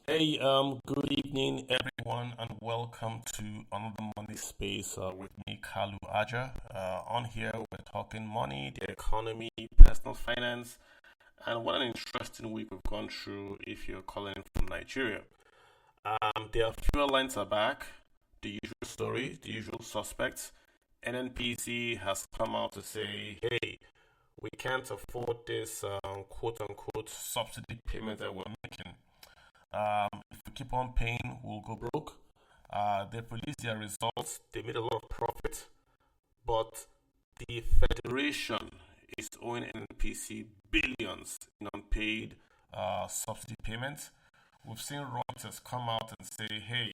Good evening, everyone, and welcome to another Money Space with me, Kalu Aja. On here, we're talking money, the economy, personal finance, and what an interesting week we've gone through if you're calling in from Nigeria. Their fuel lines are back, the usual story, the usual suspects. NNPC has come out to say, hey, we can't afford this quote unquote subsidy payment that we're making. If we keep on paying, we'll go broke. They've released their results. They made a lot of profit, but the federation is owing NPC billions in unpaid subsidy payments. We've seen Reuters come out and say, "Hey,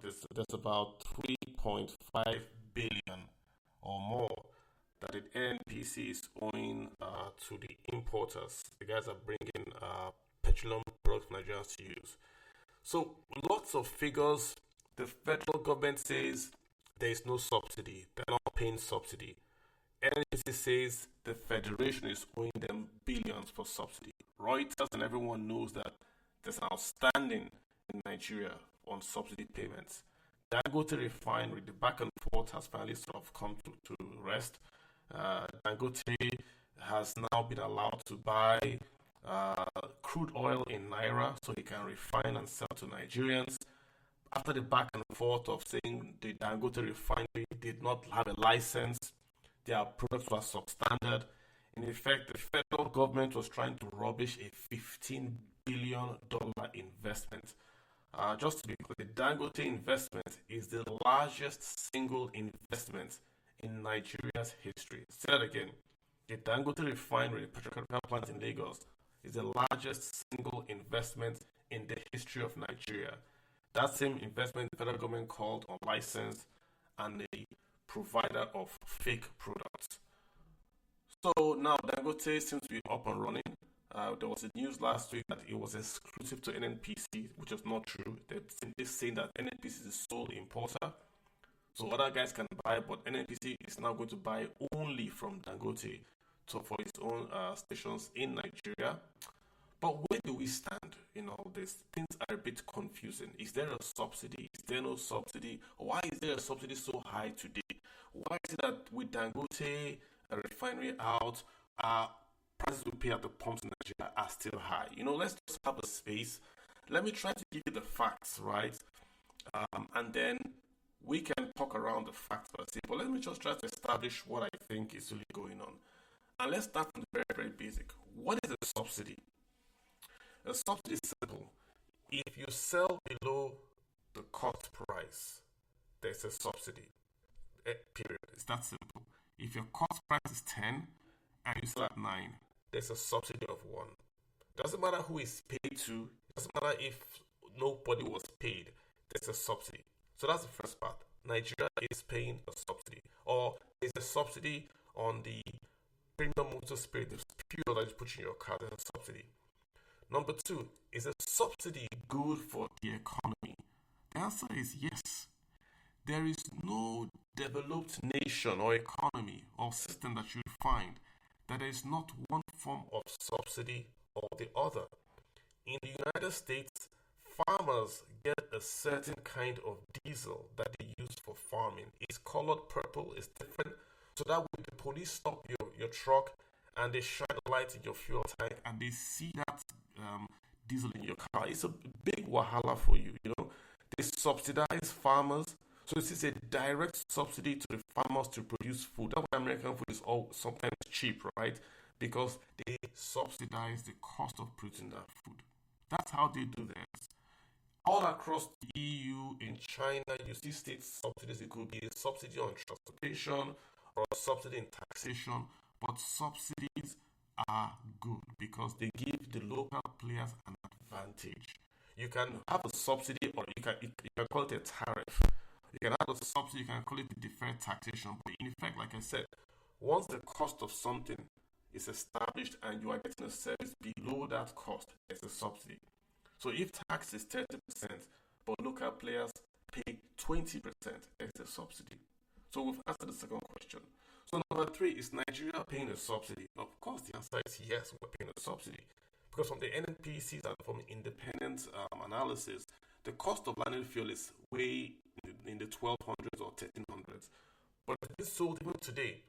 there's about 3.5 billion or more that the NPC is owing to the importers. The guys are bringing petroleum products for Nigerians to use." So lots of figures. The federal government says there is no subsidy. They're not paying subsidy. NNPC says the federation is owing them billions for subsidy. Reuters and everyone knows that there's an outstanding in Nigeria on subsidy payments. Dangote refinery, the back and forth has finally sort of come to rest. Dangote has now been allowed to buy crude oil in naira so he can refine and sell to Nigerians. After the back and forth of saying the Dangote refinery did not have a license, their products were substandard. In effect, the federal government was trying to rubbish a $15 billion investment. Just to be clear, the Dangote investment is the largest single investment in Nigeria's history. Say that again. The Dangote refinery, petrochemical plant in Lagos, is the largest single investment in the history of Nigeria. That same investment the federal government called unlicensed and a provider of fake products. So now Dangote seems to be up and running. There was a news last week that it was exclusive to NNPC, which is not true. They're simply saying that NNPC is the sole importer. So other guys can buy, but NNPC is now going to buy only from Dangote for its own stations in Nigeria. But where do we stand in all this? Things are a bit confusing. Is there a subsidy? Is there no subsidy? Why is there a subsidy so high today? Why is it that with Dangote, a refinery out, prices we pay at the pumps in Nigeria are still high? Let's just have a space. Let me try to give you the facts, right? And then we can talk around the facts per se. But let me just try to establish what I think is really going on. And let's start from the very, very basic. What is a subsidy? A subsidy is simple. If you sell below the cost price, there's a subsidy. Period. It's that simple. If your cost price is 10 and you sell at 9, there's a subsidy of 1. Doesn't matter who is paid to, doesn't matter if nobody was paid, there's a subsidy. So that's the first part. Nigeria is paying a subsidy. Or there's a subsidy on the premium motor spirit, the fuel that you put in your car, there's a subsidy. Number 2, is a subsidy good for the economy? The answer is yes. There is no developed nation or economy or system that you find that there is not one form of subsidy or the other. In the United States, farmers get a certain kind of diesel that they use for farming. It's colored purple, it's different. So that when the police stop your truck and they shine a light in your fuel tank and they see that diesel in your car, it's a big wahala for you. They subsidize farmers. So this is a direct subsidy to the farmers to produce food. That's why American food is all sometimes cheap, right? Because they subsidize the cost of producing that food. That's how they do this. All across the EU, in China, you see state subsidies. It could be a subsidy on transportation or a subsidy in taxation. But subsidies are good because they give the local players an advantage. You can have a subsidy or you can call it a tariff. You can have a subsidy, you can call it the deferred taxation. But in effect, like I said, once the cost of something is established and you are getting a service below that cost, there's a subsidy. So if tax is 30%, but local players pay 20%, there's a subsidy. So we've answered the second question. So number 3, is Nigeria paying a subsidy? Of course, the answer is yes, we're paying a subsidy. Because from the NNPCs and from independent analysis, the cost of landing fuel is way in the 1200s or 1300s. But it's sold even today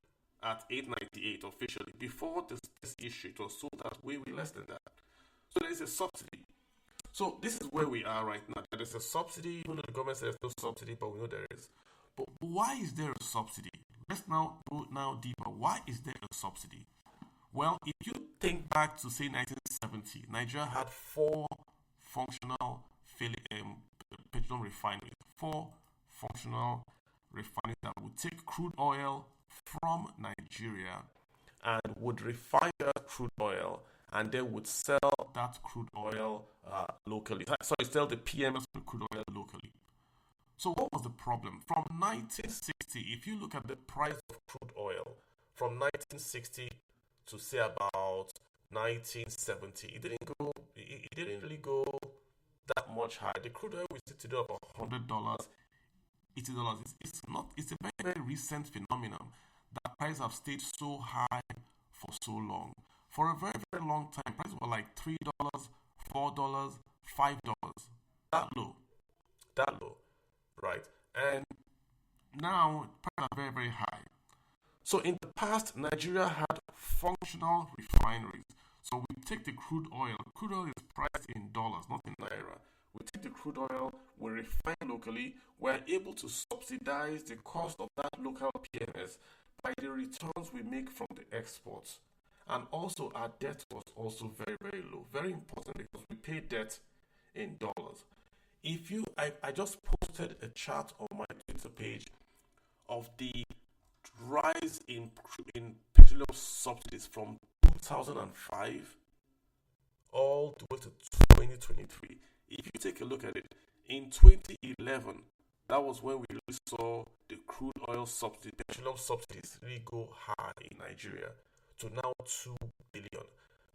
at 898 officially. Before this issue, it was sold at way less than that. So there is a subsidy. So this is where we are right now. There is a subsidy, even though the government says there's no subsidy, but we know there is. But why is there a subsidy? Let's now go deeper. Why is there a subsidy? Well, if you think back to say 1970, Nigeria had four functional petroleum refineries. Four functional refineries that would take crude oil from Nigeria and would refine that crude oil and they would sell that crude oil locally. Sorry, sell the PMS crude oil locally. So what was the problem? From 1960, if you look at the price of crude oil, from 1960 to say about 1970, it didn't really go that much high. The crude oil we see today of $100, $80. It's a very, very recent phenomenon that prices have stayed so high for so long. For a very, very long time, prices were like $3, $4, $5. That low, right? And now prices are very, very high. So in the past, Nigeria had functional refineries. So we take the crude oil. Crude oil is priced in dollars, not in naira. We take the crude oil, we refine locally. We're able to subsidize the cost of that local PMS by the returns we make from the exports. And also our debt was also very, very low. Very important because we pay debt in dollars. I just posted a chart on my Twitter page of the rise in petroleum subsidies from 2005 all the way to 2023. If you take a look at it, in 2011, that was when we really saw the crude oil subsidy, petroleum subsidies really go high in Nigeria to now 2 billion.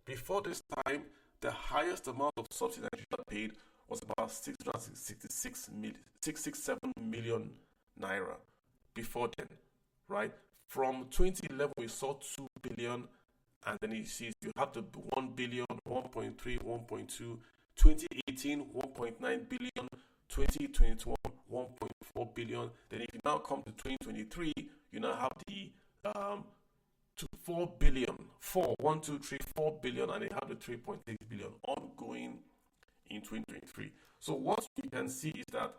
Before this time, the highest amount of subsidy Nigeria paid was about 667 million naira before then, right? From 2011, we saw 2 billion, and then you have the 1 billion, 1.3, 1.2, 2018, 1.9 billion, 2021, 1.4 billion. Then if you now come to 2023, you now have the 4 billion, 4 billion, and they have the 3.6 billion ongoing in 2023. So what you can see is that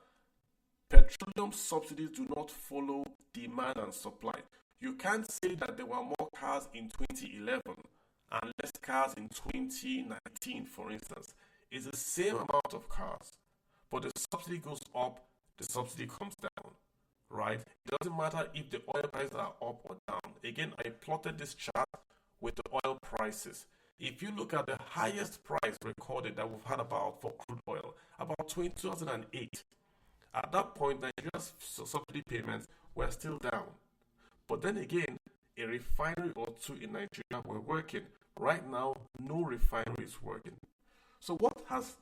petroleum subsidies do not follow demand and supply. You can't say that there were more cars in 2011 and less cars in 2019, for instance. It's the same amount of cars, but the subsidy goes up, the subsidy comes down, right? It doesn't matter if the oil prices are up or down. Again, I plotted this chart with the oil prices. If you look at the highest price recorded that we've had about for crude oil, about 2008, at that point, Nigeria's subsidy payments were still down. But then again, a refinery or two in Nigeria were working. Right now, no refinery is working. So what has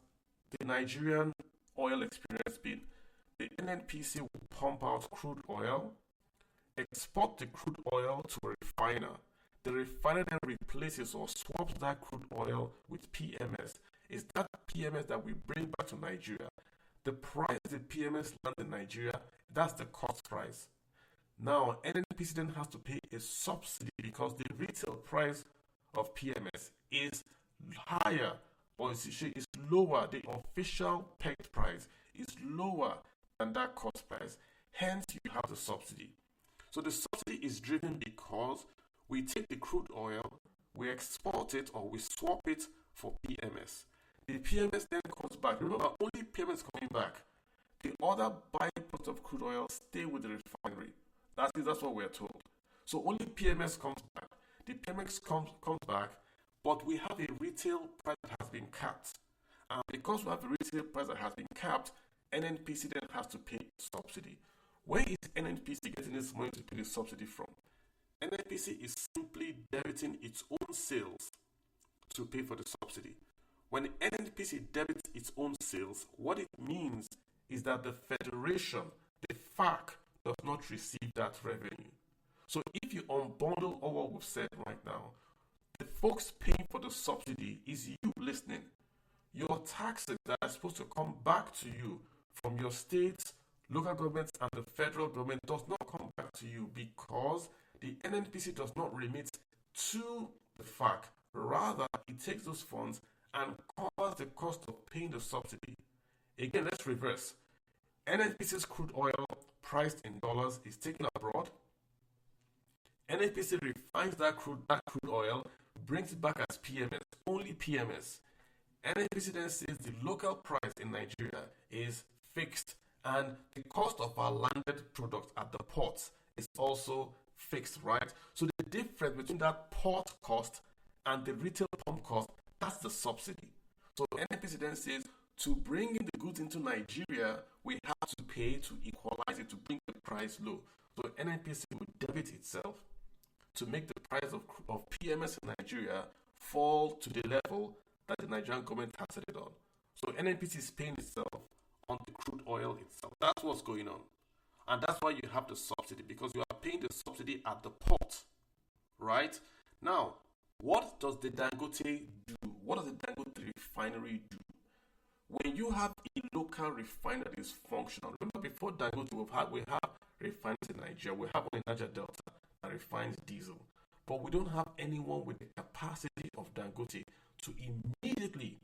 the Nigerian oil experience been? The NNPC will pump out crude oil, export the crude oil to a refiner. The refiner then replaces or swaps that crude oil with PMS. It's that PMS that we bring back to Nigeria. The price the PMS lands in Nigeria, that's the cost price. Now, NNPC then has to pay a subsidy because the retail price of PMS is higher, or is lower. The official pegged price is lower than that cost price. Hence, you have the subsidy. So the subsidy is driven because we take the crude oil, we export it or we swap it for PMS. The PMS then comes back. Remember, only PMS coming back. The other byproducts of crude oil stay with the refinery. That's what we're told. So only PMS comes back. The PMS comes back, but we have a retail price that has been capped. And because we have a retail price that has been capped, NNPC then has to pay subsidy. Where is NNPC getting this money to pay the subsidy from? NNPC is simply debiting its own sales to pay for the subsidy. When the NNPC debits its own sales, what it means is that the federation, the FAC, does not receive that revenue. So if you unbundle all what we've said right now, the folks paying for the subsidy is you listening. Your taxes that are supposed to come back to you from your states, local governments, and the federal government does not come back to you because the NNPC does not remit to the FAC. Rather, it takes those funds and covers the cost of paying the subsidy. Again, let's reverse. NNPC's crude oil priced in dollars is taken abroad. NNPC refines that crude oil, brings it back as PMS, only PMS. NNPC then says the local price in Nigeria is fixed and the cost of our landed product at the ports is also fixed, right? So the difference between that port cost and the retail pump cost, that's the subsidy. So NNPC then says to bring in the goods into Nigeria, we have to pay to equalize it, to bring the price low. So NNPC will debit itself to make the price of PMS in Nigeria fall to the level that the Nigerian government has set it on. So NNPC is paying itself on the crude oil itself. That's what's going on. And that's why you have the subsidy, because you are paying the subsidy at the port, right? Now, what does the Dangote do? What does the Dangote refinery do? When you have a local refinery that is functional, remember before Dangote we have refineries in Nigeria, we have one in Niger Delta that refines diesel. But we don't have anyone with the capacity of Dangote to immediately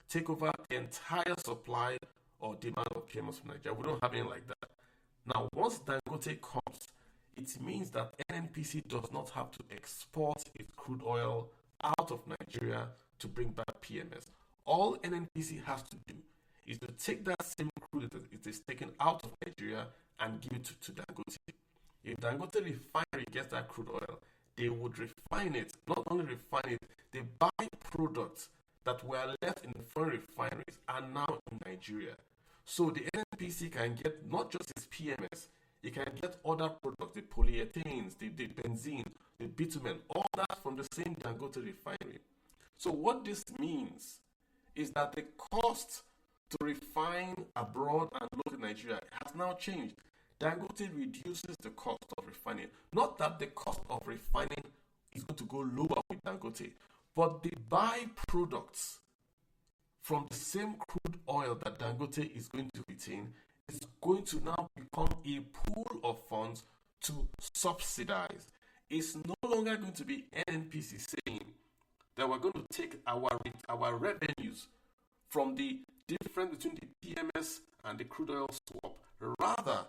take over the entire supply or demand of PMS from Nigeria. We don't have anything like that. Now, once Dangote comes, it means that NNPC does not have to export its crude oil out of Nigeria to bring back PMS. All NNPC has to do is to take that same crude that it is taken out of Nigeria and give it to Dangote. If Dangote refinery gets that crude oil, they would refine it. Not only refine it, the byproducts that were left in the foreign refineries are now in Nigeria. So the NNPC can get not just its PMS, it can get other products, the polyethanes, the benzene, the bitumen, all that from the same Dangote refinery. So what this means is that the cost to refine abroad and local in Nigeria has now changed. Dangote reduces the cost of refining. Not that the cost of refining is going to go lower with Dangote, but the byproducts from the same crude oil that Dangote is going to retain is going to now become a pool of funds to subsidize. It's no longer going to be NNPC saying that we're going to take our revenues from the difference between the PMS and the crude oil swap. Rather,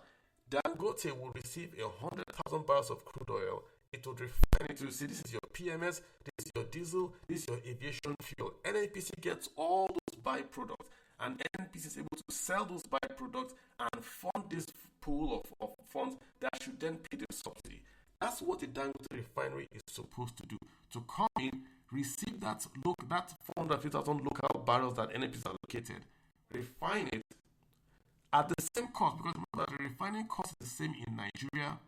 Dangote will receive 100,000 barrels of crude oil. It would refine it to say this is your PMS, this is your diesel, this is your aviation fuel. NNPC gets all those byproducts, and NNPC is able to sell those byproducts and fund this pool of funds that should then pay the subsidy. That's what the Dangote refinery is supposed to do. To come in, receive that 450,000 local barrels that NNPC allocated, refine it at the same cost, because remember the refining cost is the same in Nigeria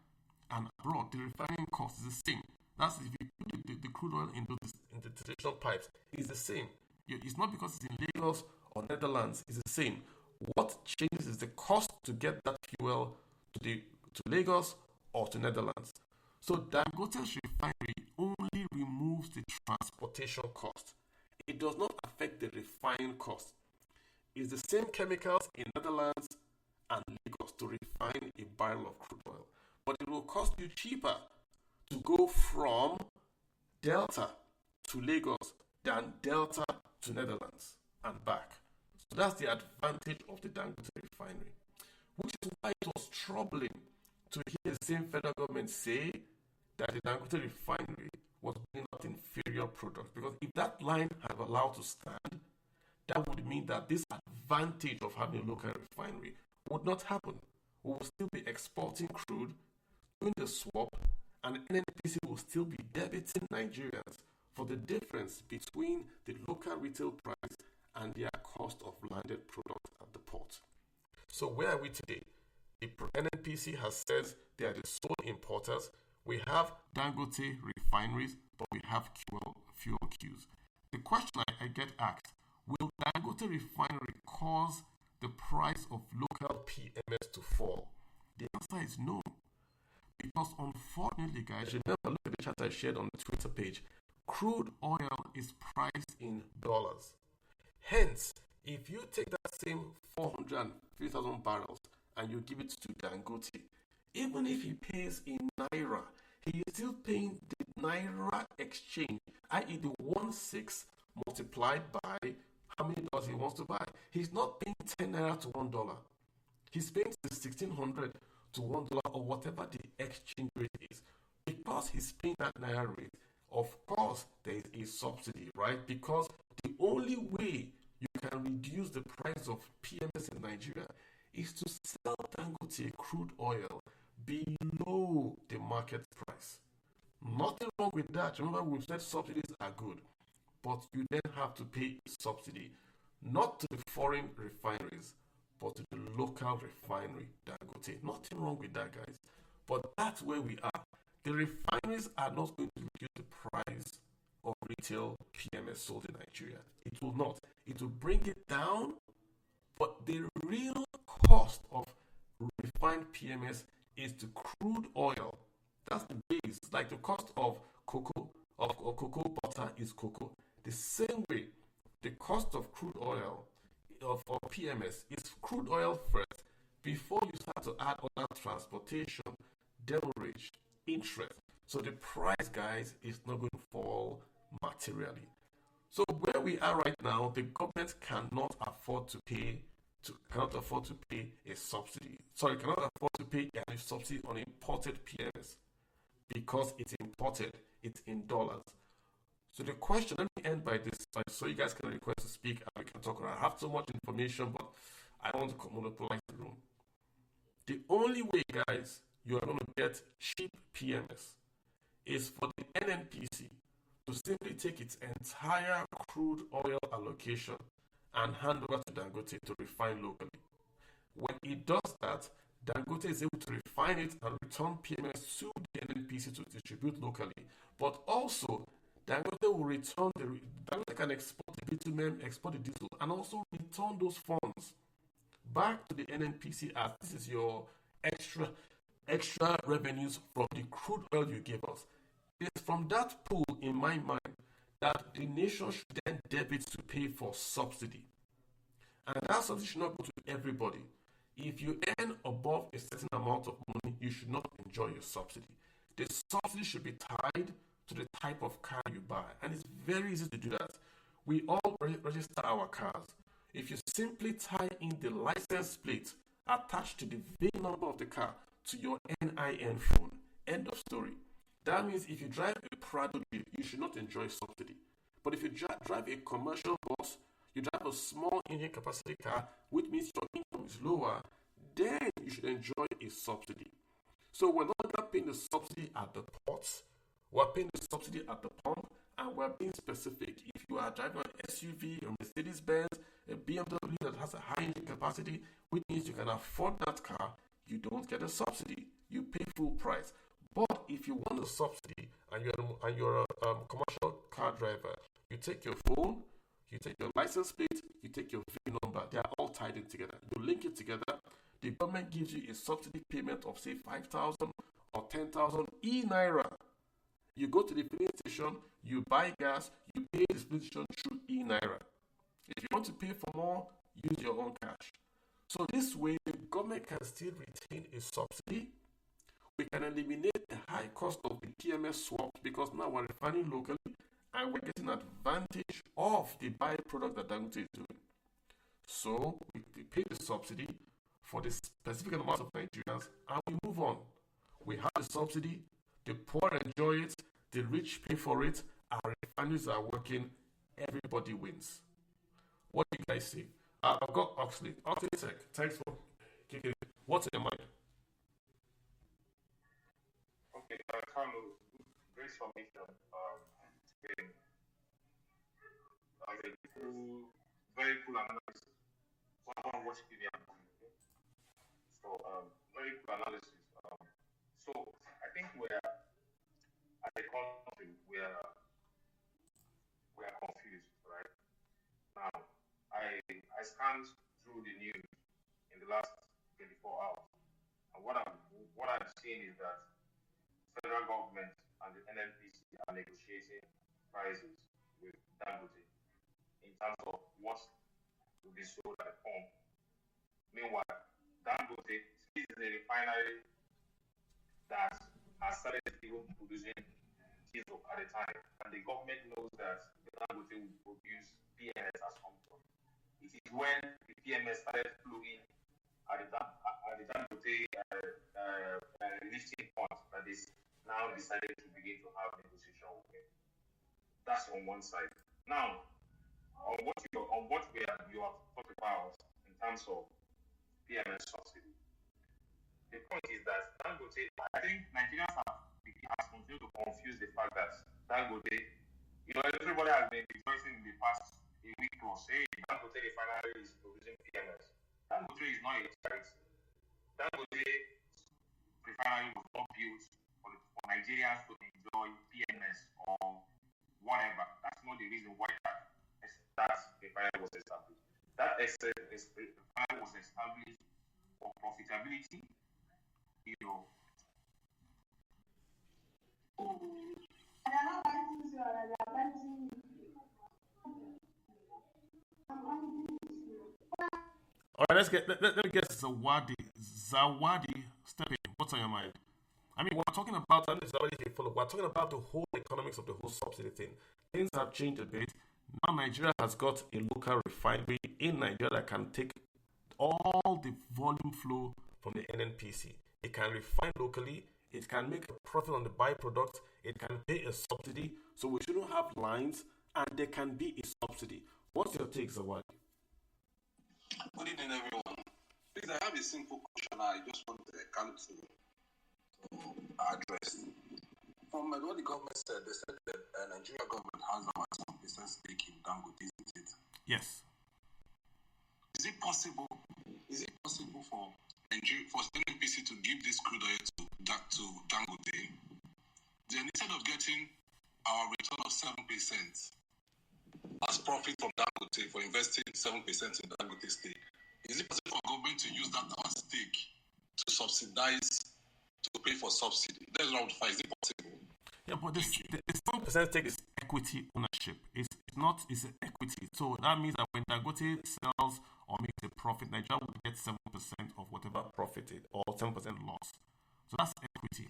and abroad. The refining cost is the same. That's if you put the crude oil into the traditional pipes, it's the same. It's not because it's in Lagos or Netherlands, it's the same. What changes is the cost to get that fuel to Lagos or to Netherlands. So Dangote's refinery only removes the transportation cost. It does not affect the refining cost. It's the same chemicals in Netherlands and Lagos to refine a barrel of crude oil. But it will cost you cheaper to go from Delta to Lagos than Delta to Netherlands and back. So that's the advantage of the Dangote refinery. Which is why it was troubling to hear the same federal government say that the Dangote refinery was bringing out inferior products. Because if that line had allowed to stand, that would mean that this advantage of having a local refinery would not happen. We will still be exporting crude, doing the swap, and NNPC will still be debiting Nigerians for the difference between the local retail price and their cost of landed product at the port. So where are we today? The NNPC has said they are the sole importers. We have Dangote refineries, but we have fuel queues. The question I get asked, will Dangote refinery cause the price of local PMS to fall? The answer is no. Because unfortunately, guys, remember, look at the chart I shared on the Twitter page. Crude oil is priced in dollars. Hence, if you take that same 450,000 barrels and you give it to Dangote, even if he pays in naira, he is still paying the naira exchange, i.e., the 1/6 multiplied by how many dollars he wants to buy. He's not paying 10 naira to $1. He's paying the 1600 to $1 or whatever the exchange rate is. Because he's paying that naira rate, of course, there is a subsidy, right? Because the only way you can reduce the price of PMS in Nigeria is to sell Dangote crude oil below the market price. Nothing wrong with that. Remember, we've said subsidies are good, but you then have to pay a subsidy not to the foreign refineries, but to the local refinery, Dangote. Nothing wrong with that, guys. But that's where we are. The refineries are not going to reduce the price of retail PMS sold in Nigeria. It will not. It will bring it down, but the real cost of refined PMS is the crude oil. That's the base. Like the cost of cocoa, of cocoa butter is cocoa. The same way, the cost of crude oil of PMS is crude oil first before you start to add other transportation, demurrage, interest. So the price, guys, is not going to fall materially. So where we are right now, the government cannot afford to pay a subsidy. Sorry, cannot afford to pay a subsidy on imported PMS because it's imported, it's in dollars. So the question, let me end by this, so you guys can request to speak and we can talk around. I have so much information, but I don't want to monopolize the room. The only way, guys, you are going to get cheap PMS is for the NNPC to simply take its entire crude oil allocation and hand over to Dangote to refine locally. When it does that, Dangote is able to refine it and return PMS to the NNPC to distribute locally. But also, Dangote will return Dangote can export the bitumen, export the diesel, and also return those funds back to the NNPC as this is your extra revenues from the crude oil you gave us. It's from that pool, in my mind, that the nation should then debit to pay for subsidy. And that subsidy should not go to everybody. If you earn above a certain amount of money, you should not enjoy your subsidy. The subsidy should be tied to the type of car you buy. And it's very easy to do that. We all register our cars. If you simply tie in the license plate attached to the VIN number of the car to your NIN phone, end of story. That means if you drive a Prado Jeep, you should not enjoy subsidy. But if you drive a commercial bus, you drive a small engine capacity car, which means your income is lower, then you should enjoy a subsidy. So we're not paying the subsidy at the ports, we're paying the subsidy at the pump, and we're being specific. If you are driving an SUV, a Mercedes Benz, a BMW that has a high engine capacity, which means you can afford that car, you don't get a subsidy. You pay full price. But if you want a subsidy and you're a commercial car driver, you take your phone, you take your license plate, you take your VIN number. They are all tied in together. You link it together. The government gives you a subsidy payment of say 5,000 or 10,000 naira. You go to the filling station, you buy gas, you pay the filling station through naira. If you want to pay for more, use your own cash. So this way, the government can still retain a subsidy. We can eliminate the high cost of the PMS swaps because now we're refining locally and we're getting advantage of the byproduct that Dangote is doing. So we pay the subsidy for the specific amount of Nigerians and we move on. We have the subsidy, the poor enjoy it, the rich pay for it, our refineries are working, everybody wins. What do you guys say? I've got Oxley. Oxley Tech, thanks for kicking it. What's in your mind? Okay, Carlos, great summation. Been, very cool analysis. Someone watched TV and okay? So, very cool analysis. So, I think as a country, we are confused, right? Now, I scanned through the news in the last 24 hours, and what I'm seeing is that federal government and the NNPC are negotiating prices with Dangote in terms of what will be sold at the pump. Meanwhile, Dangote is a refinery that has started even producing diesel at the time, and the government knows that Dangote will produce PMS at some point. It is when the PMS started flowing at the Dangote lifting point that they now decided to begin to have negotiation with him. That's on one side. Now, on what you have talked about in terms of PMS subsidy, the point is that Dangote, I think Nigerians has continued to confuse the fact that Dangote, everybody has been rejoicing in the past a week plus. Hey, Dangote refinery is producing PMS. Dangote is not a charity. Dangote refinery was not built for Nigerians to enjoy PMS or whatever. That's not the reason why that refinery was established. That refinery was established for profitability, All right, let me get Zawadi. Zawadi, step in. What's on your mind? I mean, we're talking about, I don't know if you follow, we're talking about the whole economics of the whole subsidy thing. Things have changed a bit. Now Nigeria has got a local refinery in Nigeria that can take all the volume flow from the NNPC. It can refine locally, it can make a profit on the byproduct, it can pay a subsidy. So we shouldn't have lines, and there can be a subsidy. What's your take, Zawadi? Good evening, everyone. Please, I have a simple question I just want to come to address. From what the government said, they said that Nigeria government has about 7% stake in Dangote, isn't it? Yes. Is it possible for Nigeria, for NNPC to give this crude oil to Dangote? Then instead of getting our return of 7% as profit from Dangote for investing 7% in Dangote stake, is it possible for government to use that our stake to subsidize, to pay for subsidy? That's what I would find. Is it possible? Yeah, but the 7% stake is equity ownership. It's an equity. So that means that when Dangote sells or makes a profit, Nigeria will get 7% of whatever profited or 7% loss. So that's equity.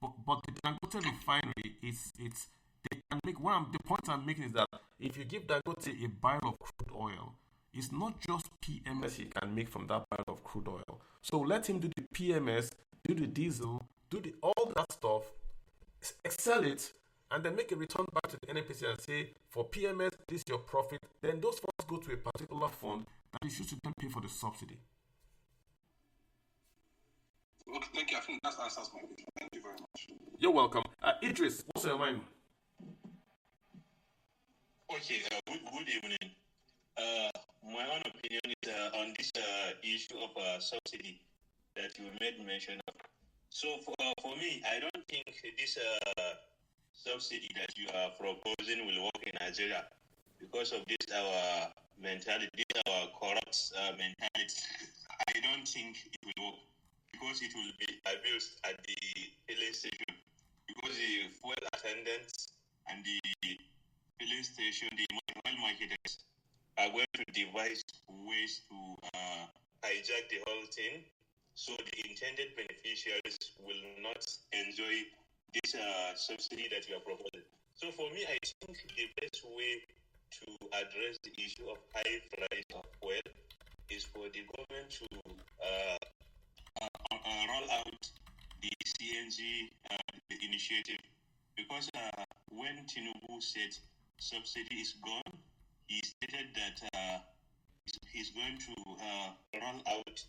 But the Dangote refinery they can make the point I'm making is that if you give Dangote a barrel of crude oil, it's not just PMS he can make from that barrel of crude oil. So let him do the PMS, do the diesel, all that stuff, sell it, and then make a return back to the NNPC and say, for PMS, this is your profit. Then those funds go to a particular fund that is used to then pay for the subsidy. Okay, thank you. I think that answers my question. Thank you very much. You're welcome. Idris, what's your mind? Okay, good evening. My own opinion is on this issue of subsidy that you made mention of. So for me, I don't think this subsidy that you are proposing will work in Nigeria because of this our mentality, this our corrupt mentality. I don't think it will work because it will be abused at the filling station because the fuel attendants and the filling station, the oil marketers are going to devise ways to hijack the whole thing, so the intended beneficiaries will not enjoy this subsidy that you are proposing. So for me, I think the best way to address the issue of high price of oil is for the government to roll out the CNG initiative, because when Tinubu said subsidy is gone, he stated that he's going to roll out,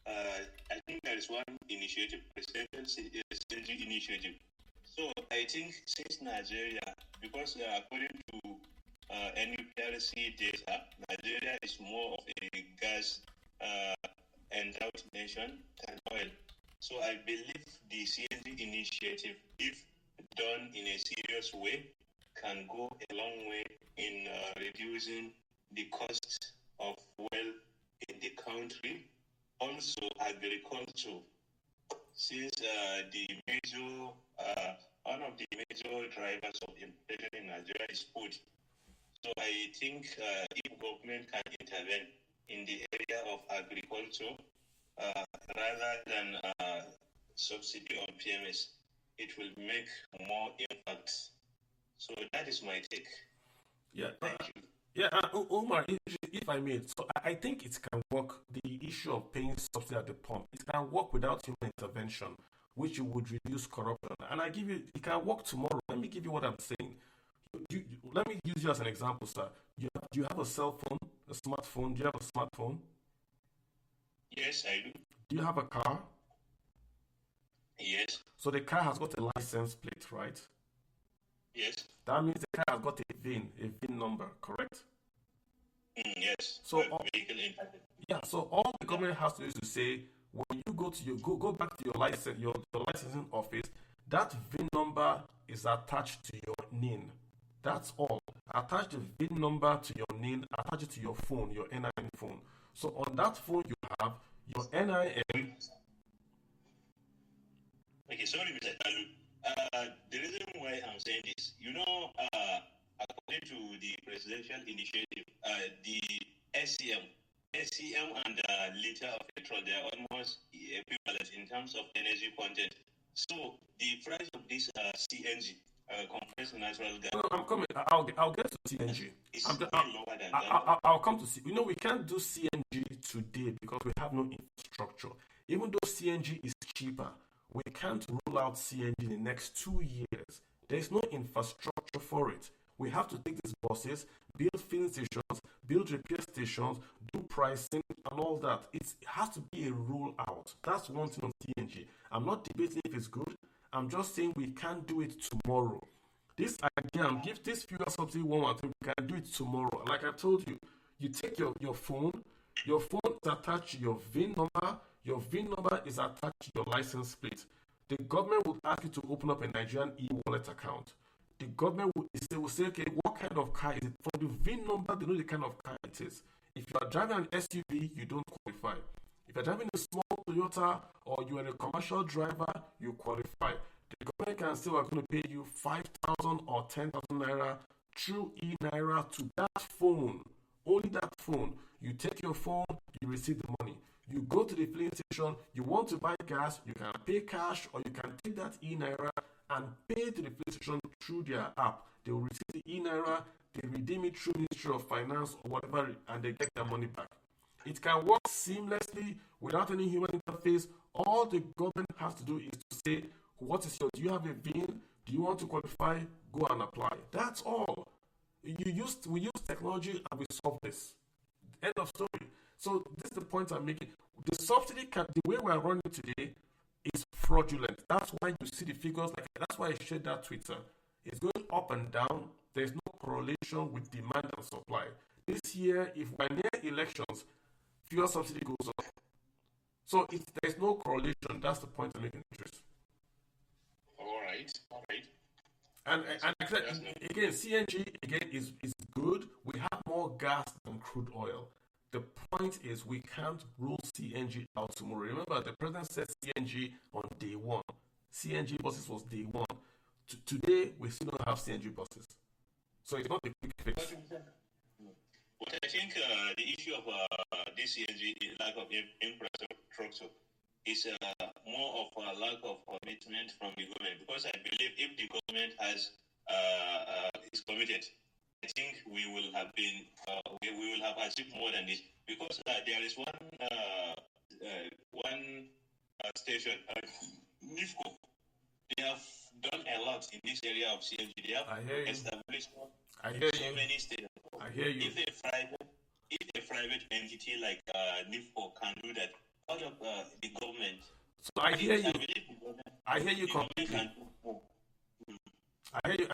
I think there is one initiative, presidential CNG initiative. So I think since Nigeria, because according to NUPRC data, Nigeria is more of a gas endowed nation than oil. So I believe the CNG initiative, if done in a serious way, can go a long way in reducing the cost of oil in the country. Also, agriculture, since the major one of the major drivers of inflation in Nigeria is food. So I think if government can intervene in the area of agriculture rather than subsidy on PMS, it will make more impact. So that is my take. Yeah. Thank you. Yeah, Omar, if I may, so I think it can work. The issue of paying subsidy at the pump, it can work without human intervention, which would reduce corruption. And it can work tomorrow. Let me give you what I'm saying. Let me use you as an example, sir. Do you have a cell phone, a smartphone? Do you have a smartphone? Yes, I do. Do you have a car? Yes. So the car has got a license plate, right? Yes. That means the car has got a VIN number, correct? Yes. So so all the government has to do is to say, when you go to go back to your license, your licensing office, that VIN number is attached to your NIN. That's all. Attach the VIN number to your NIN, attach it to your phone, your NIN phone. So on that phone you have your NIN. Okay, sorry, Mr. Kalu. The reason why I'm saying this, according to the presidential initiative, the SCM and liter of petrol, they are almost equivalent in terms of energy content. So the price of this CNG, compressed natural gas. No, I'm coming. I'll get to CNG. I'll come to see. We can't do CNG today because we have no infrastructure. Even though CNG is cheaper, we can't roll out CNG in the next 2 years. There's no infrastructure for it. We have to take these buses, build filling stations, build repair stations, do pricing and all that. It has to be a rollout. That's one thing on CNG. I'm not debating if it's good. I'm just saying we can't do it tomorrow. This idea, give this fuel subsidy one thing, we can do it tomorrow. Like I told you, you take your phone is attached to your VIN number. Your VIN number is attached to your license plate. The government will ask you to open up a Nigerian e-wallet account. The government will say, okay, what kind of car is it? For the VIN number, they know the kind of car it is. If you are driving an SUV, you don't qualify. If you're driving a small Toyota or you are a commercial driver, you qualify. The government can say we're going to pay you 5,000 or 10,000 naira through e-naira to that phone. Only that phone. You take your phone, you receive the money. You go to the filling station, you want to buy gas, you can pay cash or you can take that e-naira and pay to the filling station through their app. They will receive the e-naira, they redeem it through Ministry of Finance or whatever, and they get their money back. It can work seamlessly without any human interface. All the government has to do is to say, do you have a VIN? Do you want to qualify? Go and apply. That's all. We use technology and we solve this. End of story. So this is the point I'm making. The subsidy the way we are running today is fraudulent. That's why you see the figures that's why I shared that Twitter. It's going up and down. There's no correlation with demand and supply. This year, if we're near elections, fuel subsidy goes up. So there's no correlation. That's the point I'm making, Chris. All right. And again, CNG is good. We have more gas than crude oil. The point is we can't roll CNG out tomorrow. Remember, the president said CNG on day one. CNG buses was day one. Today, we still don't have CNG buses. So it's not a quick fix. But I think the issue of this CNG, lack of infrastructure, is more of a lack of commitment from the government. Because I believe if the government is committed, I think we will have achieved more than this. Because there is one station, NIFCO. They have done a lot in this area of CNG. They have established so many stations. I hear you. If a private entity like NIFCO can do that, out of the government. So I hear you. I hear you completely. I hear you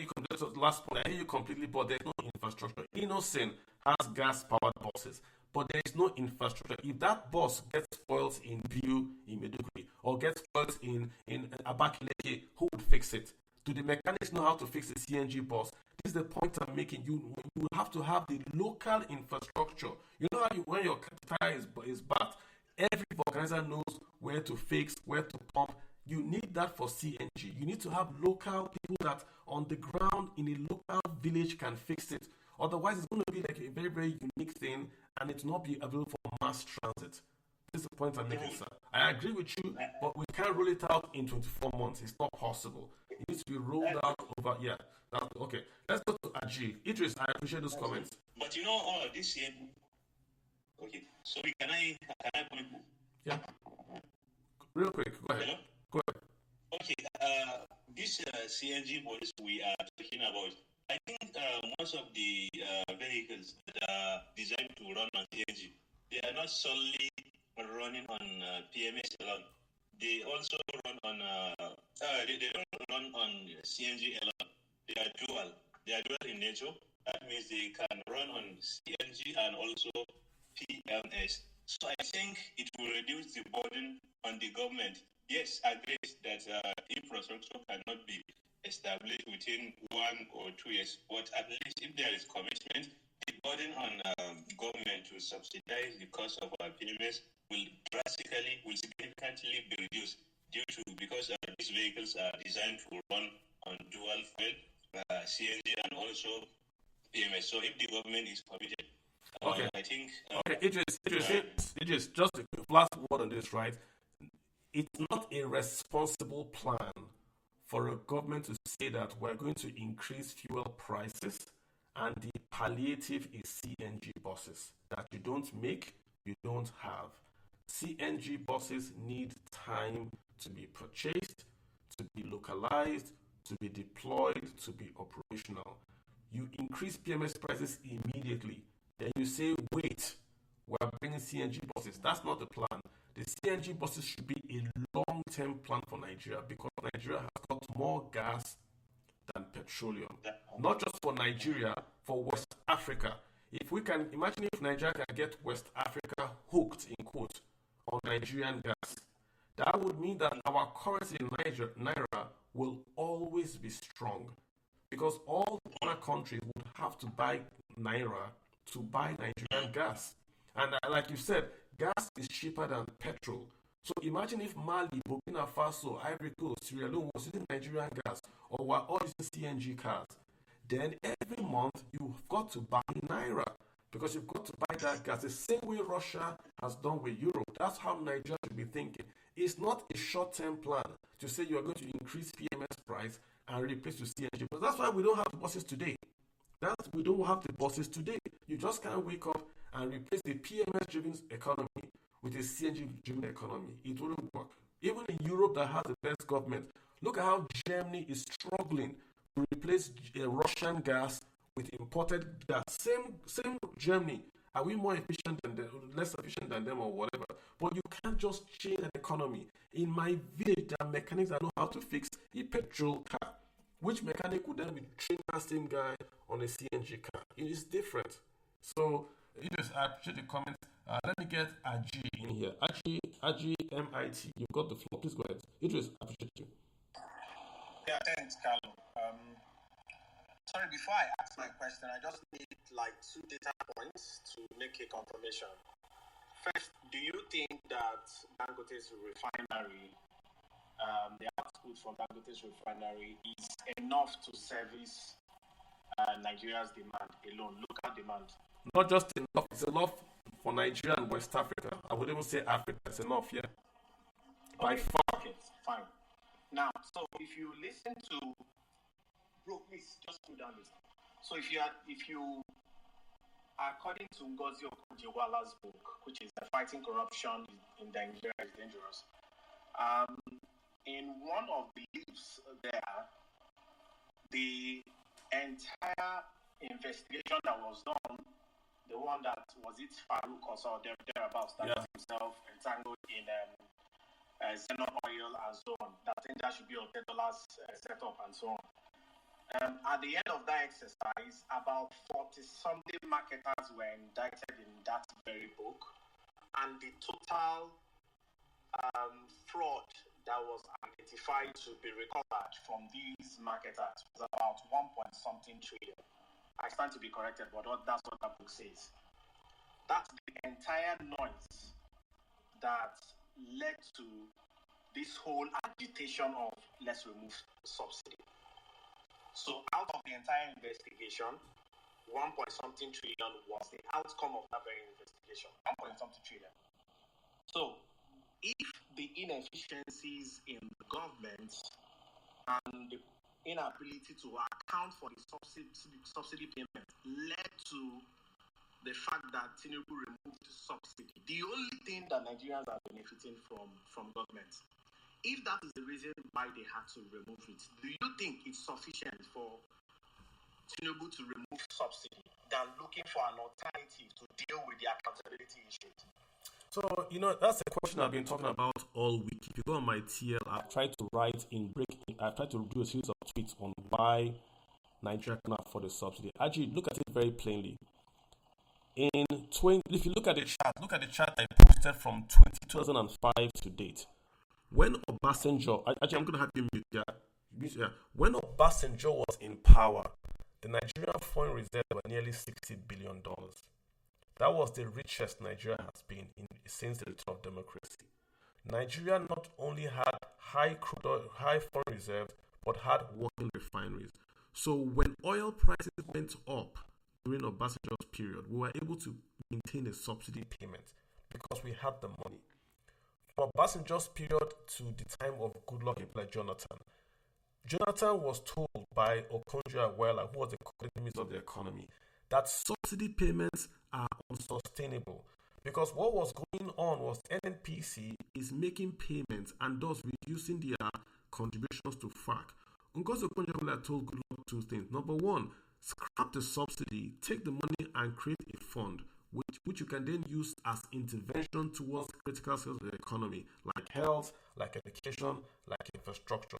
completely. So the last point, I hear you completely, but there's no infrastructure. Innocent has gas-powered buses, but there is no infrastructure. If that bus gets spoiled in Biu, in Meduguri, or gets spoiled in Abakileke, who would fix it? Do the mechanics know how to fix a CNG bus? This is the point I'm making. You have to have the local infrastructure. You know how when your tire is bad, every organizer knows where to fix, where to pump. You need that for CNG. You need to have local people that on the ground in a local village can fix it. Otherwise, it's going to be like a very, very unique thing and it will not be available for mass transit. This is the point I'm making, sir. I agree with you, but we can't roll it out in 24 months. It's not possible. It needs to be rolled out over, yeah. Okay, let's go to Ajay. Idris, I appreciate those comments. But you know, all of this here. Okay, so can I comment? Yeah. Real quick, go ahead. Hello? Go ahead. Okay, this CNG bodies we are talking about, I think most of the vehicles that are designed to run on CNG, they are not solely running on PMS alone. They also run on, they don't run on CNG alone. They are dual. They are dual in nature. That means they can run on CNG and also PMS. So I think it will reduce the burden on the government. Yes, I agree that infrastructure cannot be established within 1 or 2 years, but at least if there is commitment, the burden on government to subsidize the cost of our PMS will significantly be reduced because these vehicles are designed to run on dual fuel, CNG, and also PMS. So if the government is committed, okay. I think. Okay, Idris, just a last word on this, right? It's not a responsible plan for a government to say that we're going to increase fuel prices and the palliative is CNG buses. That you don't make, you don't have. CNG buses need time to be purchased, to be localized, to be deployed, to be operational. You increase PMS prices immediately. Then you say, wait, we're bringing CNG buses. That's not the plan. The CNG buses should be a long-term plan for Nigeria because Nigeria has got more gas than petroleum. Not just for Nigeria, for West Africa. If we can imagine if Nigeria can get West Africa hooked in quote on Nigerian gas, that would mean that our currency in Naira will always be strong because all the other countries would have to buy Naira to buy Nigerian gas. And like you said, gas is cheaper than petrol. So imagine if Mali, Burkina Faso, Ivory Coast, Sierra Leone was using Nigerian gas or were all using CNG cars. Then every month you've got to buy Naira because you've got to buy that gas the same way Russia has done with Europe. That's how Nigeria should be thinking. It's not a short-term plan to say you are going to increase PMS price and replace with CNG. But that's why we don't have the buses today. We don't have the buses today. You just can't wake up and replace the PMS-driven economy with a CNG-driven economy. It wouldn't work. Even in Europe that has the best government, look at how Germany is struggling to replace Russian gas with imported gas. Same Germany. Are we more efficient than them, less efficient than them or whatever? But you can't just change an economy. In my village, there are mechanics that know how to fix a petrol car. Which mechanic would then be train that same guy on a CNG car? It is different. So, Idris, I appreciate the comment. Let me get Aji in here. Aji MIT, you've got the floor. Please go ahead. Idris, I appreciate you. Yeah, thanks, Carlo. Sorry, before I ask my question, I just need like 2 data points to make a confirmation. First, do you think that Dangote's refinery, the output from Dangote's refinery is enough to service Nigeria's demand alone, local demand? Not just enough, it's enough for Nigeria and West Africa. I would even say Africa, it's enough, yeah. By far. Okay, fine. Now, so if you listen to, bro, please just put down this. So if you according to Ngozi Okonjo-Iweala's book, which is Fighting Corruption in Nigeria is Dangerous, in one of the leaves there, the entire investigation that was done, the one that was it Farouk or so thereabouts, that himself entangled in Xenon oil and so on. That thing that should be $10 setup and so on. At the end of that exercise, about 40-something marketers were indicted in that very book, and the total fraud that was identified to be recovered from these marketers was about 1.something trillion. I stand to be corrected, but that's what that book says. That's the entire noise that led to this whole agitation of let's remove subsidy. So out of the entire investigation, 1 point something trillion was the outcome of that very investigation. 1 point something trillion. So if the inefficiencies in the government and the inability to account for the subsidy payment led to the fact that Tinubu removed subsidy, the only thing that Nigerians are benefiting from government, if that is the reason why they had to remove it, do you think it's sufficient for Tinubu to remove subsidy than looking for an alternative to deal with the accountability issue? So, that's a question I've been talking about all week. If you go on my TL, I've tried to I've tried to do a series of tweets on why Nigeria cannot afford a subsidy. Actually, look at it very plainly. If you look at the chart I posted from 2005 to date. When Obasanjo, actually I'm going to have you mute, yeah. When Obasanjo was in power, the Nigerian foreign reserves were nearly $60 billion. That was the richest Nigeria has been since the return of democracy. Nigeria not only had high foreign reserves, but had working refineries. So when oil prices went up during Obasanjo's period, we were able to maintain a subsidy payment because we had the money. From Obasanjo's period to the time of Goodluck Ebele Jonathan was told by Okonjo-Iweala, who was the current minister of the economy, that subsidy payments are unsustainable because what was going on was NNPC is making payments and thus reducing their contributions to FARC. Ngozi Okonjo-Iweala told Goodluck two things. Number one, scrap the subsidy, take the money and create a fund which you can then use as intervention towards critical sectors of the economy, like health, like education, like infrastructure.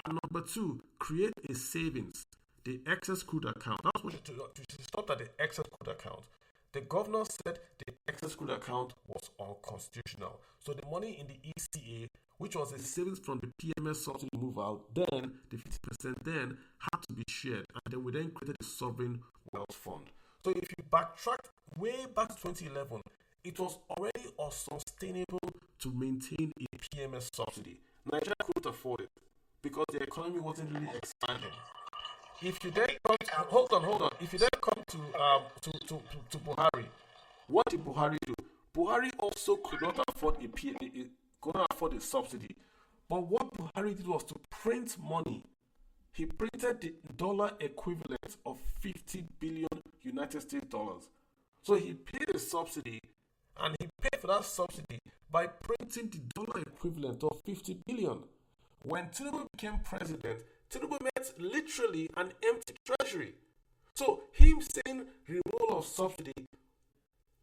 And number two, create a savings, the excess crude account. That's what to stop at the excess crude account. The governor said the excess crude account was unconstitutional. So the money in the ECA, which was a savings from the PMS subsidy removal, then the 50% then had to be shared, and then we then created the sovereign wealth fund. So if you backtrack way back to 2011, it was already unsustainable to maintain a PMS subsidy. Nigeria couldn't afford it because the economy wasn't really expanding. If you then come to, hold on. If you then come to Buhari, what did Buhari do? Buhari also could not afford a subsidy. But what Buhari did was to print money. He printed the dollar equivalent of 50 billion United States dollars. So he paid a subsidy, and he paid for that subsidy by printing the dollar equivalent of 50 billion. When Tinubu became president, Tinubu met literally an empty treasury. So him saying removal of subsidy,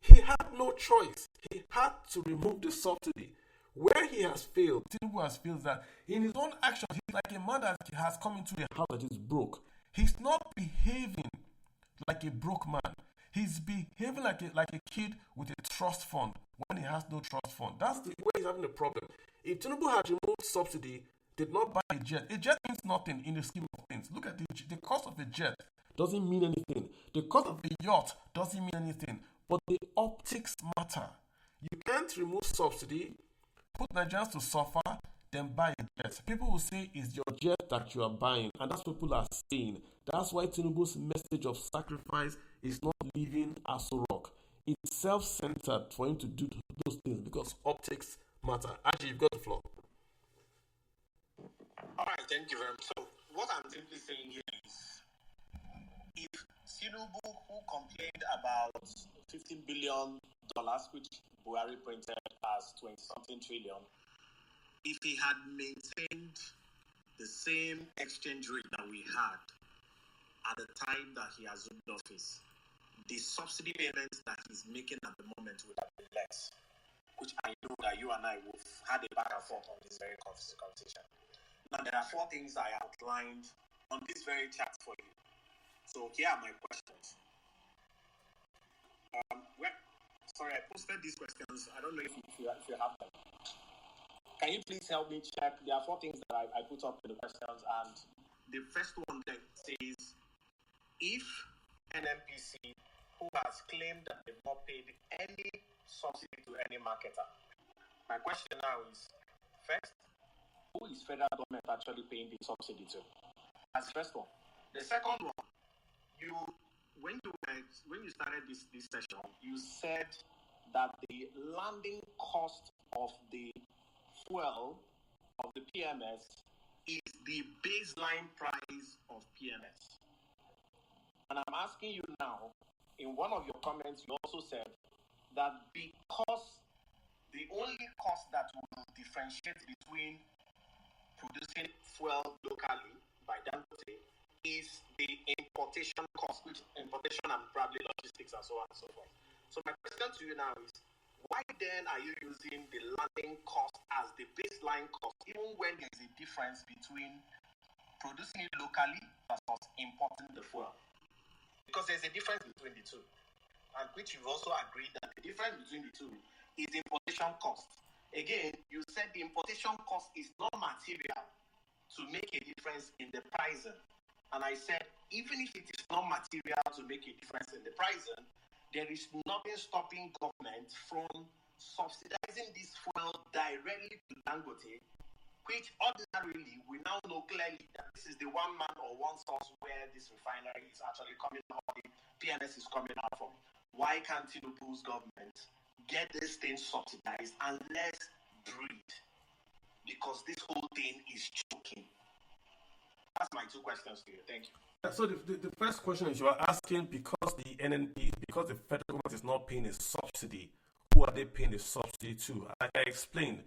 he had no choice. He had to remove the subsidy. Where he has failed, Tinubu has failed that in his own actions, he's like a man that has come into a house that is broke. He's not behaving like a broke man. He's behaving like a kid with a trust fund when he has no trust fund. That's the way he's having a problem. If Tinubu had removed subsidy, did not buy a jet means nothing in the scheme of things. Look at the cost of a jet doesn't mean anything. The cost of a yacht doesn't mean anything. But the optics matter. You can't remove subsidy, put Nigerians to suffer, then buy a jet. People will say it's your jet that you are buying, and that's what people are saying. That's why Tinubu's message of sacrifice is not leaving Aso Rock. It's self-centered for him to do those things because optics matter. Actually, you've got the floor. All right, thank you very much. So, what I'm simply saying here is, if Tinubu, who complained about $15 billion, which Buhari printed as 20-something trillion, if he had maintained the same exchange rate that we had at the time that he assumed office, the subsidy payments that he's making at the moment would have been less, which I know that you and I will had a back and forth on this very conversation. Now, there are 4 things I outlined on this very chat for you. So here are my questions. I posted these questions. I don't know if you have them. Can you please help me check? There are 4 things that I put up in the questions, and the first one that says, if NNPC, who has claimed that they've not paid any subsidy to any marketer, my question now is, first, who is federal government actually paying the subsidy to? That's the first one. The second one, when you started this session, you said that the landing cost of the fuel of the PMS is the baseline price of PMS. And I'm asking you now, in one of your comments, you also said that because the only cost that will differentiate between producing fuel locally by Dangote is the importation cost, which importation and probably logistics and so on and so forth. So my question to you now is, why then are you using the landing cost as the baseline cost, even when there's a difference between producing it locally versus importing the fuel? Because there's a difference between the two, and which you've also agreed that the difference between the two is importation cost. Again, you said the importation cost is not material to make a difference in the pricing. And I said, even if it is not material to make a difference in the pricing, there is nothing stopping government from subsidizing this fuel directly to Dangote, which ordinarily we now know clearly that this is the one man or one source where this refinery is actually coming out, the PMS is coming out from. Why can't Tinubu's government get this thing subsidized and let's breathe? Because this whole thing is choking. That's my two questions to you. Thank you. So the first question is, you are asking, because the NNP, because the federal government is not paying a subsidy, who are they paying the subsidy to? Like I explained,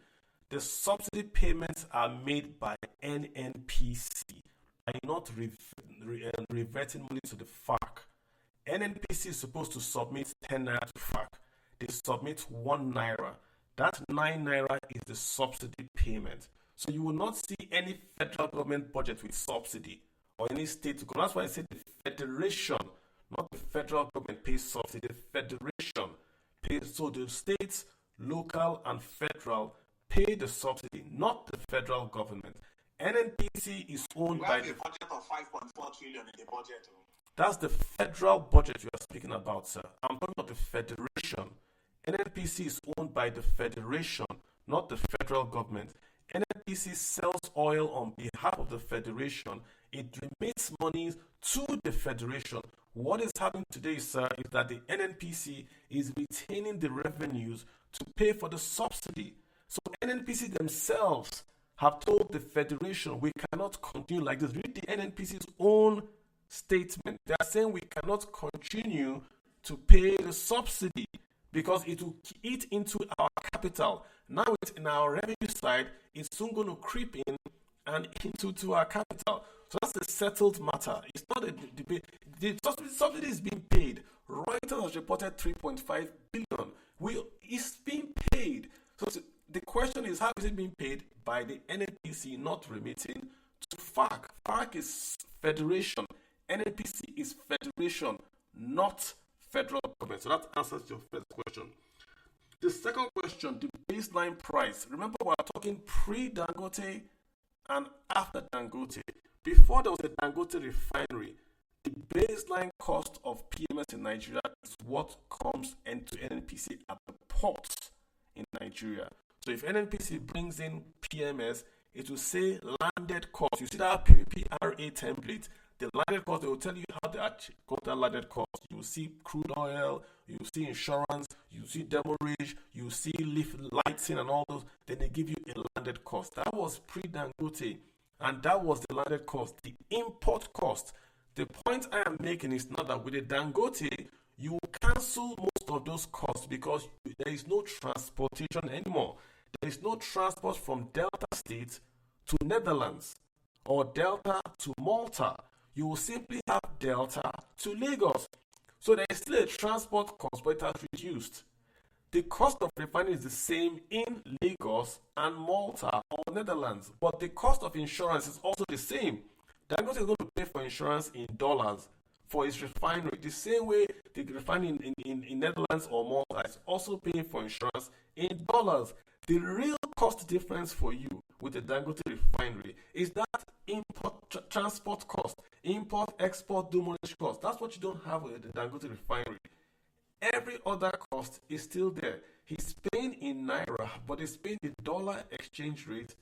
the subsidy payments are made by NNPC, by not reverting money to the FARC. NNPC is supposed to submit 10 naira to FARC. They submit 1 naira. That 9 naira is the subsidy payment. So you will not see any federal government budget with subsidy or any state. That's why I said the federation, not the federal government pays subsidy. The federation pays. So the states, local and federal pay the subsidy, not the federal government. NNPC is owned by the budget of 5.4 trillion in the budget. That's the federal budget you are speaking about, sir. I'm talking about the federation. NNPC is owned by the federation, not the federal government. NNPC sells oil on behalf of the federation. It remits money to the federation. What is happening today, sir, is that the NNPC is retaining the revenues to pay for the subsidy. So NNPC themselves have told the federation, we cannot continue like this. Read the NNPC's own statement. They are saying we cannot continue to pay the subsidy because it will eat into our capital. Now it's in our revenue side, it's soon going to creep in and into our capital. So that's a settled matter. It's not a debate. The subsidy is being paid. Reuters has reported 3.5 billion. It's being paid. So the question is, how is it being paid? By the NNPC not remitting to FARC. FARC is federation. NNPC is federation, not federal government. So that answers your first question. The second question, the baseline price. Remember, we're talking pre-Dangote and after Dangote. Before there was a Dangote refinery, the baseline cost of PMS in Nigeria is what comes into NNPC at the ports in Nigeria. So if NNPC brings in PMS, it will say landed cost. You see that PRA template. The landed cost, they will tell you how they actually got that landed cost. You will see crude oil, you will see insurance, you will see demurrage, you will see lighting and all those. Then they give you a landed cost. That was pre-Dangote, and that was the landed cost, the import cost. The point I am making is not that with the Dangote, you will cancel most of those costs because there is no transportation anymore. There is no transport from Delta State to Netherlands or Delta to Malta. You will simply have Delta to Lagos. So there is still a transport cost, but it has reduced. The cost of refining is the same in Lagos and Malta or Netherlands, but the cost of insurance is also the same. Dangote is going to pay for insurance in dollars for its refinery, the same way the refinery in Netherlands or Malta is also paying for insurance in dollars. The real cost difference for you with the Dangote refinery is that import transport cost, import, export, demurrage cost. That's what you don't have with the Dangote refinery. Every other cost is still there. He's paying in naira, but he's paying the dollar exchange rate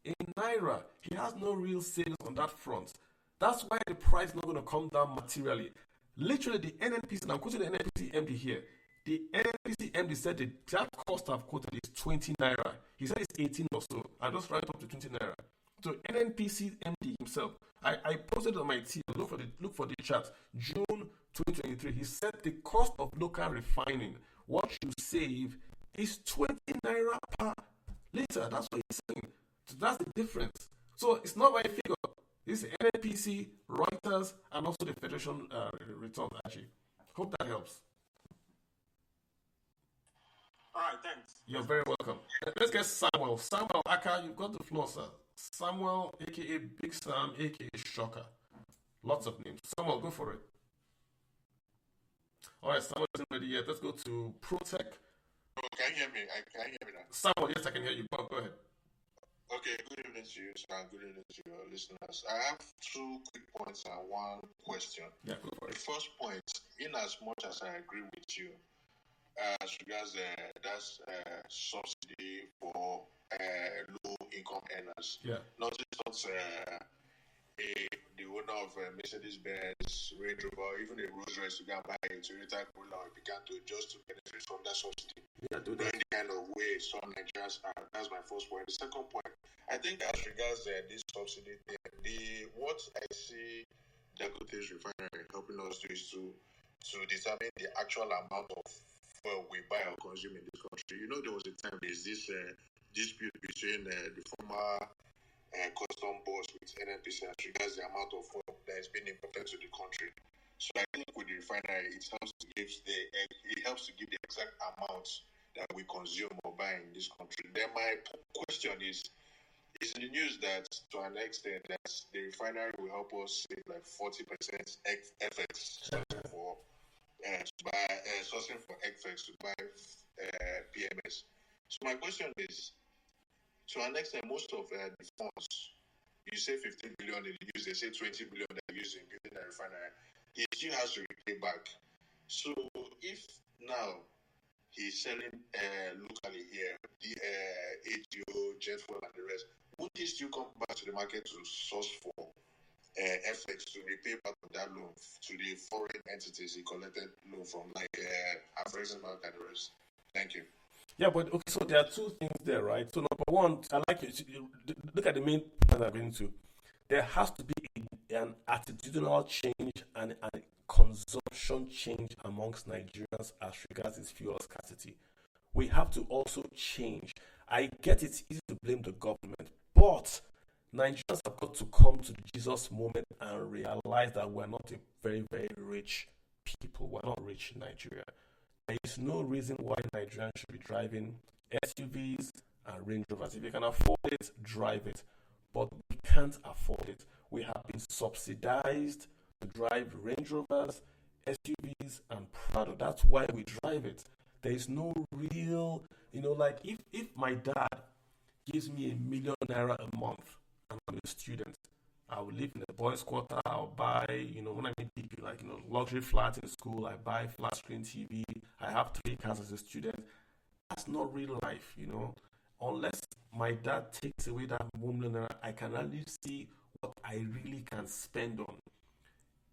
in Naira. He has no real savings on that front. That's why the price is not going to come down materially. Literally, the NNPC, and I'm quoting the NNPC MD here. The NNPC MD said that cost I've quoted is 20 Naira. He said it's 18 or so. I just write up to 20 Naira. So NNPC MD himself, I posted on my team, look for the chat, June 2023. He said the cost of local refining, what you save, is 20 Naira per liter. That's what he's saying. So that's the difference. So it's not my figure. It's NNPC, Reuters, and also the Federation returns, actually. Hope that helps. All right, thanks. You're very welcome. Let's get Samuel. Samuel Aka, you've got the floor, sir. Samuel, aka Big Sam, aka Shocker. Lots of names. Samuel, go for it. All right, Samuel isn't ready yet. Let's go to ProTech. Oh, can you hear me? Can you hear me now? Samuel, yes, I can hear you. Go ahead. Okay, good evening to you, sir. Good evening to your listeners. I have two quick points and one question. Yeah, go for The it. first point, in as much as I agree with you, as regards that's subsidy for low-income earners. Yeah. Not just the owner of Mercedes-Benz, Range Rover, even a Rolls Royce to go and buy a Toyota Corolla, or began to just to benefit from that subsidy. Yeah, do In that. the kind of way some Nigerians are. That's my first point. The second point, I think as regards this subsidy thing, what I see Dangote's refinery helping us do is to determine the actual amount of fuel we buy or consume in this country. You know, there was a time there's this dispute between the former custom boss with NNPC as regards the amount of fuel that is being imported to the country. So I think with the refinery, it helps to give the exact amount that we consume or buy in this country. Then my question is in the news that to an extent that the refinery will help us save like 40% FX for sourcing for FX to buy PMS. So my question is, to an extent, most of the funds, you say 15 billion they use, they say 20 billion they use in building a refinery. He still has to repay back. So if now he's selling locally here, the AGO, jet fuel, and the rest, would he still come back to the market to source for FX to repay part of that loan to the foreign entities he collected loan from, like Afreximbank and the rest? Thank you. Yeah, but okay, so there are two things there, right? So number one, I like you look at the main point I'm going to. There has to be an attitudinal change and a consumption change amongst Nigerians as regards its fuel scarcity. We have to also change. I get it's easy to blame the government, but Nigerians have got to come to the Jesus moment and realize that we're not a very, very rich people. We're not rich in Nigeria. There is no reason why Nigerians should be driving SUVs and Range Rovers. If you can afford it, drive it. But we can't afford it. We have been subsidized to drive Range Rovers, SUVs, and Prado. That's why we drive it. There is no real, like if my dad gives me ₦1 million a month and I'm a student, I will live in a boys' quarter. I'll buy, when I mean big, luxury flats in school. I buy flat screen TV. I have 3 cars as a student. That's not real life, Unless my dad takes away that ₦1 million, I can only see what I really can spend on.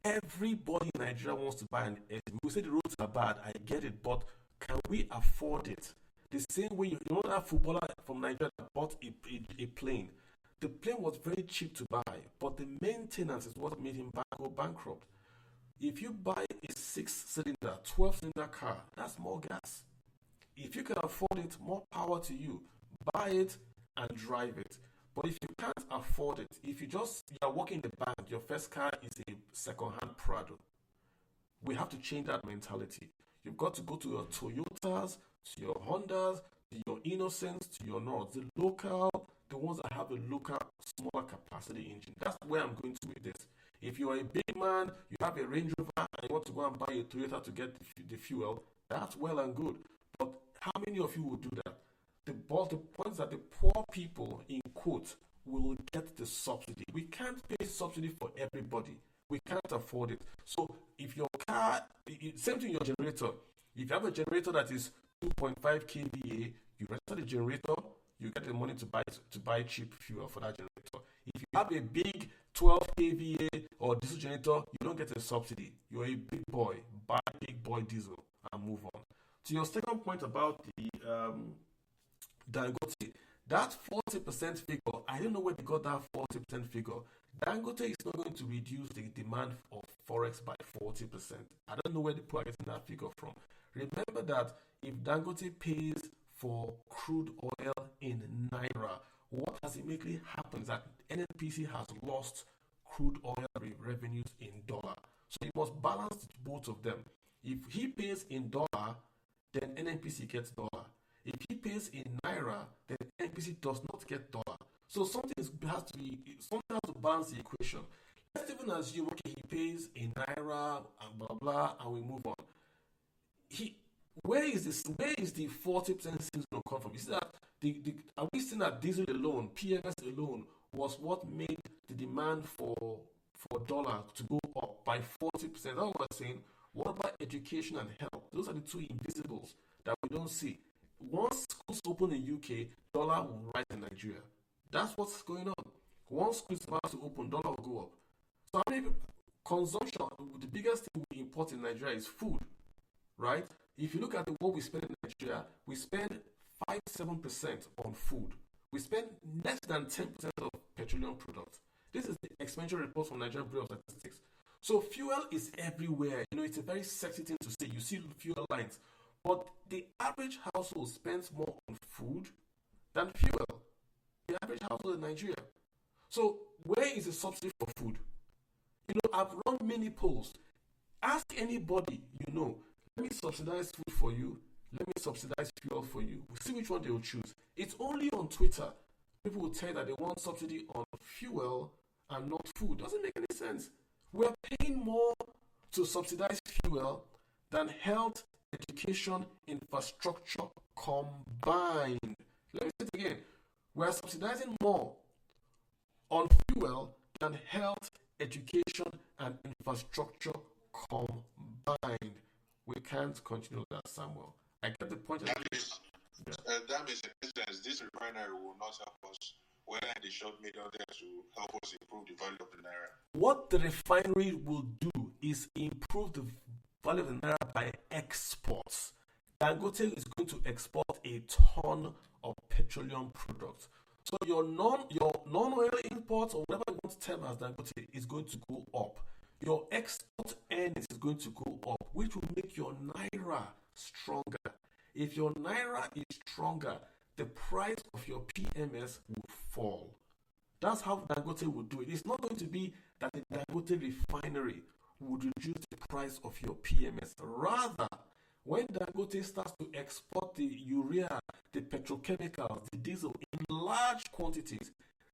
Everybody in Nigeria wants to buy an SUV. We say the roads are bad. I get it, but can we afford it? The same way, that footballer from Nigeria that bought a plane. The plane was very cheap to buy, but the maintenance is what made him go bankrupt. If you buy a 6-cylinder, 12-cylinder car, that's more gas. If you can afford it, more power to you. Buy it and drive it. But if you can't afford it, if you are working in the bank, your first car is a second-hand Prado. We have to change that mentality. You've got to go to your Toyotas, to your Hondas, to your Innocents, to your Nords, the ones that have a local, smaller capacity engine. That's where I'm going to with this. If you are a big man, you have a Range Rover, and you want to go and buy a Toyota to get the fuel, that's well and good. But how many of you will do that? The point is that the poor people, in quote, will get the subsidy. We can't pay subsidy for everybody. We can't afford it. So if your car, same thing your generator. If you have a generator that is 2.5 kVA, you register the generator, you get the money to buy cheap fuel for that generator. If you have a big 12 kVA or diesel generator, you don't get a subsidy. You're a big boy. Buy big boy diesel and move on. To your second point about the Dangote, that 40% figure, I don't know where they got that 40% figure. Dangote is not going to reduce the demand of forex by 40%. I don't know where people are getting that figure from. Remember that if Dangote pays for crude oil in naira, what has immediately happened is that NNPC has lost crude oil revenues in dollar. So he must balance both of them. If he pays in dollar, then NNPC gets dollar. If he pays in naira, then NNPC does not get dollar. So something has to balance the equation. Let's even assume, okay, he pays in naira and blah blah, and we move on. Where is the 40% seems to come from? You see that are we seeing that diesel alone, PMS alone, was what made the demand for dollar to go up by 40%? That's what we're saying. What about education and health? Those are the two invisibles that we don't see. Once schools open in UK, dollar will rise in Nigeria. That's what's going on. Once schools are about to open, dollar will go up. So I mean, consumption, the biggest thing we import in Nigeria is food, right? If you look at what we spend in Nigeria, we spend 5-7% on food. We spend less than 10% of petroleum products. This is the expenditure report from Nigerian Bureau of Statistics. So fuel is everywhere. It's a very sexy thing to say. You see fuel lines. But the average household spends more on food than fuel. The average household in Nigeria. So where is the subsidy for food? I've run many polls. Ask anybody, let me subsidize food for you. Let me subsidize fuel for you. We'll see which one they will choose. It's only on Twitter. People will tell you that they want subsidy on fuel and not food. Doesn't make any sense. We're paying more to subsidize fuel than health, education, infrastructure combined. Let me say it again. We're subsidizing more on fuel than health, education, and infrastructure combined. We can't continue that, Samuel. I get the point. That means, in essence, this refinery will not help us, whether in the short, medium term, to help us improve the value of the naira. What the refinery will do is improve the value of the naira by exports. Dangote is going to export a ton of petroleum products. So your non-oil imports, or whatever you want to term as Dangote, is going to go up. Your export earnings is going to go up, which will make your naira stronger. If your naira is stronger, the price of your PMS will fall. That's how Dangote will do it. It's not going to be that the Dangote refinery would reduce the price of your PMS. Rather, when Dangote starts to export the urea, the petrochemicals, the diesel in large quantities,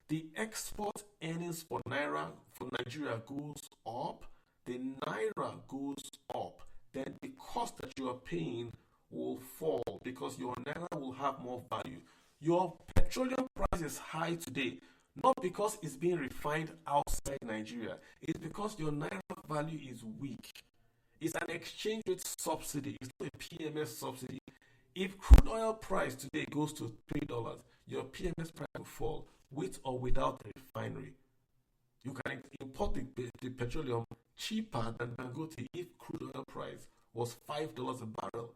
the export earnings for Nigeria goes up, the naira goes up, then the cost that you are paying will fall because your naira will have more value. Your petroleum price is high today, not because it's being refined outside Nigeria. It's because your naira value is weak. It's an exchange rate subsidy. It's not a PMS subsidy. If crude oil price today goes to $3, your PMS price will fall with or without the refinery. You can import the petroleum cheaper than Dangote if crude oil price was $5 a barrel.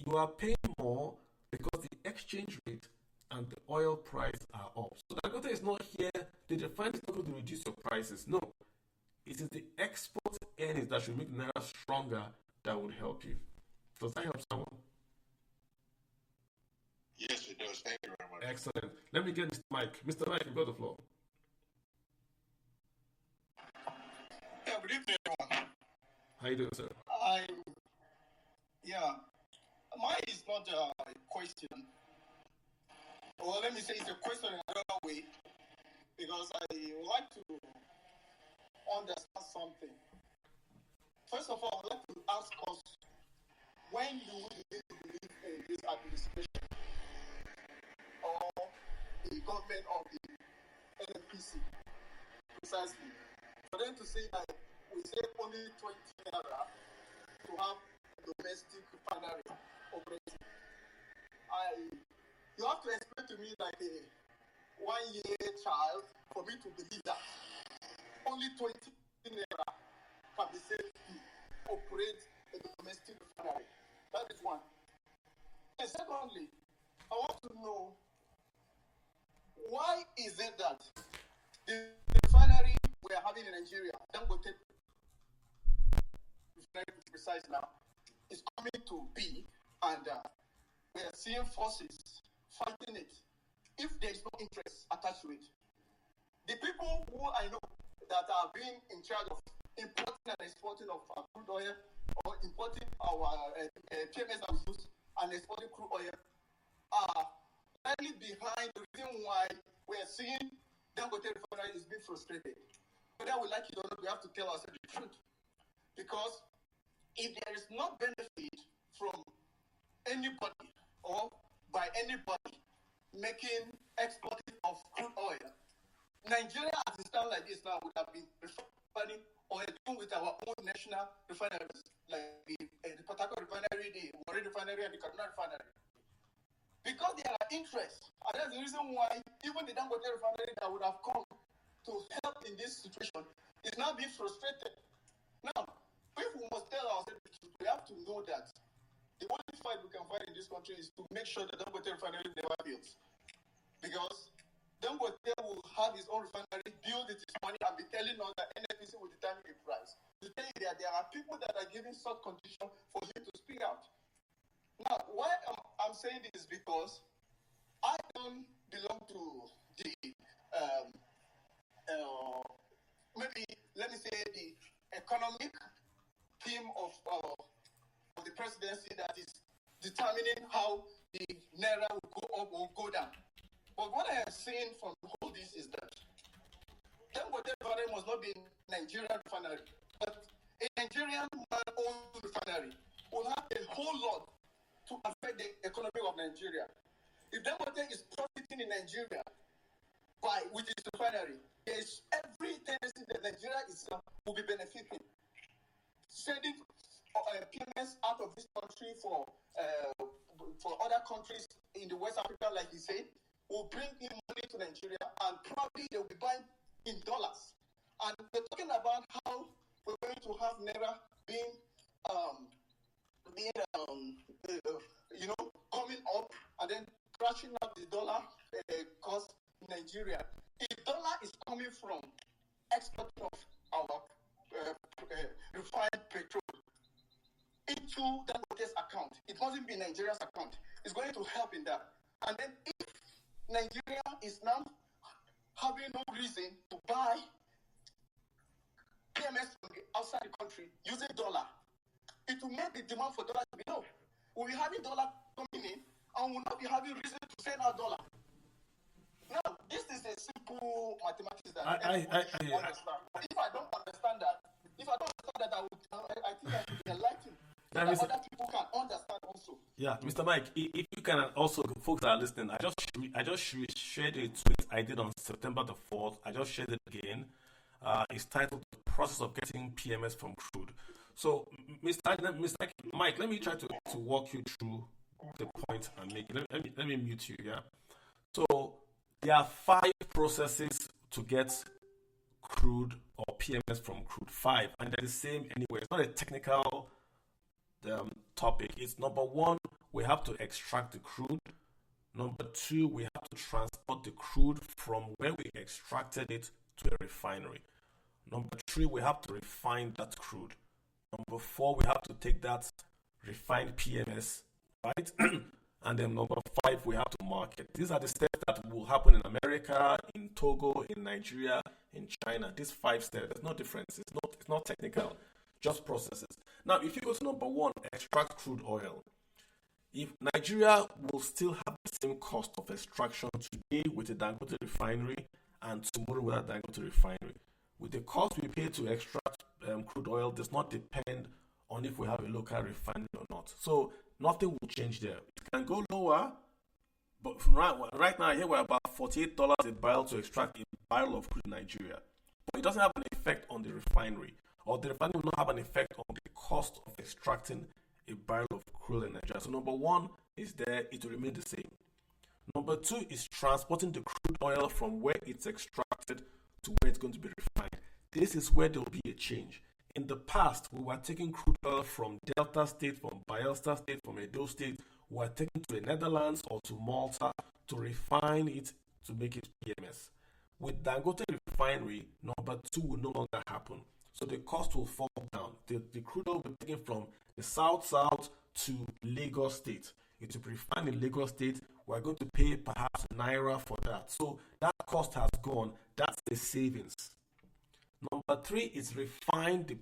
You are paying more because the exchange rate and the oil price are up. So Dangote is not here. The refinery is not going to reduce your prices. No. It is the export earnings that should make naira stronger that would help you. Does that help someone? Yes, it does. Thank you very much. Excellent. Let me get Mr. Mike. Mr. Mike, you've got the floor. Yeah, good evening, everyone. How you doing, sir? Mine is not a question. Well, let me say it's a question in another way, because I would like to understand something. First of all, I'd like to ask us, when do we believe in this administration or the government of the NNPC, precisely, for them to say that we save only 20 naira to have a domestic refinery operating? I You have to explain to me like a 1 year child for me to believe that only 20 naira can be said to operate a domestic refinery. That is one. And secondly, I want to know why is it that the refinery we are having in Nigeria, Dangote refinery to be precise now, is coming to be, and we are seeing forces fighting it. If there is no interest attached to it, the people who I know that are being in charge of importing and exporting of crude oil, or importing our PMS that we use and exporting crude oil, are really behind the reason why we are seeing Dangote refinery is being frustrated. Whether we like it or not, we have to tell ourselves the truth. Because if there is no benefit from anybody or by anybody making exporting of crude oil, Nigeria as it stands like this now would have been refining oil with our own national refineries, like the Port Harcourt refinery, the Warri refinery, and the Kaduna refinery. Because there are interests, and that's the reason why even the Dangote refinery that would have come to help in this situation is now being frustrated. Now, if we must tell ourselves the truth, we have to know that the only fight we can fight in this country is to make sure that Dangote refinery never fails. Because Dangote will have his own refinery, build it his money, and be telling us that NFPC will determine the price. To tell you that there are people that are giving such condition for him to speak out. Now, why I'm saying this is because I don't belong to the maybe let me say the economic team of the presidency that is determining how the naira will go up or go down. But what I have seen from all this is that Dangote refinery must not be a Nigerian refinery, but a Nigerian man-owned refinery will have a whole lot to affect the economy of Nigeria. If Dangote is profiting in Nigeria with its refinery, there is every tendency that Nigeria itself will be benefiting. Sending PMS out of this country for other countries in the West Africa, like he said, will bring in money to Nigeria, and probably they will be buying in dollars. And we're talking about how we're going to have naira being coming up and then crashing out the dollar cost in Nigeria. If dollar is coming from exporting of our refined petrol into Dangote's account, it mustn't be Nigeria's account. It's going to help in that. And then if Nigeria is now having no reason to buy PMS from outside the country using dollar, it will make the demand for dollar to be low. We'll be having dollar coming in, and we'll not be having reason to send our dollar. Now, this is a simple mathematics that I understand. But if I don't understand that, I think I should be enlightened. So that other people can understand also. Yeah, Mr. Mike, if you can also, folks that are listening, I just shared a tweet I did on September the 4th. I just shared it again. It's titled "The Process of Getting PMS from Crude." So, Mr. Mike, let me try to walk you through the point I'm making. Let me mute you, yeah? So, there are 5 processes to get crude or PMS from crude. 5, and they're the same anyway. It's not a technical topic. It's number 1, we have to extract the crude. Number 2, we have to transport the crude from where we extracted it to a refinery. Number 3, we have to refine that crude. Number 4, we have to take that refined PMS, right? And then number 5, we have to market. These are the steps that will happen in America, in Togo, in Nigeria, in China. These 5 steps, there's no difference. It's not technical, just processes. Now, if you go to number 1, extract crude oil. If Nigeria will still have the same cost of extraction today with the Dangote refinery and tomorrow with the Dangote refinery, with the cost we pay to extract crude oil does not depend on if we have a local refinery or not. So nothing will change there. It can go lower, but right now here we're about $48 a barrel to extract a barrel of crude in Nigeria. But it doesn't have an effect on the refinery, or the refinery will not have an effect on the cost of extracting a barrel of crude in Nigeria. So number 1 is there, it will remain the same. Number two is transporting the crude oil from where it's extracted to where it's going to be refined. This is where there will be a change. In the past, we were taking crude oil from Delta State, from Bayelsa State, from Edo State. We were taking to the Netherlands or to Malta to refine it to make it PMS. With Dangote refinery, number two will no longer happen. So the cost will fall down. The crude oil will be taken from the south to Lagos State. It will be refined in Lagos State. We're going to pay perhaps Naira for that. So that cost has gone. That's the savings. Number three is refine the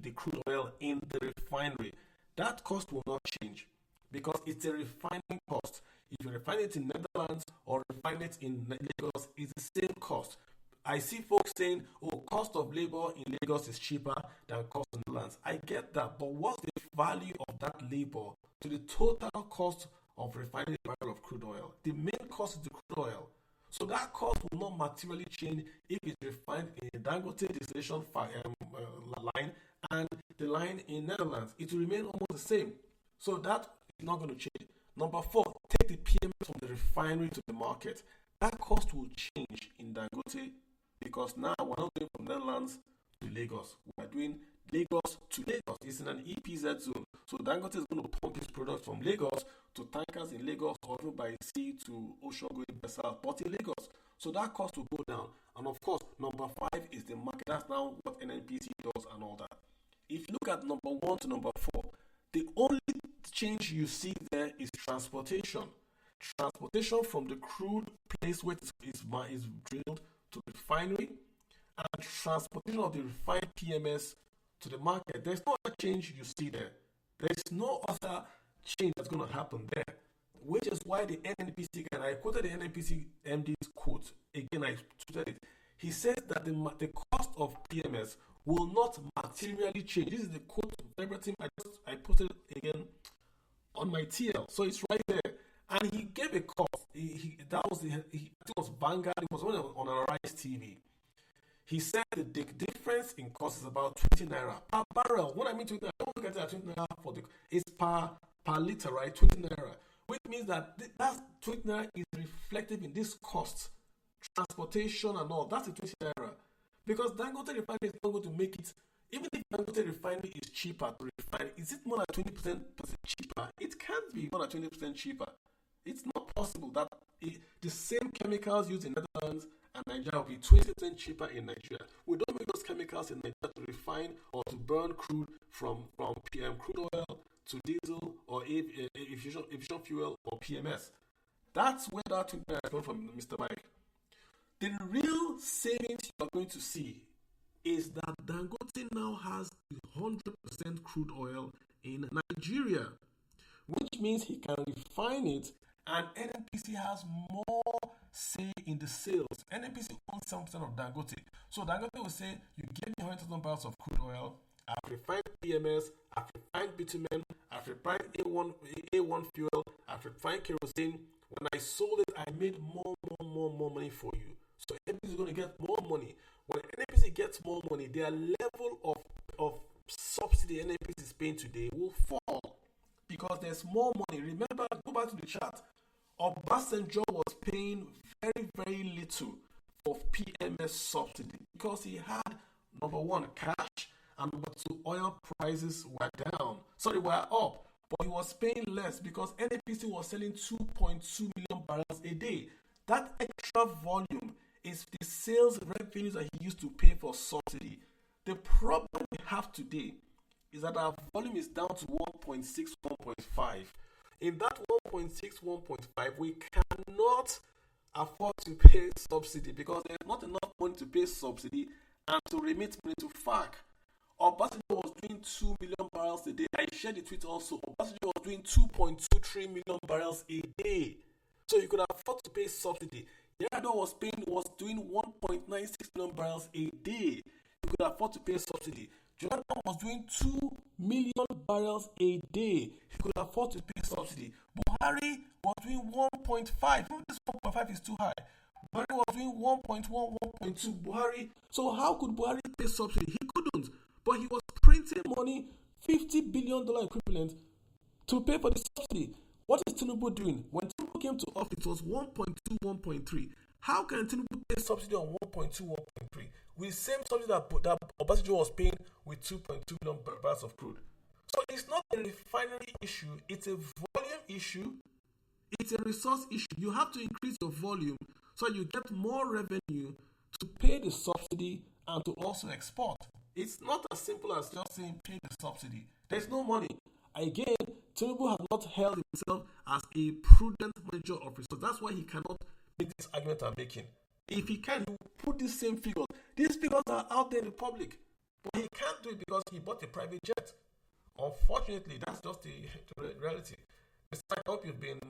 the crude oil in the refinery. That cost will not change because it's a refining cost. If you refine it in Netherlands or refine it in Lagos, it's the same cost. I see folks saying, oh, cost of labor in Lagos is cheaper than cost in Netherlands. I get that, but what's the value of that labor to the total cost of refining a barrel of crude oil? The main cost is the crude oil. So that cost will not materially change if it's refined in a Dangote distillation line and the line in Netherlands. It will remain almost the same. So that is not going to change. Number four, take the PMS from the refinery to the market. That cost will change in Dangote because now we're not going from Netherlands to Lagos. We're doing Lagos to Lagos. It's in an EPZ zone. So Dangote is going to pump his products from Lagos to tankers in Lagos or even by sea to ocean-going vessels, but in Lagos. So that cost will go down. And of course, number five is the market. That's now what NNPC does and all that. If you look at number one to number four, the only change you see there is transportation. Transportation from the crude place where it is drilled to the refinery and transportation of the refined PMS to the market. There's no other change you see there. There's no other change that's going to happen there, which is why the NNPC, and I quoted the NNPC MD's quote, again I tweeted it. He says that the cost of PMS will not materially change. This is the quote verbatim. I posted it again on my TL, so it's right there. And he gave a cost. That was I think it was Vanguard. It was on Arise TV. He said that the difference in cost is about 20 naira per barrel. What I mean 20 naira, don't look at it at 20 naira for it's per liter, right? 20 naira, which means that 20 naira is reflective in this cost, transportation and all. That's the 20 naira. Because Dangote refinery is not going to make it. Even if Dangote refinery is cheaper to refine, is it more than 20% cheaper? It can't be more than 20% cheaper. It's not possible that the same chemicals used in Netherlands and Nigeria will be 20% cheaper in Nigeria. We don't make those chemicals in Nigeria to refine or to burn crude from crude oil to diesel or efficient fuel or PMS. That's where that 20 is coming from, Mr. Mike. The real savings you are going to see is that Dangote now has 100% crude oil in Nigeria, which means he can refine it, and NNPC has more say in the sales. NNPC owns 7% of Dangote. So Dangote will say, you give me 100,000 barrels of crude oil, I've refined PMS, I've refined bitumen, I've refined A1 fuel, I've refined kerosene. When I sold it, I made more money for you. So NNPC is going to get more money. When NNPC gets more money, their level of subsidy NNPC is paying today will fall because there's more money. Remember, go back to the chart. Obasanjo was paying very, very little for PMS subsidy because he had, number one, cash, and number two, oil prices were up. But he was paying less because NNPC was selling 2.2 million barrels a day. That extra volume is the sales revenues that he used to pay for subsidy. The problem we have today is that our volume is down to 1.6, 1.5. In that 1.6, 1.5, we cannot afford to pay subsidy because there's not enough money to pay subsidy and to remit money to FAC. Obasanjo was doing 2 million barrels a day. I shared the tweet also. Obasanjo was doing 2.23 million barrels a day. So you could afford to pay subsidy. Yar'Adua was doing 1.96 million barrels a day. You could afford to pay subsidy. Jonathan was doing 2 million barrels a day. He could afford to pay subsidy. Buhari was doing 1.5. This 1.5 is too high. Buhari was doing 1.1, 1.2. Buhari. So how could Buhari pay subsidy? He couldn't. But he was printing money, $50 billion equivalent, to pay for the subsidy. What is Tinubu doing? When Tinubu came to office, it was 1.2, 1.3. How can Tinubu pay subsidy on 1.2, 1.3 with the same subsidy that Obasanjo was paying with 2.2 million barrels of crude? So it's not a refinery issue, it's a volume issue, it's a resource issue. You have to increase your volume so you get more revenue to pay the subsidy and to also export. It's not as simple as just saying pay the subsidy. There's no money. Again, Tinubu has not held himself as a prudent manager of resources. That's why he cannot make this argument I'm making. If he can, he will put these same figures. These figures are out there in the public. But he can't do it because he bought a private jet. Unfortunately, that's just the reality. I hope you've been...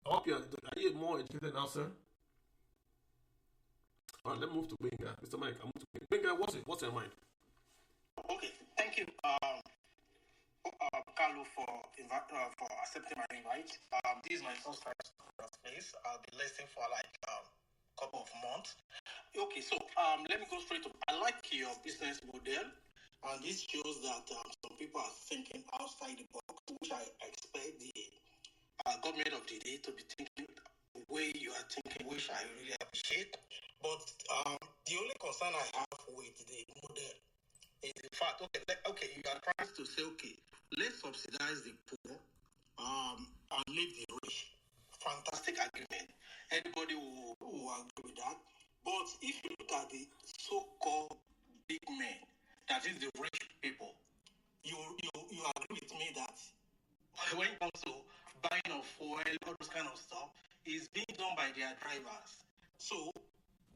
are you more educated now, sir? All right, let's move to Benga. Mr. Mike, I'm moving to Benga. What's your mind? Okay, thank you, Carlo, for accepting my invite. This is my first time to the space. I'll be listening for like a couple of months. Okay, so let me go straight to. I like your business model, and this shows that some people are thinking outside the box, which I expect the government of the day to be thinking the way you are thinking, which I really appreciate. But the only concern I have with the model is the fact, okay, you are trying to say, okay, let's subsidize the poor and leave the rich. Fantastic agreement. Anybody will agree with that. But if you look at the so-called big men, that is the rich people, you agree with me that when it comes to buying of fuel, all those kind of stuff, is being done by their drivers. So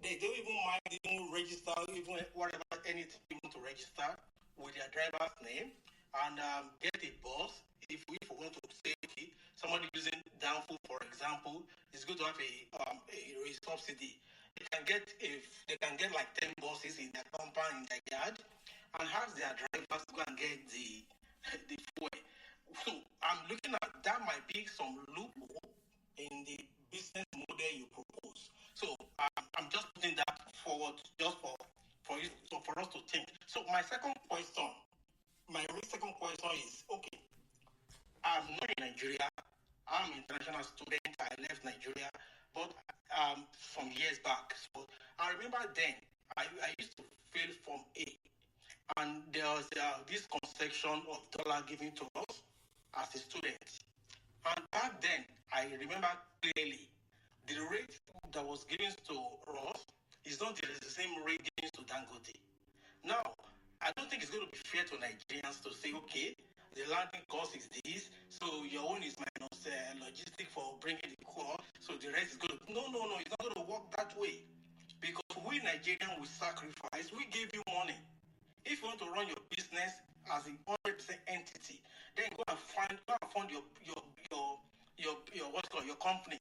they don't even mind even register, even whatever, anything you want to register with their driver's name and get a bus. If we want to say, okay, somebody using downfall, for example, is going to have a subsidy. They can get like 10 buses in their compound, in their yard, and have their drivers go and get the fuel. So I'm looking at that might be some loophole in the business model you propose. So I'm just putting that forward just for us to think. So my second question is, okay, I'm not in Nigeria. I'm an international student. I left Nigeria, but some years back. So I remember then I used to fill Form A, and there was this concession of dollar given to us as a student. And back then, I remember clearly the rate that was given to us is not the same rate given to Dangote. Now, I don't think it's going to be fair to Nigerians to say, okay, the landing cost is this, so your own is minus logistic for bringing the core, so the rest is going to... No, it's not going to work that way. Because we Nigerians will sacrifice, we give you money. If you want to run your business as a 100% entity, then go and fund your company.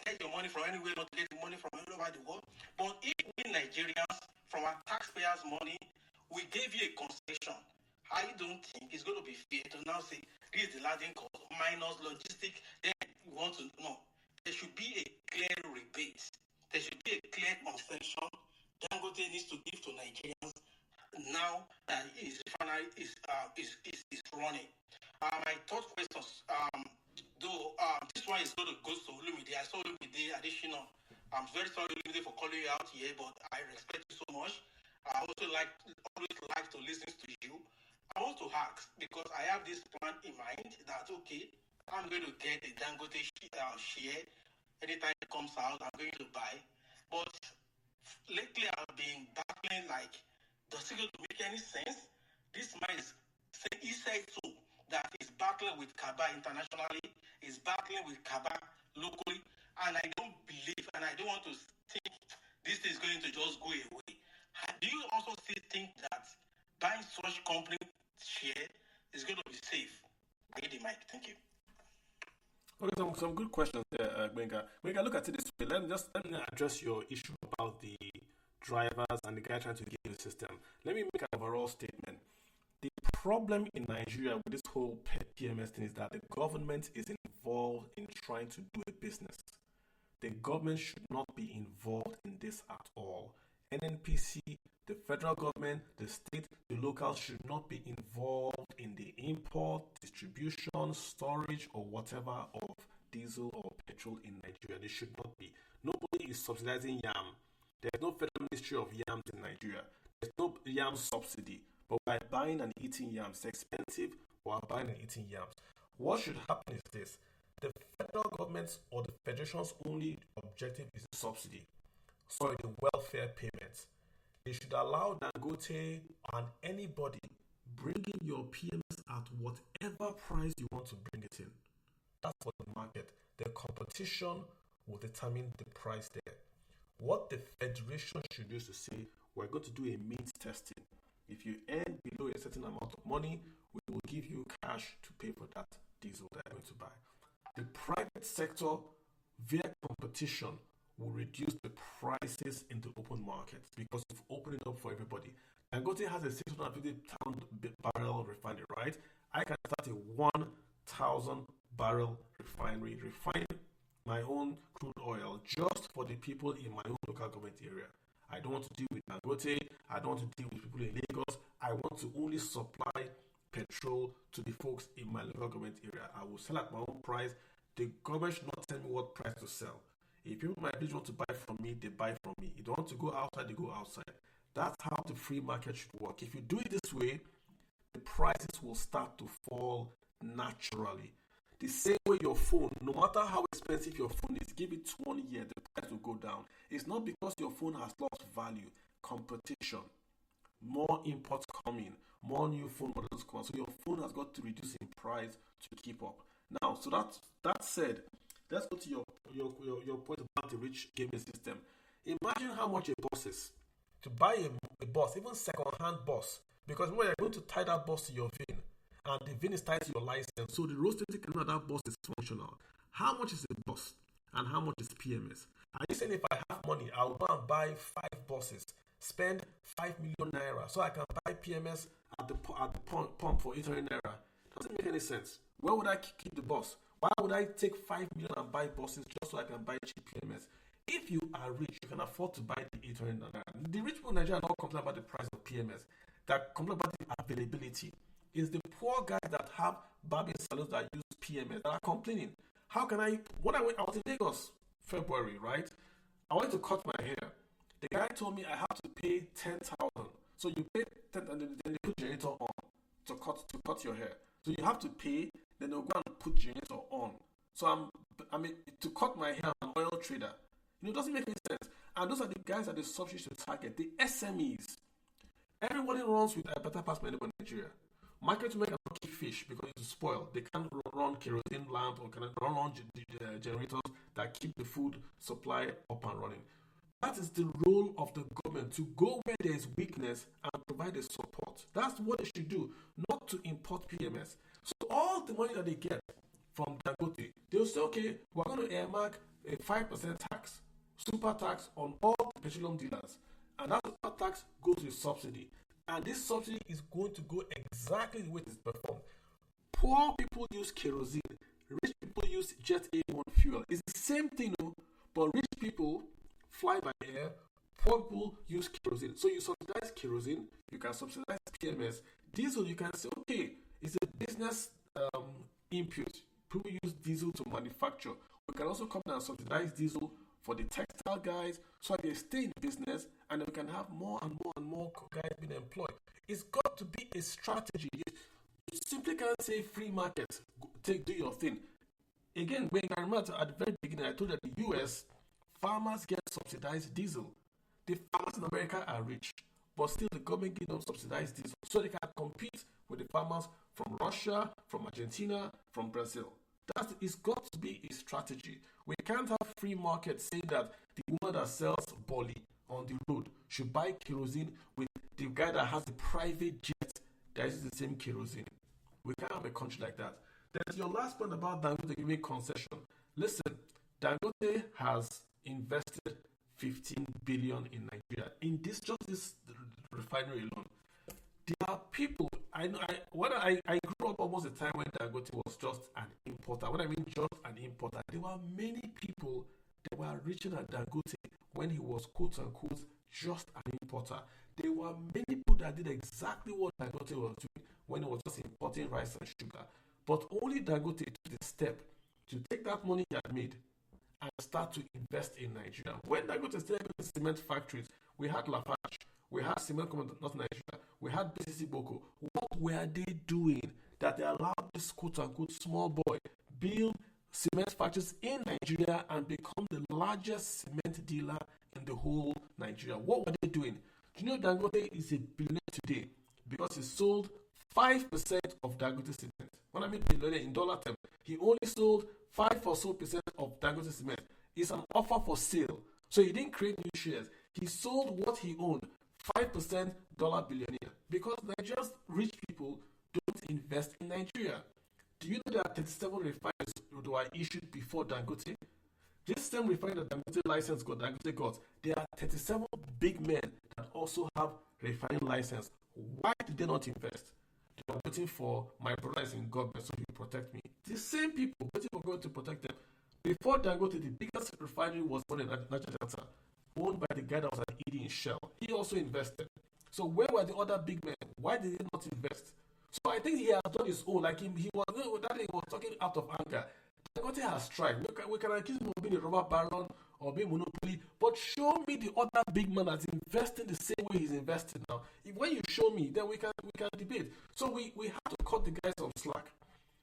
Get your money from anywhere, not get the money from all over the world. But if we Nigerians, from our taxpayers' money, we gave you a concession, I don't think it's going to be fair to now say this is the landing cost minus logistic. Then you want to know there should be a clear rebate. There should be a clear concession Dangote needs to give to Nigerians now that his refinery is running. My third question, this one is going to go to Olumide. I saw Olumide additional. I'm very sorry, Olumide, for calling you out here, but I respect you so much. I also always like to listen to you. I want to ask, because I have this plan in mind that, okay, I'm going to get a Dangote share. Anytime it comes out, I'm going to buy. But lately, I've been battling like, does it going to make any sense? This man he said so, that he's battling with Kaba internationally, he's battling with Kaba locally, and I don't believe, and I don't want to think this is going to just go away. Do you also still think that buying such company share is going to be safe? I get the mic. Thank you. Okay, some good questions there, Benga. Benga, look at it this way. Let me address your issue about the drivers and the guy trying to get the system. Let me make an overall statement. The problem in Nigeria with this whole PMS thing is that the government is involved in trying to do a business. The government should not be involved in this at all. NNPC, the federal government, the state, the local should not be involved in the import, distribution, storage, or whatever of diesel or petrol in Nigeria. They should not be. Nobody is subsidizing yam. There's no federal ministry of yams in Nigeria. There's no yam subsidy. But we're buying and eating yams. It's expensive, but we're buying and eating yams. What should happen is this. The federal government's or the federation's only objective is the subsidy. Sorry, the welfare payments. They should allow Dangote and anybody bring in your PMS at whatever price you want to bring it in. That's for the market. The competition will determine the price there. What the federation should do is to say, we're going to do a means testing. If you earn below a certain amount of money, we will give you cash to pay for that diesel that you're going to buy. The private sector, via competition, will reduce the prices in the open market because we've opened it up for everybody. Dangote has a 650,000 barrel refinery, right? I can start a 1,000 barrel refinery, refine my own crude oil just for the people in my own local government area. I don't want to deal with Dangote. I don't want to deal with people in Lagos. I want to only supply petrol to the folks in my local government area. I will sell at my own price. The government should not tell me what price to sell. If people in my village want to buy from me, they buy from me. If they want to go outside, they go outside. That's how the free market should work. If you do it this way, the prices will start to fall naturally. The same way your phone, no matter how expensive your phone is, give it 1 year, the price will go down. It's not because your phone has lost value. Competition, more imports coming, more new phone models come. So your phone has got to reduce in price to keep up. Now, so that said, let's go to your point about the rich gaming system. Imagine how much a bus is. To buy a bus, even second-hand bus, because when you're going to tie that bus to your VIN, and the VIN is tied to your license, so the road safety can know that bus is functional. How much is a bus, and how much is PMS? Are you saying if I have money, I'll go and buy 5 buses, spend 5 million naira, so I can buy PMS at the pump for 800 naira? Doesn't make any sense. Where would I keep the bus? Why would I take 5 million and buy buses just so I can buy cheap PMS? If you are rich, you can afford to buy the 800 naira. The rich people in Nigeria are not complaining about the price of PMS. They're complaining about the availability. It's the poor guys that have barbing salons that use PMS that are complaining. How can I? When I was in Lagos, February, right? I wanted to cut my hair. The guy told me I have to pay 10,000. So you pay 10,000 and then they put generator on to cut your hair. So you have to pay, then they'll go and put generator on. So to cut my hair, I'm an oil trader. It doesn't make any sense. And those are the guys that the subsidy should target, the SMEs. Everybody runs with a better pass than anybody in Nigeria. Market women cannot keep fish because it's spoiled. They can't run kerosene lamp or cannot run generators that keep the food supply up and running. That is the role of the government, to go where there is weakness and provide the support. That's what they should do, not to import PMS. So all the money that they get from Dangote, they'll say, okay, we're going to earmark a 5% tax, super tax on all the petroleum dealers. And that super tax goes to the subsidy. And this subsidy is going to go exactly the way it is performed. Poor people use kerosene. Rich people use jet A1 fuel. It's the same thing, but rich people fly by air. Poor people use kerosene. So you subsidize kerosene, you can subsidize PMS. Diesel, you can say, okay, it's a business input. People use diesel to manufacture. We can also come down and subsidize diesel for the textile guys so they stay in business, and then we can have more and more and more guys being employed. It's got to be a strategy. You simply can't say free market, do your thing. Again, when I remember at the very beginning, I told you that the US farmers get subsidized diesel. The farmers in America are rich, but still the government gives them subsidized diesel so they can compete with the farmers from Russia, from Argentina, from Brazil. It's got to be a strategy. We can't have free market saying that the woman that sells bolly on the road should buy kerosene with the guy that has the private jet that uses the same kerosene. We can't have a country like that. There's your last point about Dangote giving concession. Listen, Dangote has invested 15 billion in Nigeria in this refinery alone. There are people I grew up almost a time when Dangote was just an importer. When I mean just an importer, there were many people that were richer than Dangote when he was quote unquote just an importer. There were many people that did exactly what Dangote was doing when he was just importing rice and sugar. But only Dangote took the step to take that money he had made and start to invest in Nigeria. When Dangote started building cement factories, we had Lafarge, we had Cement Company of Nigeria, we had BCC Boko. What were they doing that they allowed this quote-unquote small boy build cement factories in Nigeria and become the largest cement dealer in the whole Nigeria? What were they doing? Do you know Dangote is a billionaire today because he sold 5% of Dangote cement? When I mean billionaire in dollar terms, he only sold 5 or so percent of Dangote cement. It's an offer for sale. So he didn't create new shares. He sold what he owned, 5% dollar billionaire. Because Nigeria's rich people don't invest in Nigeria. Do you know there are 37 refineries that were issued before Dangote? This same refinery that Dangote license Dangote got, there are 37 big men that also have refining license. Why did they not invest? They are waiting for my brothers in government so he will protect me. The same people waiting for God to protect them. Before Dangote, the biggest refinery was one in Niger Delta, owned by the guy that was at ED in Shell. He also invested. So where were the other big men? Why did they not invest? So I think he has done his own. Like he was talking out of anger. Dangote has tried. We can accuse him of being a robber baron or being monopoly, but show me the other big man that's investing the same way he's investing now. When you show me, then we can debate. So we have to cut the guy some slack.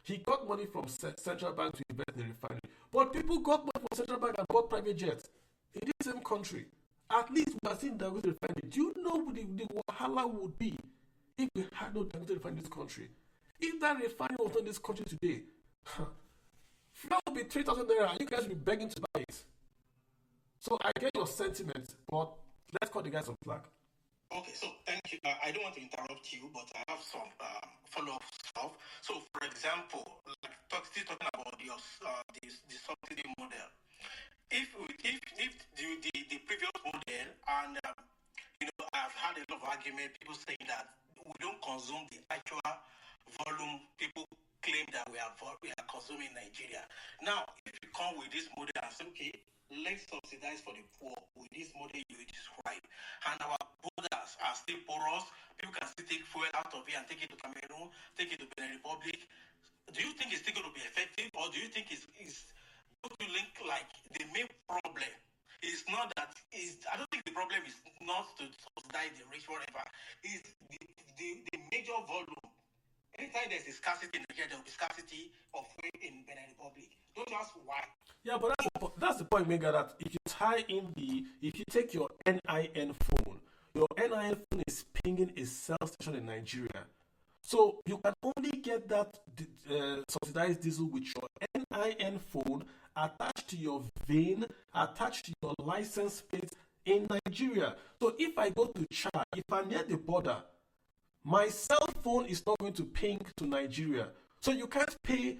He got money from central bank to invest in the refinery, but people got money from central bank and bought private jets in this same country. At least we are seeing Dangote refinery. Do you know what the wahala would be if we had no Dangote refinery in this country? If that refinery was not in this country today, fuel would be 3,000 naira and you guys will be begging to buy it. So I get your sentiments, but let's cut the guys some slack. Okay, so thank you. I don't want to interrupt you, but I have some follow-up stuff. So, for example, still talking about the subsidy model. If the previous model, and I've had a lot of argument, people saying that we don't consume the actual volume people claim that we are consuming in Nigeria. Now, if you come with this model and say, okay, let's subsidize for the poor with this model you describe, and our borders are still porous, people can still take fuel out of here and take it to Cameroon, take it to Benin Republic. Do you think it's still going to be effective, or do you think it's going to link like the main problem is not that I don't think the problem is not to subsidize the rich, whatever. Is the major volume. Anytime there's a scarcity in Nigeria, there will be scarcity of fuel in Benin Republic. Don't you ask why? Yeah, but that's the point, Mega, that if you take your NIN phone, your NIN phone is pinging a cell station in Nigeria. So you can only get that subsidized diesel with your NIN phone attached to your VIN, attached to your license plate in Nigeria. So if I go to Chad, if I'm near the border, my cell phone is not going to ping to Nigeria. So you can't pay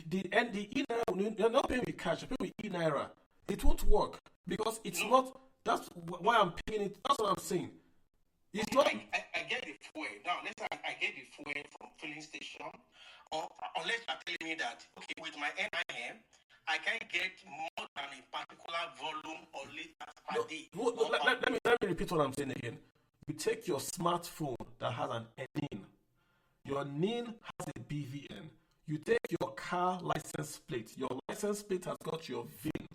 the e-naira. You're not paying with cash, you're paying with e-naira. It won't work because it's not. That's why I'm paying it. That's what I'm saying. It's not. I get the fuel. Now, let's say I get the fuel from filling station, or unless you're telling me that, okay, with my NIM, I can get more than a particular volume or liters per day. Let me repeat what I'm saying again. You take your smartphone that has an NIN. Your NIN has a BVN. You take your car license plate. Your license plate has got your VIN.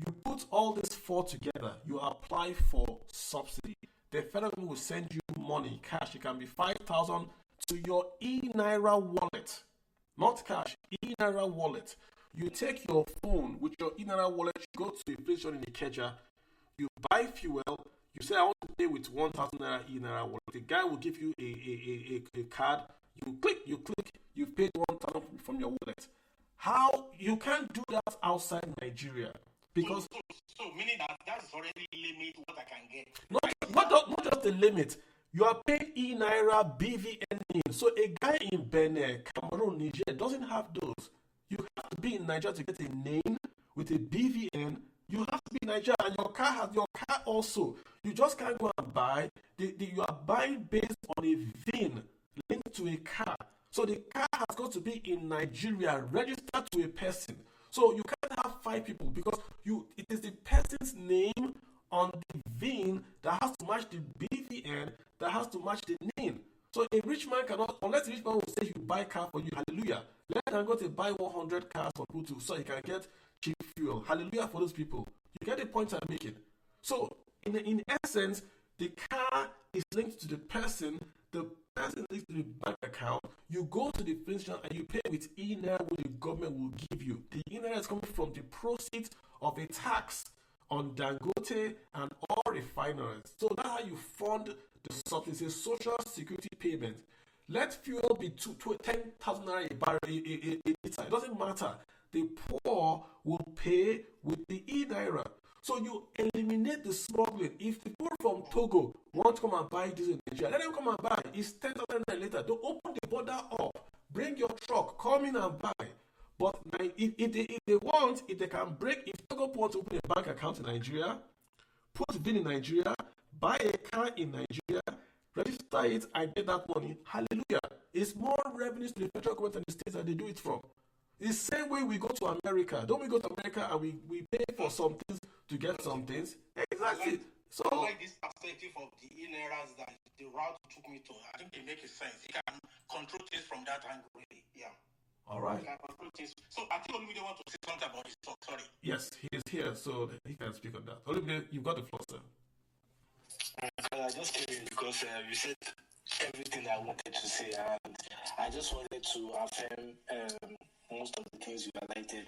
You put all these four together. You apply for subsidy. The federal government will send you money, cash. It can be 5,000 to your e-naira wallet. Not cash, e-naira wallet. You take your phone with your e-naira wallet. You go to a place in Ikeja. You buy fuel. You say, I want to pay with 1,000 naira e-naira wallet. The guy will give you a card. You click, you've paid 1,000 from your wallet. How? You can't do that outside Nigeria. Because so meaning that's already limit what I can get. Not just the limit. You are paying e-naira, BVN. So a guy in Benin, Cameroon, Niger doesn't have those. You have to be in Nigeria to get a name with a BVN. You have to be in Nigeria, and your car has your car also. You just can't go and buy. You are buying based on a VIN linked to a car. So the car has got to be in Nigeria, registered to a person. So you can't have 5 people because it is the person's name on the VIN that has to match the BVN that has to match the name. So a rich man cannot, unless the rich man will say you buy car for you, hallelujah, Let Dangote buy 100 cars for people so he can get cheap fuel. Hallelujah for those people. You get the point I'm making. So, in essence, the car is linked to the person is linked to the bank account. You go to the filling station and you pay with INR, what the government will give you. The INR is coming from the proceeds of a tax on Dangote and all refineries. So that's how you fund the subsidy. It's a social security payment. Let fuel be 10,000 naira a barrel, a liter. It doesn't matter. The poor will pay with the e-naira. So you eliminate the smuggling. If the people from Togo want to come and buy this in Nigeria, let them come and buy. It's 10,000 naira later. Don't open the border up. Bring your truck. Come in and buy. But if they can break, if Togo wants to open a bank account in Nigeria, put it in Nigeria, buy a car in Nigeria, register it, and get that money. Hallelujah. It's more revenues to the federal government and the states that they do it from. It's the same way we go to America. Don't we go to America and we pay for some things to get some things? Exactly. So I like this perspective of the in-errors that the route took me to. I think they make sense. You can control things from that angle, really. Yeah. All right. You can control things. So I think Olumide want to say something about this talk. Sorry. Yes, he is here, so he can speak on that. Olumide, you've got the floor, sir. I just came in because you said everything I wanted to say, and I just wanted to affirm most of the things you highlighted.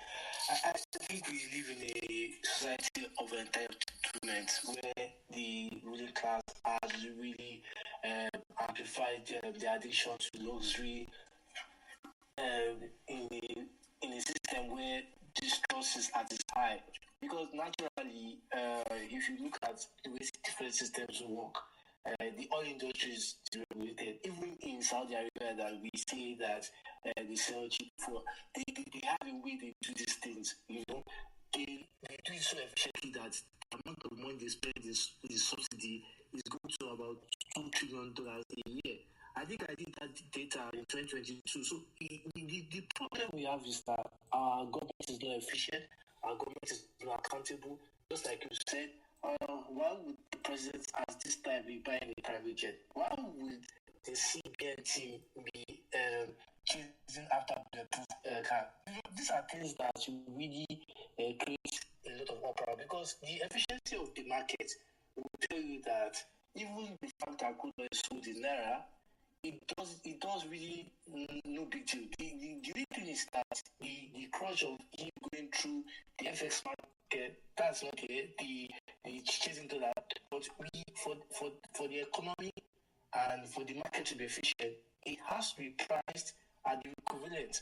I think we live in a society of entitlement where the ruling class has really amplified the addiction to luxury in a system where distrust is at its high. Because naturally, if you look at the way different systems work, the oil industry is deregulated. Even in Saudi Arabia, that we see that they sell cheap fuel, they have a way they do these things. You know, they do it so efficiently that the amount of money they spend in subsidy is going to about $2 trillion a year. I think I did that data in 2022. So the problem we have is that our government is not efficient, our government is not accountable. Just like you said, why would the president at this time be buying a private jet? Why would the CBN team be chasing after the car? These are things that really create a lot of uproar, because the efficiency of the market will tell you that even the fact that crude oil is sold in naira, it does really no big deal. The only thing is that the crush of him going through the FX market, that's not the chasing to that. But we for the economy and for the market to be efficient, it has to be priced at the equivalent.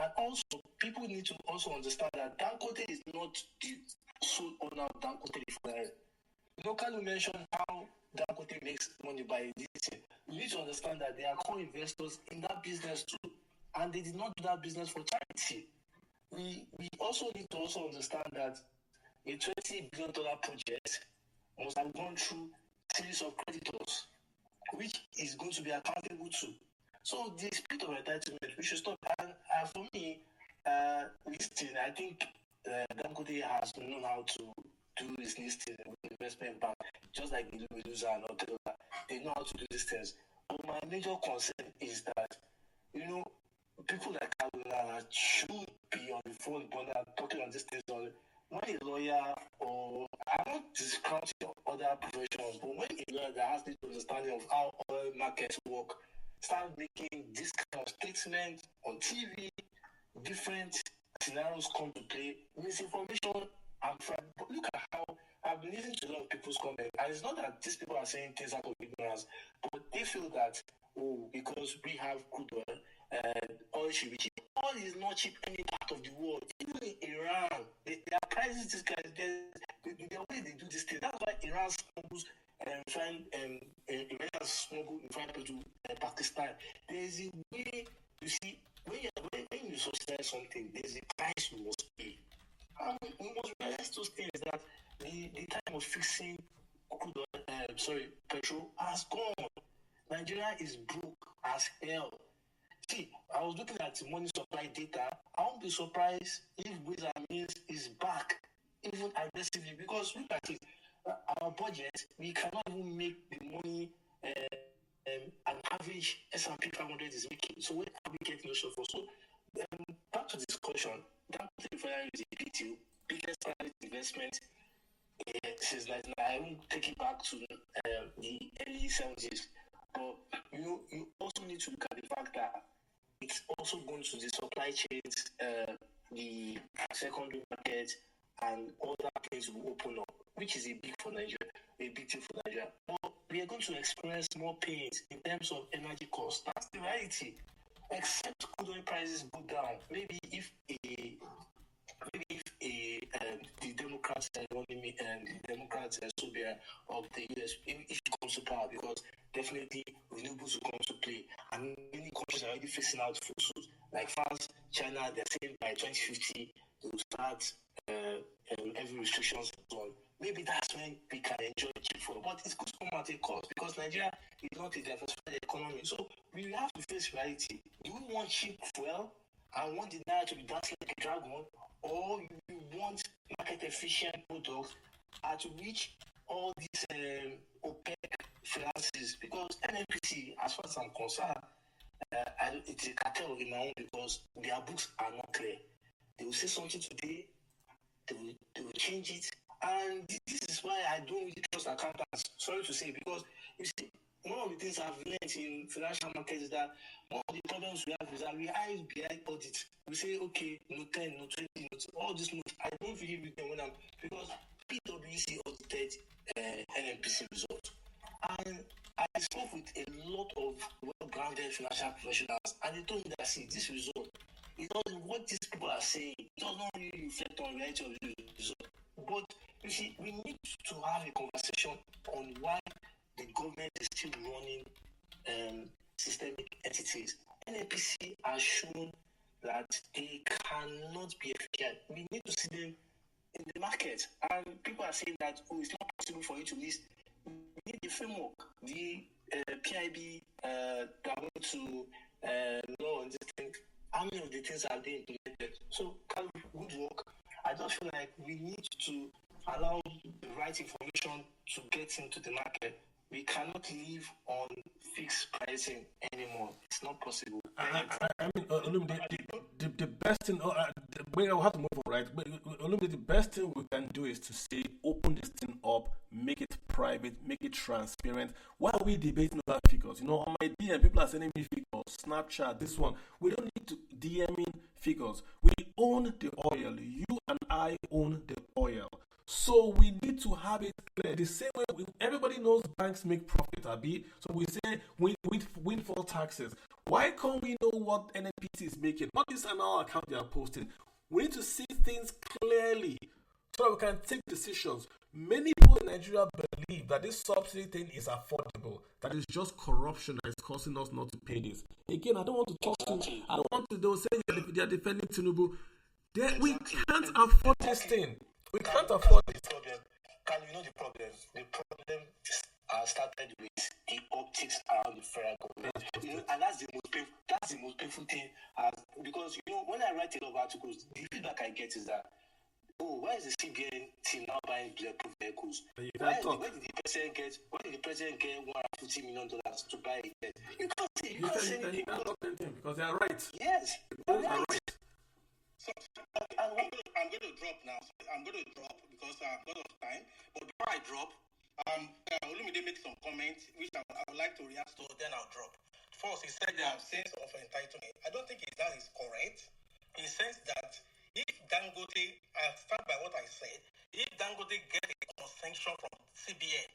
And also, people need to also understand that Dangote is not the sole owner of Dangote refinery. Locally mentioned how Dangote makes money by this. You need to understand that they are co-investors in that business too, and they did not do that business for charity. We also need to also understand that a $20 billion project must have gone through a series of creditors, which is going to be accountable to. So the spirit of entitlement, we should stop. And for me, listing, I think Dangote has known how to do his listing with investment bank, just like the Louisa and Otella. They know how to do these things. But my major concern is that, people like Kalula should be on the phone talking on these things. When a lawyer, or I'm not discounting other professions, but when a lawyer that has this understanding of how oil markets work start making this kind of statement on TV, different scenarios come to play, misinformation and fraud. But look at how I've been listening to a lot of people's comments, and it's not that these people are saying things out of ignorance, but they feel that, because we have crude oil, oil should be cheap. Oil is not cheap any part of the world. Even in Iran, their prices, these guys, the way they do this thing, that's why Iran smuggles Iran smuggle to Pakistan. There's a way, you see, when you subsidize something, there's a price you must pay. And we must realize those things, that the time of fixing crude oil, petrol has gone. Nigeria is broke as hell. See, I was looking at the money supply data. I won't be surprised if Ways and Means is back even aggressively, because look at it. Our budget, we cannot even make the money an average S&P 500 is making. So where are we getting those for? So back to discussion, that refinery is a big deal. Biggest private investment since 99. I won't take it back to the early 70s. But you also need to look at the fact that it's also going to the supply chains, the secondary market, and other things will open up, which is a big deal for Nigeria. But we are going to experience more pains in terms of energy costs. That's the reality. Except crude oil prices go down. Maybe if the Democrats Sobia of the US, if it comes to power, because definitely renewables will come to play, and many countries are already facing out fossil, like France, China. They're saying by 2050 they will start heavy restrictions and so on. Maybe that's when we can enjoy cheap fuel, but it's going to come at a cost because Nigeria is not a diversified economy. So we have to face reality. Do we want cheap fuel and want the naira to be dancing like a dragon, or you want market efficient products to reach all these OPEC finances? Because NNPC, as far as I'm concerned, it's a cartel in my own because their books are not clear. They will say something today, they will change it, and this is why I don't really trust accountants. Sorry to say, because you see, one of the things I've learned in financial markets is that one of the problems we have is that we hide behind audit. We say, okay, no 10, no 20, no 2, all these notes. I don't really read them because PwC audited NNPC results. And I spoke with a lot of well-grounded financial professionals, and they told me that, see, this result, what these people are saying, it does not really reflect on reality of the result. But you see, we need to have a conversation on why the government is still running systemic entities. NNPC has shown that they cannot be efficient. We need to see them in the market. And people are saying that, it's not possible for you to list. We need the framework. The PIB that want to law on this thing. How many of the things are being implemented? So, good work. I just feel like we need to allow the right information to get into the market. We cannot live on fixed pricing anymore. It's not possible. I mean, the best thing, we have to move on, right? But the best thing we can do is to say, open this thing up, make it private, make it transparent. Why are we debating about figures? On my DM, people are sending me figures, Snapchat, this one. We don't need to DM in figures. We own the oil. You and I own the oil. So we need to have it clear. The same way everybody knows banks make profit, Abi. So we say windfall taxes. Why can't we know what NNPC is making? Not this annual account they are posting. We need to see things clearly so that we can take decisions. Many people in Nigeria believe that this subsidy thing is affordable, that it's just corruption that is causing us not to pay this. Again, I don't want to talk to, I don't want to, they'll say they are defending Tinubu. We can't afford this thing. We can't afford it. Can you know the problem? The problem started with the optics around the federal government. And that's the most painful thing. Because, when I write a lot of articles, the feedback I get is that, why is the CBN team now buying bulletproof vehicles? Why did the president get $150 million to buy a jet? You can't say anything. Because they are right. Yes, they are right. So, I'm going to drop now. I'm going to drop because I'm out of time. But before I drop, let me make some comments which I would like to react to. Then I'll drop. First, he said there are sense of entitlement. I don't think that is correct. In the sense that if Dangote, I start by what I said, if Dangote gets a concession from CBN,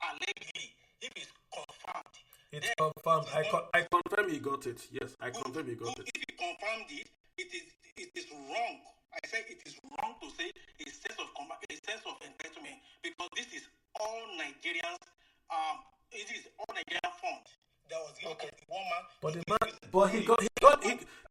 allegedly, if it's confirmed, it's confirmed. I confirm he got it. Yes, I confirm he got it. If he confirmed it, it is wrong. I say it is wrong to say a sense of entitlement because this is all Nigerians. It is all Nigerian fund that was given to the woman.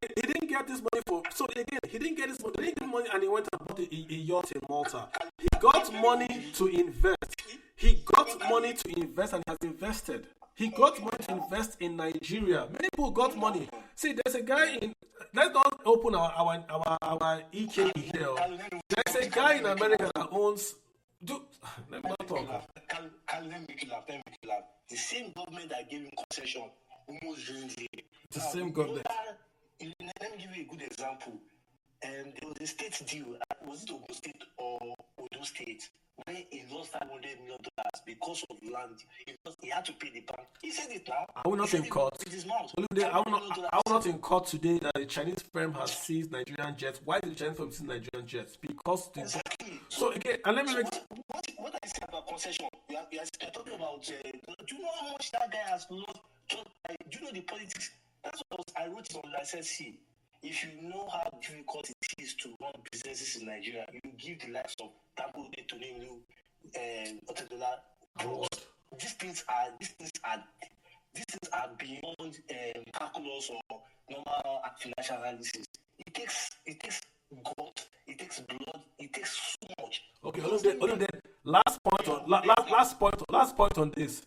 He didn't get this money for. So again, he didn't get this money. He didn't get money, and he went and bought a yacht in Malta. He got money to invest. He got money to invest and has invested. He got money to invest in Nigeria. Many people got money. See, there's a guy in. Let's not open our EK here. There's a guy in America that owns. Let me not talk. Let me make you laugh. The same government that gave him concession almost ruined it. The same government. Let me give you a good example. There was a state deal, was it Ogun State or Odo State, where he lost $500 million because of land. He had to pay the bank. He said it now. Are we not in court? With his mouth. Are we not in court today that the Chinese firm has seized Nigerian jets? Why did the Chinese firm seize Nigerian jets? Because the... Exactly. So again, and let me make... What I say about concession, we are talking about, do you know how much that guy has lost? Do you know the politics? That's what I wrote it on license C. If you know how difficult it is to run businesses in Nigeria, you give the likes of Dangote to name you, Otedola. These things are beyond calculus or normal financial analysis. It takes gut, it takes blood, it takes so much. Okay, last point on this.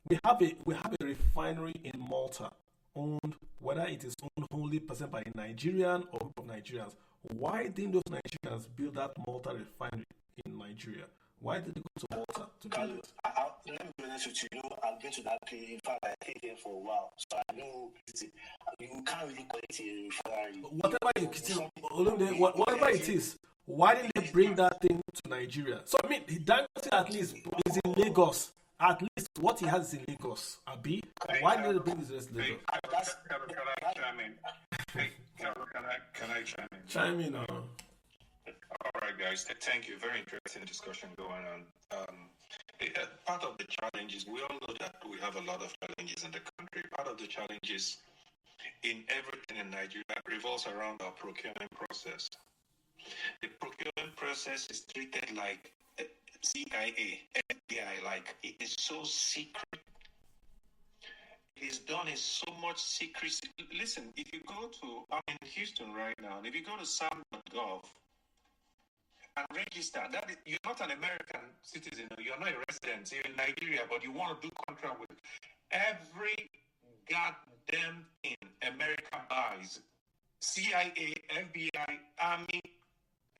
We have a refinery in Malta, owned, whether it is owned only percent by a Nigerian or group of Nigerians. Why didn't those Nigerians build that Malta refinery in Nigeria? Why did they go to Malta to build it? Let me be honest with you. I've been to that place. In fact, I stayed there for a while, so I know you can't really call it a refinery. Whatever it is, why didn't they bring that thing to Nigeria? So I mean, Dangote at least is in Lagos. At least what he has is in Lagos. Abi, why did they bring this to Lagos? Can I chime in? Chime in. All right, guys. Thank you. Very interesting discussion going on. Part of the challenges, we all know that we have a lot of challenges in the country. Part of the challenges in everything in Nigeria revolves around our procurement process. The procurement process is treated like CIA, FBI, like it is so secret. It is done in so much secrecy. Listen, if you go to, I'm in Houston right now, and if you go to sam.gov and register, you're not an American citizen, you're not a resident, you're in Nigeria, but you want to do contract with every goddamn thing America buys. CIA, FBI, Army,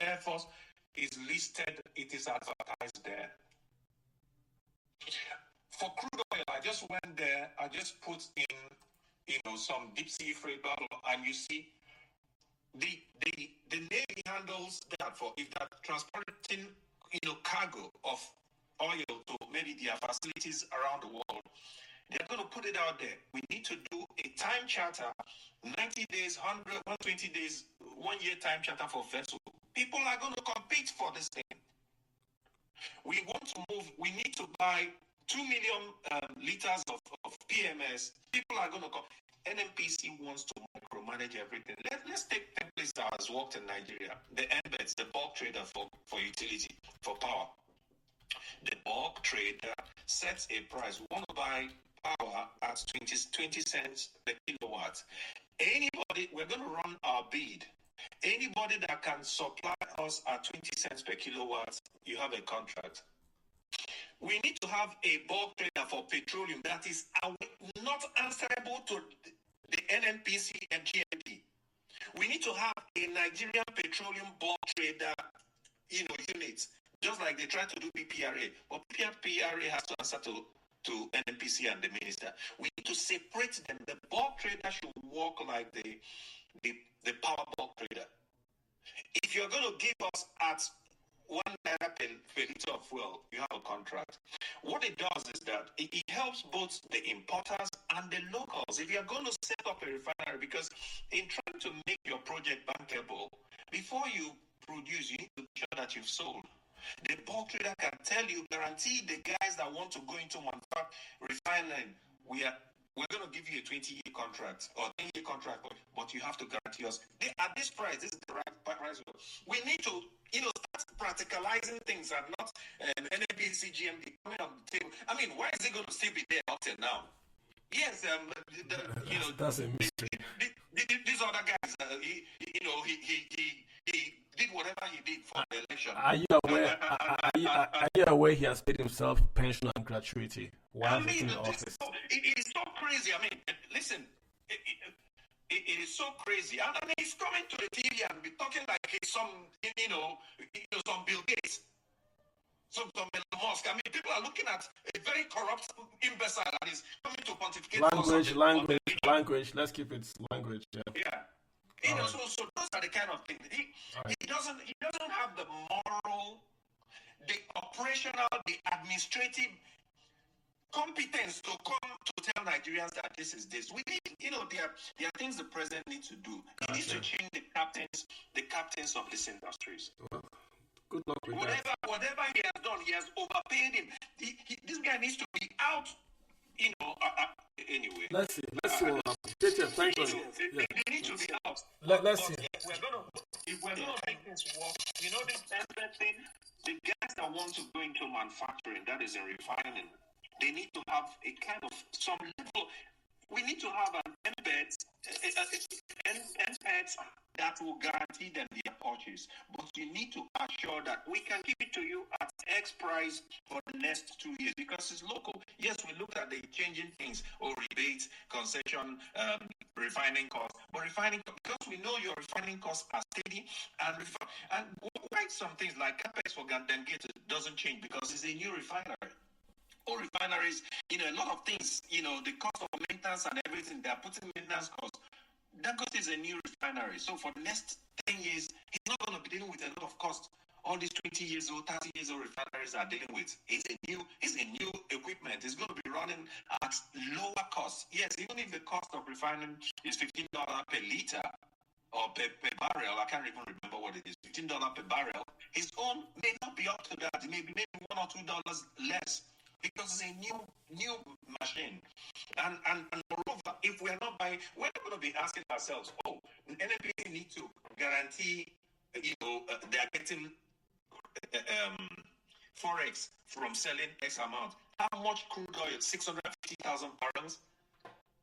Air Force is listed, it is advertised there. For crude oil, I just went there, I just put in, some deep sea freight bottle, and you see the Navy handles that for if they're transporting, cargo of oil to maybe their facilities around the world. They're going to put it out there. We need to do a time charter, 90 days, 100, 120 days, 1 year time charter for vessel. People are going to compete for this thing. We want to move, we need to buy 2 million liters of PMS. People are going to come. NNPC wants to micromanage everything. Let's take templates that has worked in Nigeria. The embeds, the bulk trader for utility, for power. The bulk trader sets a price. We want to buy power at 20 cents per kilowatt. Anybody, we're going to run our bid. Anybody that can supply us at 20 cents per kilowatt, you have a contract. We need to have a bulk trader for petroleum that is not answerable to the NNPC and GMP. We need to have a Nigerian petroleum bulk trader, unit, just like they try to do PPRA. But PPRA has to answer to NNPC and the minister. We need to separate them. The bulk trader should work like the power bulk trader. If you're going to give us at 1 naira per liter of fuel, you have a contract. What it does is that it helps both the importers and the locals. If you're going to set up a refinery, because in trying to make your project bankable, before you produce, you need to be sure that you've sold. The bulk trader can tell you, guarantee the guys that want to go into manufacturing refining, we're going to give you a 20-year contract or 10-year contract, but you have to guarantee us at this price. This is the right price. We need to, start practicalizing things and not NNPC GMD coming on the table. I mean, why is it going to still be there up till now? Yes, that's a mystery. These other guys, he did whatever he did for the election. Are you aware he has paid himself pension and gratuity while in office? It is so crazy. I mean, listen, it is so crazy. And he's coming to the TV and be talking like he's some Bill Gates, some Elon Musk. I mean, people are looking at a very corrupt imbecile that is coming to pontificate. Language. Let's keep it language. Yeah. You know, so those are the kind of things. He doesn't have the moral, the operational, the administrative competence to come to tell Nigerians that this is this. We need, you know, there are things the president needs to do. He needs to change the captains of these industries. Well, good luck with that. Whatever he has done, he has overpaid him. This guy needs to be out. You know. Anyway. Let's see what happens. Thank you. They need to be out. Let's see. If we're gonna make this work, you know, this thing. The guys that want to go into manufacturing, that is in refining, they need to have a kind of some level. We need to have an embed that will guarantee them their purchase. But you need to assure that we can give it to you at X price for the next 2 years because it's local. Yes, we look at the changing things or rebates, concession, refining costs. But refining, because we know your refining costs are steady and why some things like capex for Gandengate doesn't change because it's a new refinery. All refineries, you know, a lot of things, you know, the cost of maintenance and everything, they're putting maintenance costs. Dangote is a new refinery. So for the next 10 years, he's not going to be dealing with a lot of cost. All these 20 years old, 30 years old refineries are dealing with. It's a new equipment. It's going to be running at lower cost. Yes, even if the cost of refining is $15 per liter or per barrel, I can't even remember what it is, $15 per barrel, his own may not be up to that. It may be maybe $1 or $2 less. Because it's a new machine. And moreover, if we're not buying, we're not going to be asking ourselves, NNPC need to guarantee, they are getting Forex from selling X amount. How much crude oil? 650,000 barrels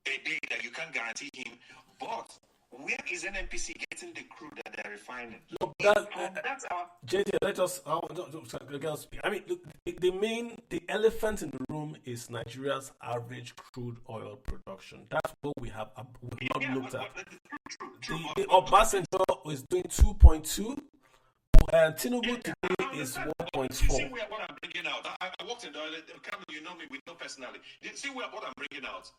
a day that you can guarantee him. But where is NNPC getting the crude that they're refining? Look, that's our JT. Let us. I mean, look, the elephant in the room is Nigeria's average crude oil production. That's what we have not looked at. The Obasanjo is doing 2.2, and Tinubu today is 1.4. See what I'm bringing out. I worked in the oil. You know me, we know personally. See what I'm bringing out.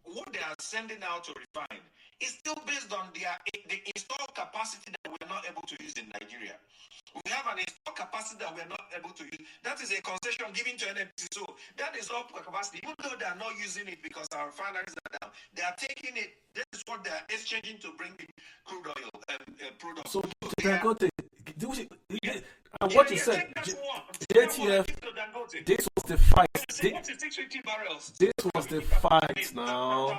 What they are sending out to refine is still based on the installed capacity that we're not able to use in Nigeria. We have an installed capacity that we're not able to use. That is a concession given to NNPC. So that is up capacity. Even though they are not using it because our refineries are down, they are taking it. This is what they are exchanging to bring the crude oil products. So what you said, JTF, this was the fight. This was the fight now.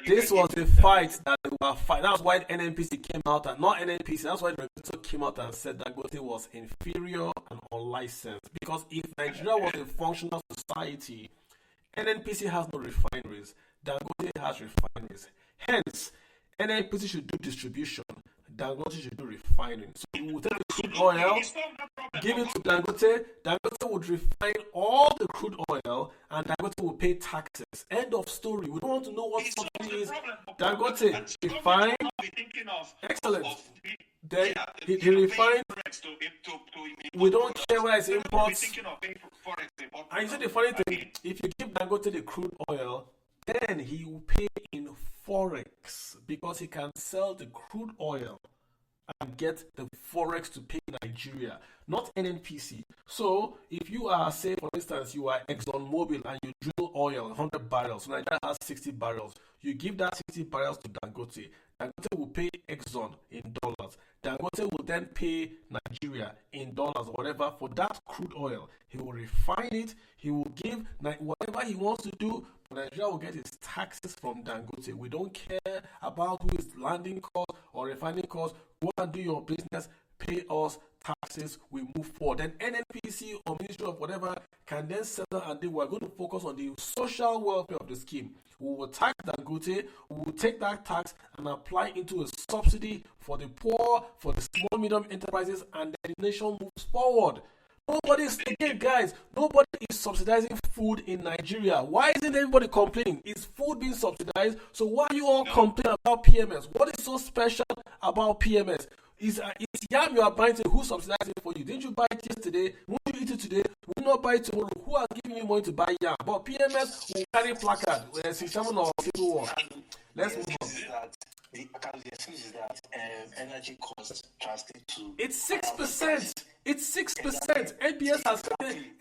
This was the fight that they were fighting. That's why NNPC came out, and not NNPC, that's why the regulator came out and said that Dangote was inferior and unlicensed. Because if Nigeria was a functional society, NNPC has no refineries, Dangote has refineries. Hence, NNPC should do distribution, Dangote should do refining. So we will take the crude oil, give it to Dangote. Dangote would refine all the crude oil, and Dangote will pay taxes. End of story. We don't want to know what something is. Dangote refine. Excellent. Then he refined. We don't care where it's imports. And you see the funny thing, if you give Dangote the crude oil, then he will pay in Forex because he can sell the crude oil and get the Forex to pay Nigeria, not NNPC. So if you are, say for instance, you are ExxonMobil and you drill oil 100 barrels, so Nigeria has 60 barrels, you give that 60 barrels to Dangote. Dangote will pay Exxon in dollars. Dangote will then pay Nigeria in dollars or whatever for that crude oil. He will refine it. He will give whatever he wants to do. Nigeria will get his taxes from Dangote. We don't care about who is landing cost or refining cost. Go and do your business. Pay us taxes. We move forward. Then NNPC or Ministry of whatever can then settle and they were going to focus on the social welfare of the scheme. We will tax Dangote. We will take that tax and apply into a subsidy for the poor, for the small medium enterprises, and then the nation moves forward. Nobody is subsidizing food in Nigeria. Why isn't everybody complaining? Is food being subsidized? So why are you all complaining about PMS? What is so special about PMS? Is yam you are buying today, who subsidizing for you? Didn't you buy it yesterday? Won't you eat it today? Will you not buy it tomorrow? Who are giving you money to buy yam? But PMS will carry placard. Let's move on. the excuse is that energy costs translate to It's 6%. It's 6%. NBS has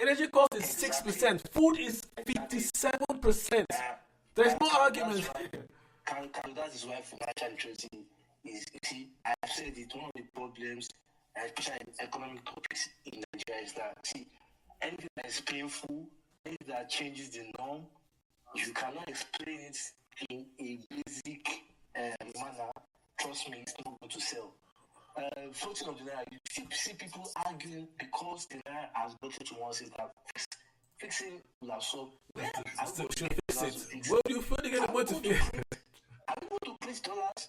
energy cost is 6%. Food is 57%. There's no argument. That is why financial literacy is, you see, I've said it, one of the problems, especially in economic topics in Nigeria, is that, see, anything that is painful, anything that changes the norm, you cannot explain it in a basic manner. Trust me, it's not going to sell. Floating of the naira, you see people arguing because the naira has gotten to one state that fixing will have solved. Where do you feel to get the money to fix? Are we going to print dollars?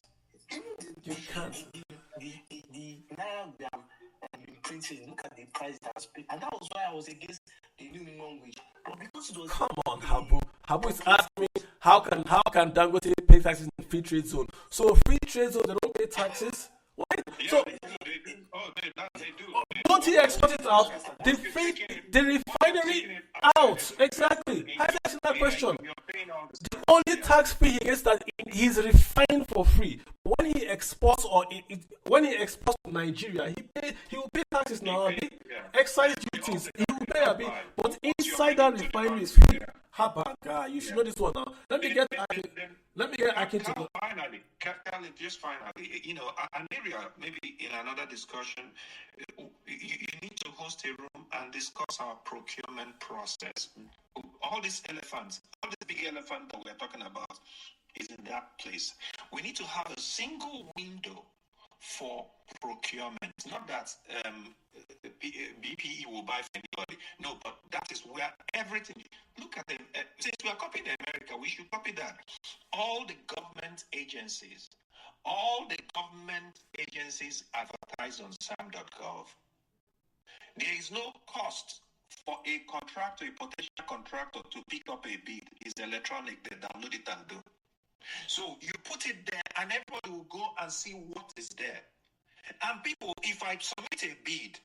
You can't. The naira we have been printing, look at the price it has paid. And that was why I was against the new minimum wage. But because it was. Come on, Habu. Habu is asking me how can Dangote pay taxes in free trade zone? So free trade zone, they don't pay taxes? Why? Yeah, So they do. They do. don't he export it out? The refinery out. Exactly. I asked that question. The only tax free he gets that he's refined for free. When he exports when he exports to Nigeria, he will pay taxes now. Excise duties he will pay a bit, but inside that refinery is free. Habaka, you should know this one now. Let me get Akin to go. Finally, just finally, an area maybe in another discussion, you need to host a room and discuss our procurement process. All these elephants, all this big elephant that we're talking about is in that place. We need to have a single window for procurement. Not that BPE will buy for anybody. No, but that is where everything. Look at them. Since we are copying America, we should copy that. All the government agencies advertise on sam.gov. There is no cost for a contractor, a potential contractor, to pick up a bid. It's electronic. They download it and do. So you put it there, and everybody will go and see what is there. And people, if I submitted a bid,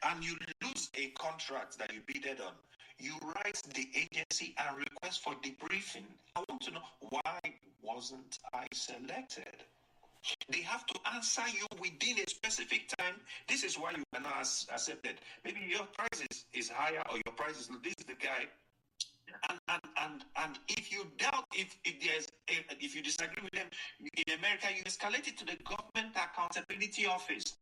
and you lose a contract that you bidded on, you write the agency and request for debriefing. I want to know, why wasn't I selected? They have to answer you within a specific time. This is why you are not accepted. Maybe your price is higher, or your price is low. This is the guy. And if you doubt, if you disagree with them, in America, you escalate it to the Government Accountability Office.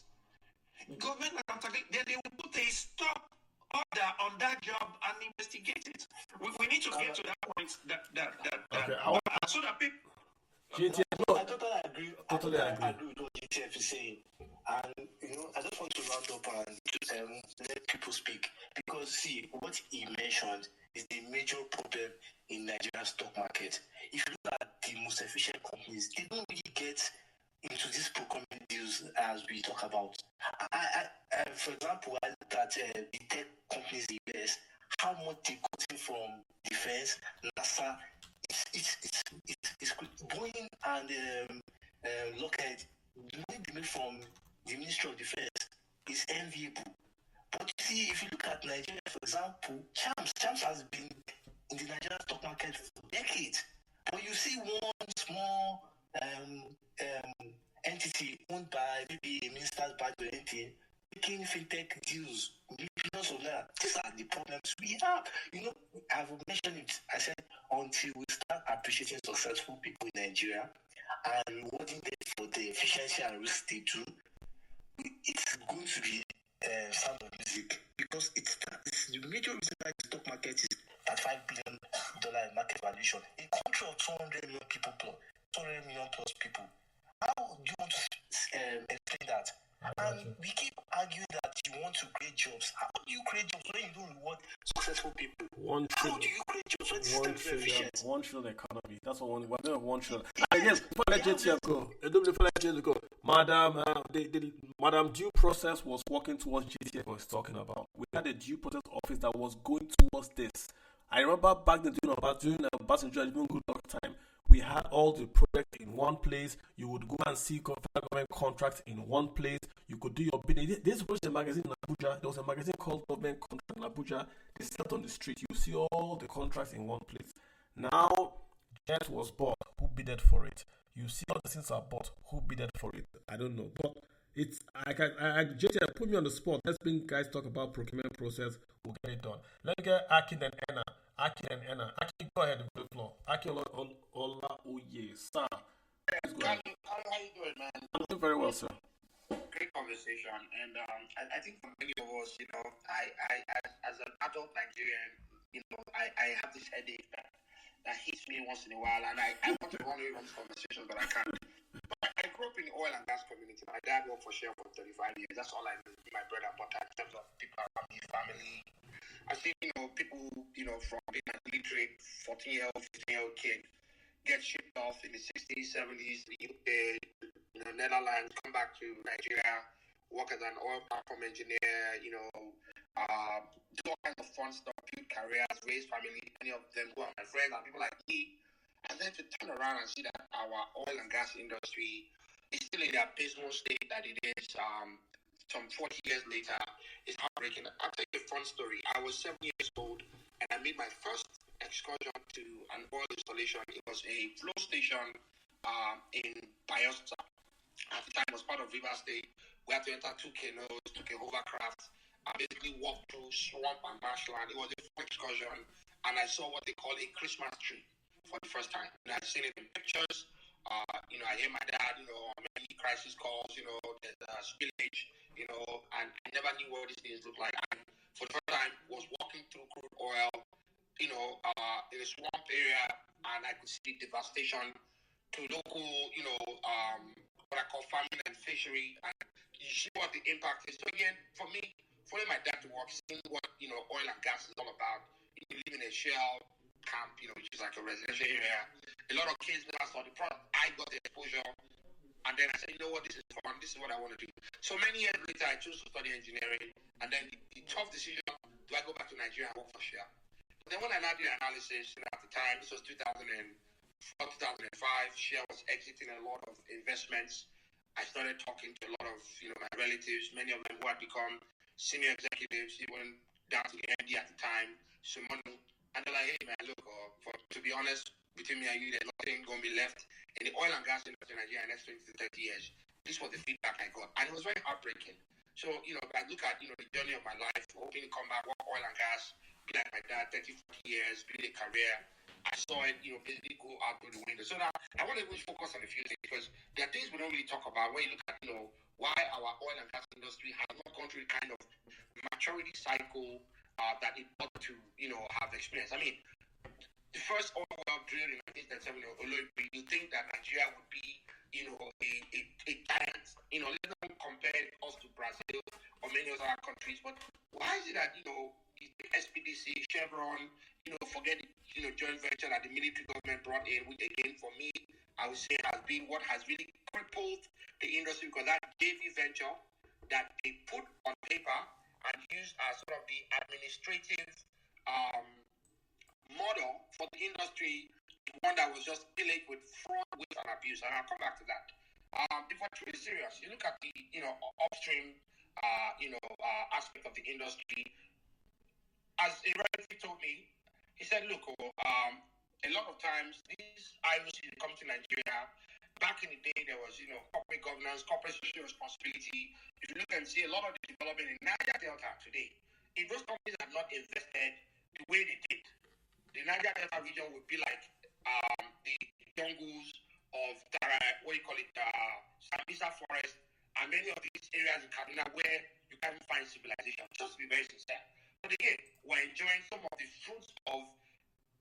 Government accountability, then they will put a stop order on that job and investigate it. We need to get to that point so that people. I totally agree with what GTF is saying. And, I just want to round up and let people speak. Because, see, what he mentioned is the major problem in Nigeria's stock market. If you look at the most efficient companies, they don't really get into these procurement deals as we talk about. For example, I look at the tech companies in the US, how much they got in from defense, NASA. It's Boeing and Lockheed, the money they made from the Ministry of Defense is enviable. But you see, if you look at Nigeria, for example, Champs has been in the Nigerian stock market for decades. But you see one small entity owned by maybe a minister's badge or anything, making fintech deals, billions of naira. These are the problems we have. I've mentioned it. I said, until we start appreciating successful people in Nigeria and rewarding them for the efficiency and risk they do, it's going to be sound of music, because it's the major reason why the stock market is at $5 billion in market valuation. A country of 200 million plus people. How do you want to explain that? And we keep arguing that you want to create jobs. How do you create jobs when you don't reward successful people? How do you create jobs when the system is efficient? 1 trillion economy. That's what we're doing. 1 trillion. And again, before I let JTF go, Madam Due Process was working towards GTF was talking about. We had a due process office that was going towards this. I remember back then during Basenjo even good luck time. We had all the projects in one place. You would go and see government contracts in one place. You could do your bidding. This was a magazine in Abuja. There was a magazine called Government Contract in Abuja. They sat on the street. You see all the contracts in one place. Now, Jet was bought. Who bidded for it? You see all the things are bought. Who bidded for it? I don't know. But it's JTI, put me on the spot. Let's bring guys talk about procurement process. We'll get it done. Let me get Akin and Enna. Akin, go ahead and the floor. Akin Ola Oye, sir. Please go ahead. How you doing, man? I'm doing very well, sir. Great conversation, and I think for many of us, I as an adult Nigerian, I have this headache that hits me once in a while, and I want to run away from this conversation, but I can't. But I grew up in the oil and gas community. My dad worked for Shell for 35 years. That's all I know. My bread and butter in terms of people around me, family. I see, people, from being an illiterate 14-year-old, 15-year-old kid get shipped off in the 60s, 70s, the UK, Netherlands, come back to Nigeria, work as an oil platform engineer, do all kinds of fun stuff, build careers, raise family. Many of them who are my friends and people like me. And then to turn around and see that our oil and gas industry is still in the abysmal state that it is some 40 years later is heartbreaking. I'll tell you a fun story. I was 7 years old and I made my first excursion to an oil installation. It was a flow station in Bayelsa. At the time, it was part of River State. We had to enter 2 canoes, took a hovercraft, and basically walked through swamp and marshland. It was a fun excursion, and I saw what they call a Christmas tree for the first time. And I'd seen it in pictures. I hear my dad, on many crisis calls, there's a spillage, and I never knew what these things looked like. And for the first time, was walking through crude oil, in a swamp area, and I could see devastation to local, what I call farming and fishery, and you see what the impact is. So again, for me, following my dad to work, seeing what, oil and gas is all about, you live in a shell camp, which is like a residential area. A lot of kids never saw the product. I got the exposure, and then I said, you know what, this is fun, this is what I want to do. So many years later, I chose to study engineering, and then the tough decision, do I go back to Nigeria and work for Shell? But then when I now did analysis, at the time, this was 2004, 2005, Shell was exiting a lot of investments. I started talking to a lot of, my relatives, many of them who had become senior executives, even down to the MD at the time, Sumonu. And they're like, hey, man, look, to be honest, between me and you, there's nothing going to be left in the oil and gas industry in Nigeria in the next 20 to 30 years. This was the feedback I got. And it was very heartbreaking. So, I look at, the journey of my life, hoping to come back, work oil and gas, be like my dad, 30, 40 years, build a career. I saw it, basically go out through the window. So now, I want to really focus on a few things because there are things we don't really talk about when you look at, why our oil and gas industry has not gone through the kind of maturity cycle that it ought to, have experienced. I mean, the first oil well drilled in 1937 in Oloibiri, you think that Nigeria would be, a giant. Let's not compare us to Brazil or many other countries, but why is it that, SPDC, Chevron, forget joint venture that the military government brought in, which again, for me, I would say has been what has really crippled the industry because that JV venture that they put on paper and used as sort of the administrative model for the industry, one that was just filled with fraud, waste, and abuse. And I'll come back to that. If we're truly serious, you look at the upstream aspect of the industry. As a relative told me, he said, look, a lot of times these IOCs come to Nigeria. Back in the day, there was corporate governance, corporate social responsibility. If you look and see a lot of the development in Niger Delta today, if those companies had not invested the way they did, the Niger Delta region would be like the jungles of Sambisa Forest and many of these areas in Kaduna where you can't find civilization. Just to be very sincere. But again, we're enjoying some of the fruits of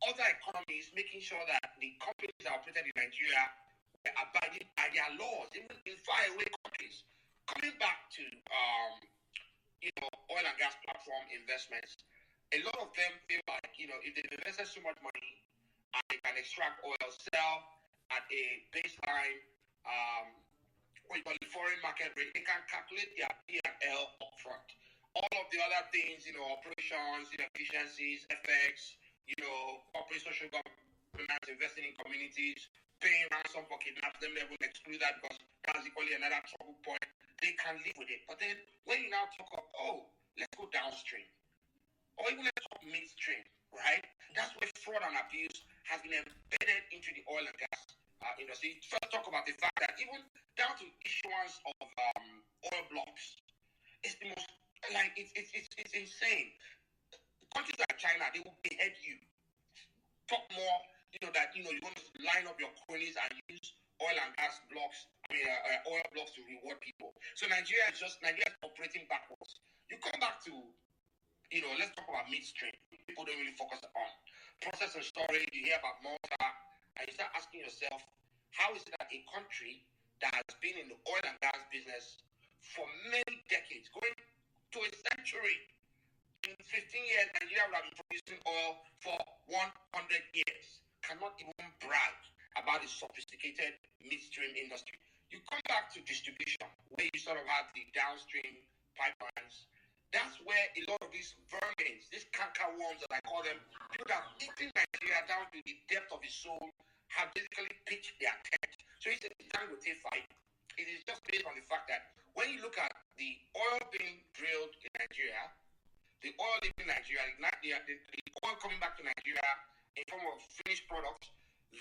other economies, making sure that the companies that operated in Nigeria were abiding by their laws, even in faraway countries. Coming back to oil and gas platform investments, a lot of them feel like if they've invested so much money and they can extract oil, sell at a baseline foreign market rate, they can calculate their P&L upfront. All of the other things, operations, efficiencies, FX, corporate social governance, investing in communities, paying ransom for kidnaps, them they will exclude that because that's equally another trouble point. They can live with it. But then when you now talk of, let's go downstream, or even let's talk midstream, right? That's where fraud and abuse has been embedded into the oil and gas industry. First, talk about the fact that even down to issuance of oil blocks, it's the most it's insane. Countries like China, they will behead you. Talk more, that you want to line up your cronies and use oil and gas blocks. Oil blocks to reward people. So Nigeria is operating backwards. You come back to, let's talk about midstream. People don't really focus on process and storage. You hear about Malta, and you start asking yourself, how is it that a country that has been in the oil and gas business for many decades, going to a century, in 15 years, Nigeria would have been producing oil for 100 years, cannot even brag about a sophisticated midstream industry. You come back to distribution, where you sort of have the downstream pipelines. That's where a lot of these vermins, these canker worms, as I call them, people that have eaten Nigeria down to the depth of his soul, have basically pitched their tent. So it's a Dangote fight. It is just based on the fact that when you look at the oil being drilled in Nigeria, the oil leaving Nigeria, the oil coming back to Nigeria in form of finished products,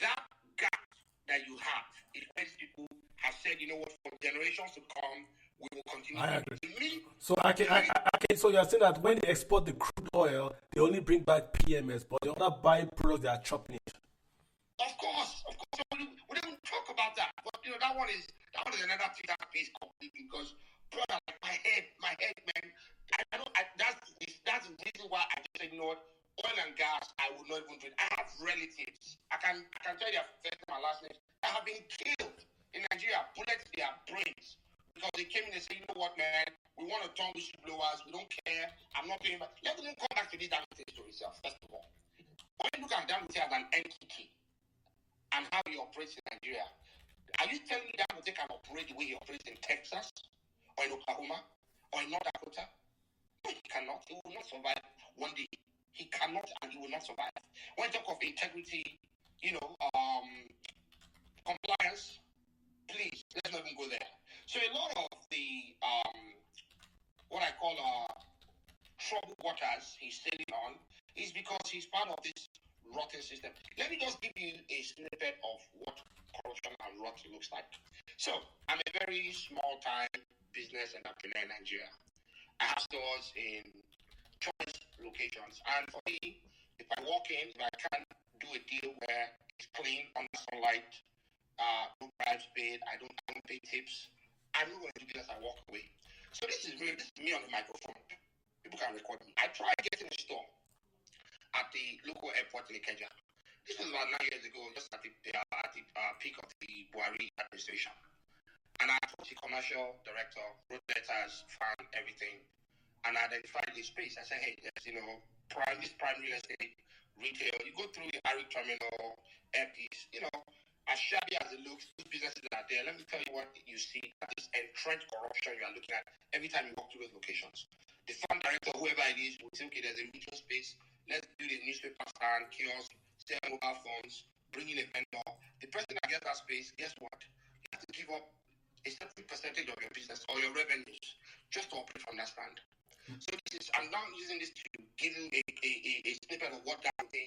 that gap that you have is when people have said, for generations to come, we will continue. I agree. So you're saying that when they export the crude oil, they only bring back PMS, but the other byproducts, they are chopping it. Of course. We don't even talk about that. But that one is another Twitter piece completely, because brother, my head, man. That's the reason why I just said, oil and gas, I would not even do it. I have relatives. I can tell you their first and my last name that have been killed in Nigeria, bullets to their brains, because they came in and said, you know what, man, we want to turn whistleblowers, we don't care, I'm not paying back. Let them come back to this Dangote story itself, first of all. When you look at Dangote as an entity and how he operates in Nigeria, are you telling me Dangote can operate the way he operates in Texas, or in Oklahoma, or in North Dakota? No, he cannot. He will not survive one day. He cannot, and he will not survive. When you talk of integrity, compliance, please, let's not even go there. So a lot of the, what I call troubled waters he's sailing on is because he's part of this rotten system. Let me just give you a snippet of what corruption and rot looks like. So, I'm a very small-time business entrepreneur in Nigeria. I have stores in choice locations, and for me, if I walk in, if I can't do a deal where it's clean, under sunlight, no bribes paid, I don't pay tips, I'm not going to do business. I walk away. So this is me on the microphone. People can record me. I tried getting a store at the local airport in Ikeja. This was about 9 years ago, just at the peak of the Buhari administration. And I approached the commercial director, wrote letters, found everything, and identified the space. I said, hey, there's, prime real estate, retail. You go through the Arik Terminal, Airpiece, as shabby as it looks, those businesses are there. Let me tell you what you see. That is entrenched corruption you are looking at every time you walk through those locations. The farm director, whoever it is, will say, okay, there's a retail space. Let's do the newspaper stand, kiosk, sell mobile phones, bring in a vendor. The person that gets that space, guess what? You have to give up a certain percentage of your business or your revenues just to operate from that stand. So I'm now using this to give you a snippet of what Dangote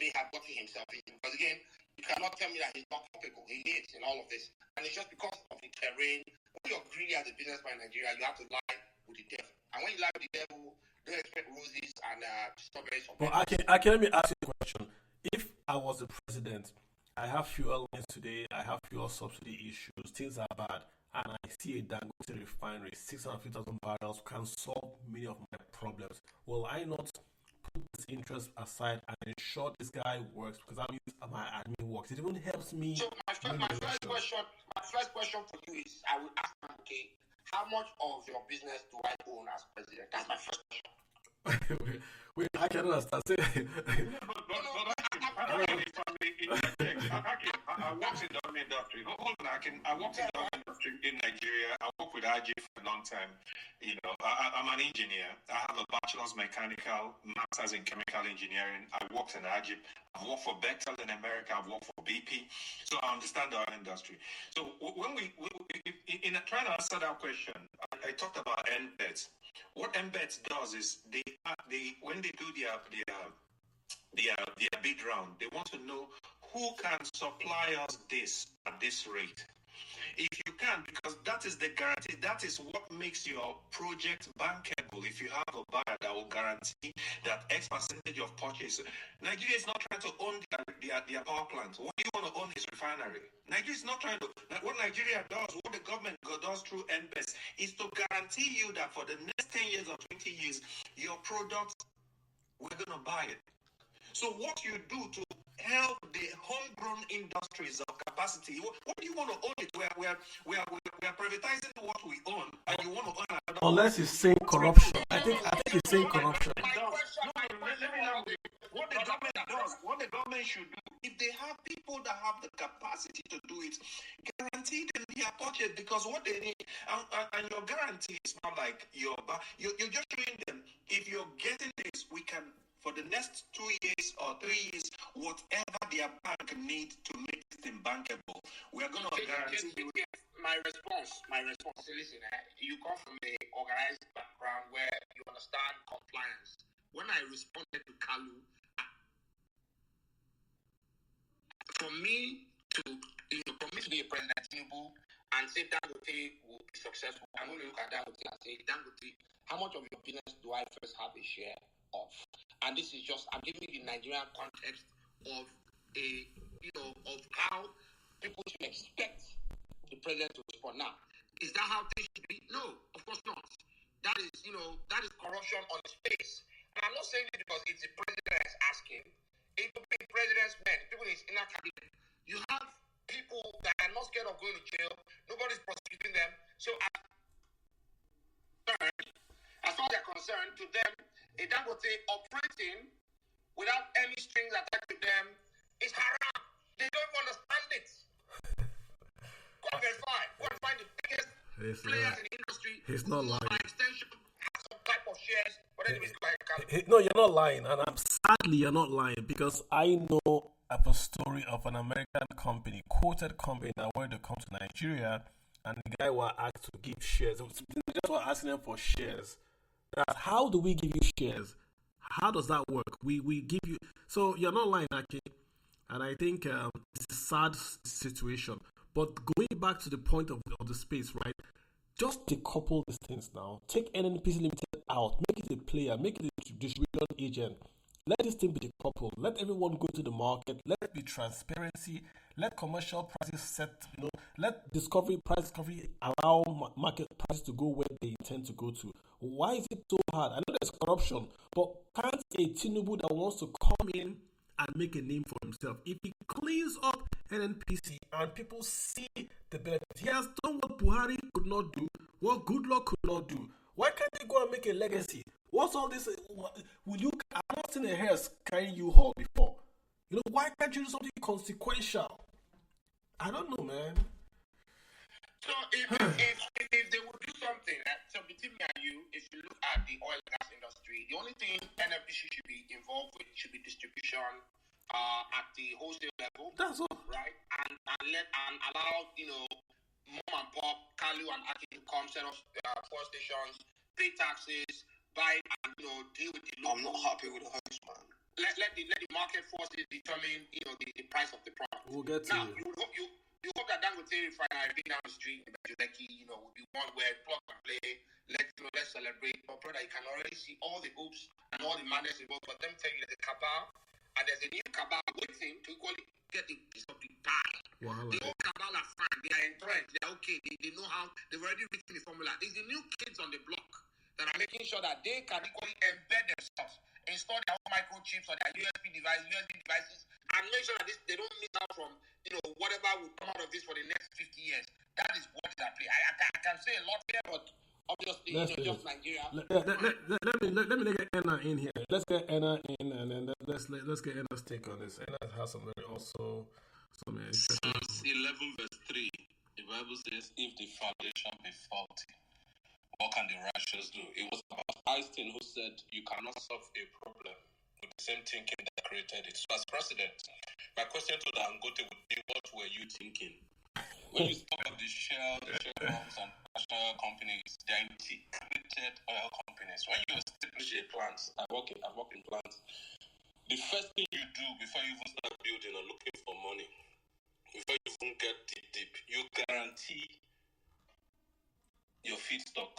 may have gotten himself into. Because again, you cannot tell me that he's not capable. He is in all of this. And it's just because of the terrain. When you're greedy as a businessman in Nigeria, you have to lie with the devil. And when you lie with the devil, don't expect roses and strawberries. Well, let me ask you a question. If I was the president, I have fuel lines today, I have fuel subsidy issues, things are bad, and I see a Dangote refinery, 650,000 barrels, can solve many of my problems. Will I not put this interest aside and ensure this guy works, because that means my admin works? It even helps me. So my first question for you is, I will ask him, okay, how much of your business do I own as president? That's my first question. wait, I can understand. I worked in the government industry. Hold on, I worked in the government industry in Nigeria. I worked with RJ for a long time. I'm an engineer. I have a bachelor's mechanical, master's in chemical engineering. I worked in RJ. I've worked for Bechtel in America. I've worked for BP. So I understand the oil industry. So when in trying to answer that question, I talked about embeds. What embeds does is when they do their bid round, they want to know who can supply us this at this rate? If you can, because that is the guarantee, that is what makes your project bankable. If you have a buyer that will guarantee that X percentage of purchase. Nigeria is not trying to own their power plant. What do you want to own is refinery. Nigeria is not trying to, what Nigeria does, what the government does through NBES is to guarantee you that for the next 10 years or 20 years, your product, we're going to buy it. So what you do to help the homegrown industries of capacity, what do you want to own it? We are privatizing what we own, and you want to own another. Unless he's saying corruption. I think he's saying corruption. What the government should do, if they have people that have the capacity to do it, guarantee them their budget, because what they need, and your guarantee is not like you're just showing them, if you're getting this, we can, for the next 2 years or 3 years, whatever their bank needs to make it bankable, we are going to guarantee you. My response, listen, you come from an organized background where you understand compliance. When I responded to Kalu, for me to be a president Tinubu and say Dangote will be successful, I'm going to look at Dangote and say, Dangote, how much of your business do I first have a share of? And this is just, I'm giving you the Nigerian context of of how people should expect the president to respond. Now, is that how things should be? No, of course not. That is corruption on its face. And I'm not saying it because it's the president that is asking. It will be the president's men, people in his inner cabinet. You have people that are not scared of going to jail. Nobody's prosecuting them. So as far as they're concerned, to them, a Dangote operating without any strings attached to them is haram. They don't even understand it. Go and verify. Go and find the biggest players in the industry. He's not lying. By extension, have some type of shares. But anyways, No, you're not lying, and sadly you're not lying, because I know of a story of an American company, quoted company, that wanted to come to Nigeria, and the guy was asked to give shares. They just were asking them for shares. How do we give you shares? How does that work? We give you. So you're not lying, Aki. And I think it's a sad situation. But going back to the point of the space, right? Just decouple these things now. Take NNPC Limited out. Make it a player. Make it a distribution agent. Let this thing be decoupled. Let everyone go to the market. Let it be transparency. Let commercial prices set. Let price discovery allow market prices to go where they intend to go to. Why is it so hard? I know there's corruption, but can't a Tinubu that wants to come in and make a name for himself, if he cleans up NNPC and people see the benefit, he has done what Buhari could not do, what Goodluck could not do. Why can't he go and make a legacy? What's all this? I've not seen a hearse carrying you home before. Why can't you do something consequential? I don't know, man. So if they would do something, so between me and you, if you look at the oil and gas industry, the only thing NNPC should be involved with should be distribution at the wholesale level. That's all. Right? And allow, mom and pop, Kalu and Aki to come set up fuel stations, pay taxes, buy and deal with the local. I'm not happy with the host, man. Let the market forces determine the price of the product. We'll get to now. You hope that Dangote refinery being down the street in Bejuleki, will be one where plug and play. Let's celebrate. But brother, you can already see all the hopes and all the madness involved. But them tell you that the cabal, and there's a new cabal waiting to equally get the piece of the pie. Wow. The old cabal are fine. They are entrenched. They are okay. They know how. They've already written the formula. It's the new kids on the block that are making sure that they can equally embed themselves, install their own microchips on their USB devices, and make sure that they don't miss out from whatever will come out of this for the next 50 years. That is what is at play. I can say a lot here, but obviously, just Nigeria. Let me get Anna in here. Let's get Anna in, and then let's get Anna's take on this. Anna has some interesting. Psalms 11 verse 3. The Bible says, "If the foundation be faulty, what can the righteous do?" It was about Einstein who said, "You cannot solve a problem with the same thinking that created it." So as president, my question to Dangote would be, what were you thinking? When you talk of the Shell pumps and national companies, they are integrated oil companies. When you establish a plant, I work in plants. The first thing you do before you even start building or looking for money, before you even get deep, you guarantee your feedstock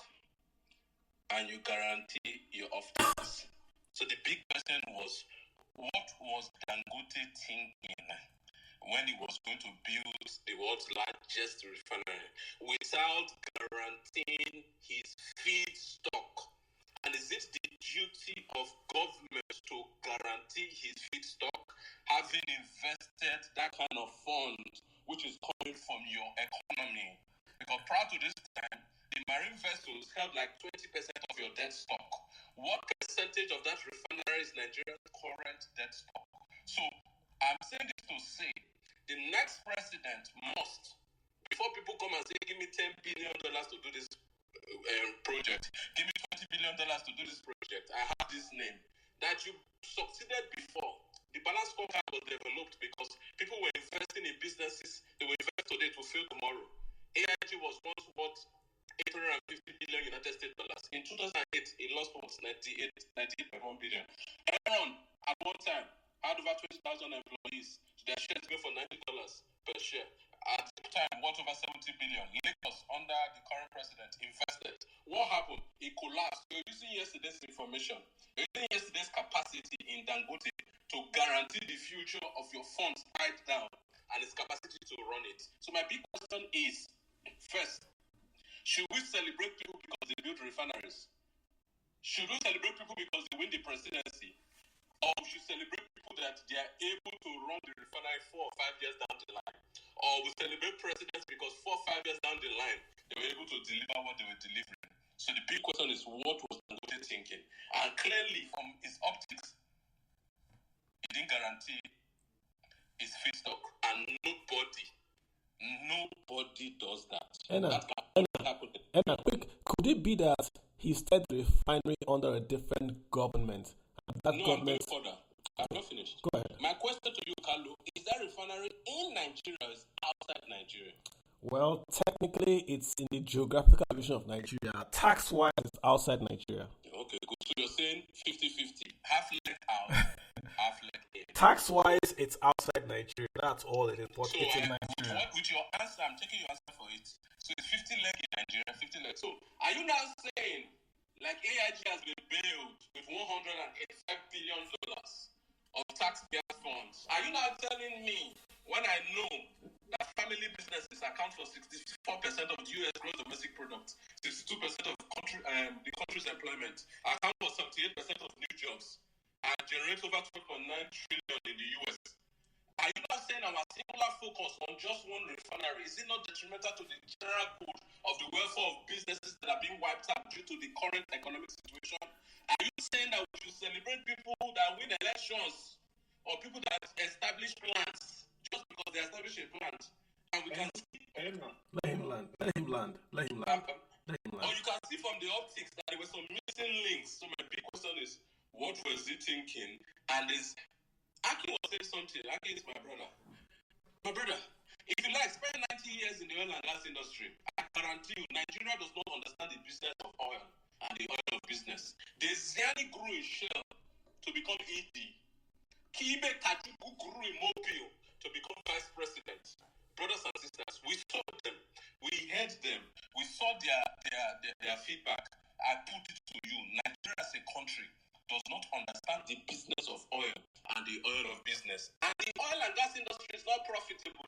and you guarantee your off-takers. So the big question was, what was Dangote thinking when he was going to build the world's largest refinery without guaranteeing his feedstock? And is it the duty of government to guarantee his feedstock, having invested that kind of fund which is coming from your economy? Because prior to this time, the marine vessels held like 20% of your debt stock. What percentage of that refinery is Nigeria's current debt stock? So I'm saying this to say the next president must, before people come and say, give me $10 billion to do this project, give me $20 billion to do this project, I have this name, that you succeeded before. The balance scorecard was developed because people were investing in businesses, they will invest today to fail tomorrow. AIG was once worth $850 billion United States dollars. In 2008, it lost what, 98.1 billion. Enron, at one time, had over 20,000 employees. Their shares go for $90 per share. At the time, worth over 70 billion. Lagos, under the current president, invested. What happened? It collapsed. You're using yesterday's information. You're using yesterday's capacity in Dangote to guarantee the future of your funds tied down and its capacity to run it. So my big question is, first, should we celebrate people because they build refineries? Should we celebrate people because they win the presidency? Or we should celebrate people that they are able to run the refinery 4 or 5 years down the line? Or we celebrate presidents because 4 or 5 years down the line, they were able to deliver what they were delivering? So the big question is, what was Dangote thinking? And clearly, from his optics, he didn't guarantee his feedstock. And nobody does that. Could it be that he started the refinery under a different government? I'm going further. I'm not finished. Go ahead. My question to you, Carlo, is that refinery in Nigeria or is outside Nigeria? Well, technically, it's in the geographical region of Nigeria. Tax-wise, it's outside Nigeria. Okay, good. So you're saying 50-50. Half leg out, half leg in. Tax-wise, it's outside Nigeria. That's all it is. But So it's in Nigeria. with your answer, I'm taking your answer for it. So it's 50 leg in Nigeria, 50 leg. So are you now saying, like AIG has been bailed with $185 billion of taxpayer funds? Are you now telling me, when I know that family businesses account for 64% of the U.S. gross domestic product, 62% of the country's employment, account for 78% of new jobs, and generate over 12.9 trillion in the U.S.? Are you not saying our singular focus on just one refinery, is it not detrimental to the general good of the welfare of businesses that are being wiped out due to the current economic situation? Are you saying that we should celebrate people that win elections or people that establish plants just because they establish a plant? And we can see... Let him land. Or you can see from the optics that there were some missing links. So my big question is, what was he thinking? And is... Aki was saying something. Aki is my brother. My brother, if you like, spend 90 years in the oil and gas industry, I guarantee you, Nigeria does not understand the business of oil and the oil of business. The Ziani grew in Shell to become ED. Kibe Kajuku grew in Mobile to become vice president. Brothers and sisters, we saw them. We heard them. We saw their feedback. I put it to you. Nigeria as a country does not understand the business of oil and the oil of business. And the oil and gas industry is not profitable.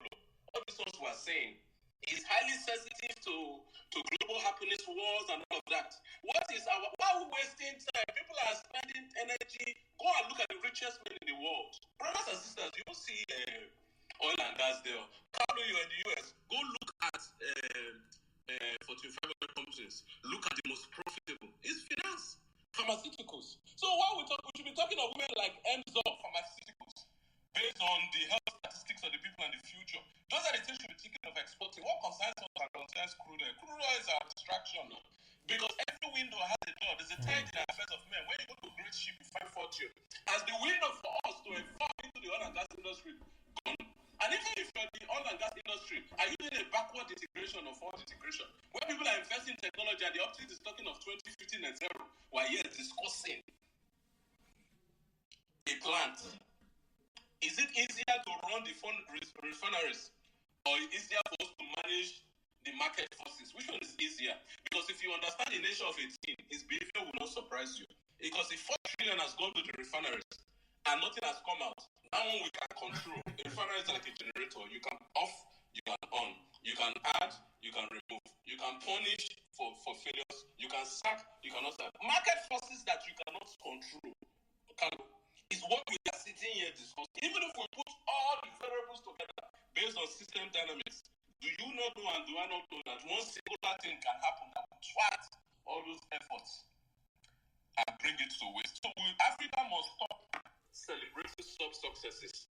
All these ones were saying is highly sensitive to global happiness wars and all of that. Why are we wasting time? People are spending energy. Go and look at the richest men in the world. Brothers and sisters, you don't see oil and gas there. Carlo, you're in the US. Go look at Fortune 500 companies. Look at the most profitable. It's finance. Pharmaceuticals. So why we should be talking of women like Enzo Pharmaceuticals based on the health statistics of the people in the future. Those are the things we should be thinking of exporting. What concerns us and concerns crude oil? Crude oil is our distraction. Because every window has a door. There's a tide in the affairs of men. When you go to a great ship, you find fortune. As the window for us to evolve into the oil and gas industry gone. And even if you're the oil and gas industry, are you doing a backward integration or forward integration? When people are investing in technology and the optics is talking of 2015 and zero, we're here discussing a plant Is it easier to run the refineries, or easier for us to manage the market forces? Which one is easier? Because if you understand the nature of a thing, its behavior will not surprise you. Because if 4 trillion has gone to the refineries and nothing has come out, that one we can control. A refinery is like a generator. You can off, you can on, you can add, you can remove, you can punish for failures, you can sack, you cannot sack. Market forces that you cannot control is what we are sitting here discussing. Even if we put all the variables together based on system dynamics, do you not know and do I not know that one singular thing can happen that will thwart all those efforts and bring it to waste? So Africa must stop celebrating successes.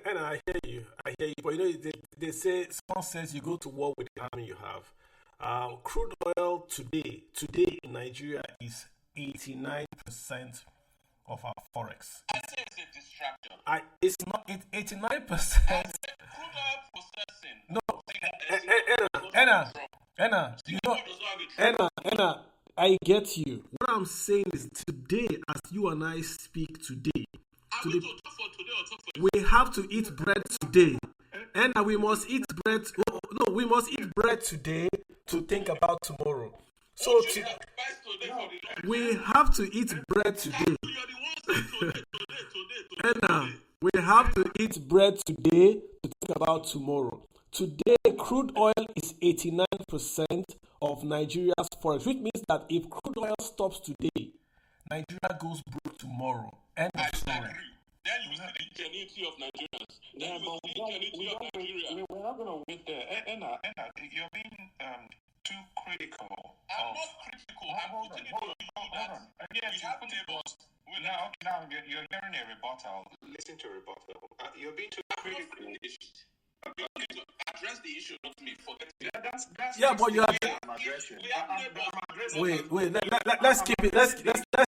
And I hear you. But they say, someone says you go to war with the army you have. Crude oil today in Nigeria is 89% of our forex. I say it's a distraction. It's not. It's 89%. I said crude oil processing. No, Anna, I get you. What I'm saying is, today, as you and I speak today, we have to eat bread today. And we must eat bread. No, we must eat bread today to think about tomorrow. So we have to eat bread today. And we have to eat bread today to think about tomorrow. Today, crude oil is 89% of Nigeria's forex, which means that if crude oil stops today, Nigeria goes broke tomorrow. End of story. Then you will see the ingenuity of Nigerians. Then you will see the ingenuity of Nigeria. We're not going to wait there. Enna, you're being too critical. I'm not critical. I'm putting it on you that yes, we have neighbors. Now you're hearing a rebuttal. Listen to a rebuttal. You're being too critical. You need to address the issue, not me. Forget it. But you are. Wait. Let's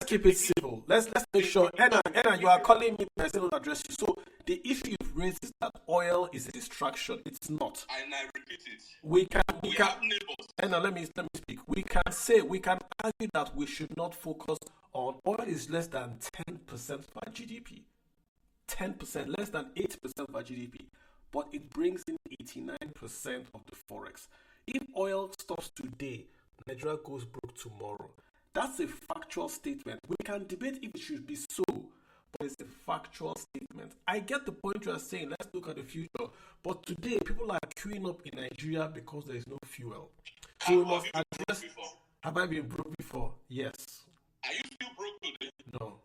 keep it civil. Let's make sure. Anna, you are calling me. I still don't address you. So the issue you've raised is that oil is a distraction. It's not. And I repeat it. We can. Have neighbors. Anna, let me speak. We can argue that we should not focus on oil. Is less than 10% of our GDP. 10%, less than 8% of our GDP. But it brings in 89% of the forex. If oil stops today, Nigeria goes broke tomorrow. That's a factual statement. We can debate if it should be so, but it's a factual statement. I get the point you are saying. Let's look at the future. But today, people are queuing up in Nigeria because there is no fuel. So we must address. Have I been broke before? Yes. Are you still broke today? No.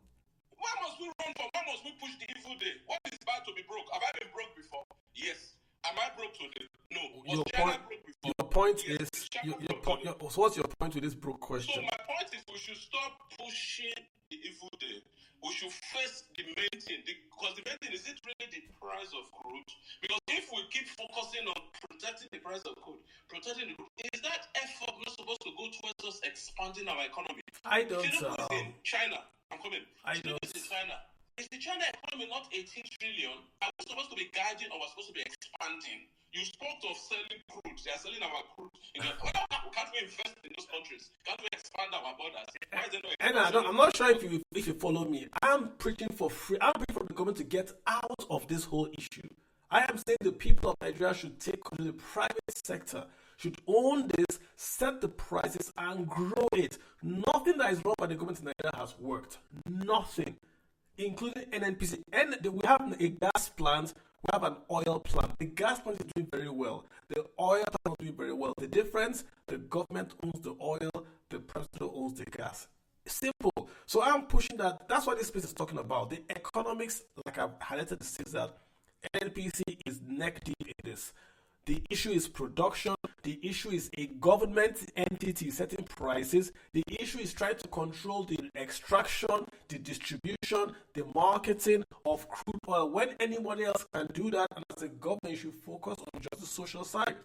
Why must we run from? Why must we push the evil day? What is bad to be broke? Have I been broke before? Yes. Am I broke today? No. Was China broke before? Your point is. So what's your point with this broke question? So my point is, we should stop pushing the evil day. We should face the main thing. Because the main thing is it really the price of crude? Because if we keep focusing on protecting the price of crude, is that effort not supposed to go towards us expanding our economy? I don't. In China. I'm coming. I don't. In China. Is the China economy not 18 trillion? Are we supposed to be guiding or we're supposed to be expanding? You spoke of selling crude. They are selling our crude. Can't we invest in those countries? Can't we expand our borders? Why is there no I'm not sure if you follow me. I'm preaching for free. I'm preaching for the government to get out of this whole issue. I am saying the people of Nigeria should take control. The private sector should own this, set the prices, and grow it. Nothing that is wrong by the government in Nigeria has worked. Nothing. Including NNPC. And we have a gas plant, we have an oil plant. The gas plant is doing very well. The oil plant is doing very well. The difference, the government owns the oil, the president owns the gas. Simple. So I'm pushing that. That's what this space is talking about. The economics, like I've highlighted, says that NNPC is neck deep in this. The issue is production. The issue is a government entity setting prices. The issue is trying to control the extraction, the distribution, the marketing of crude oil. When anybody else can do that, and as a government, you should focus on just the social side.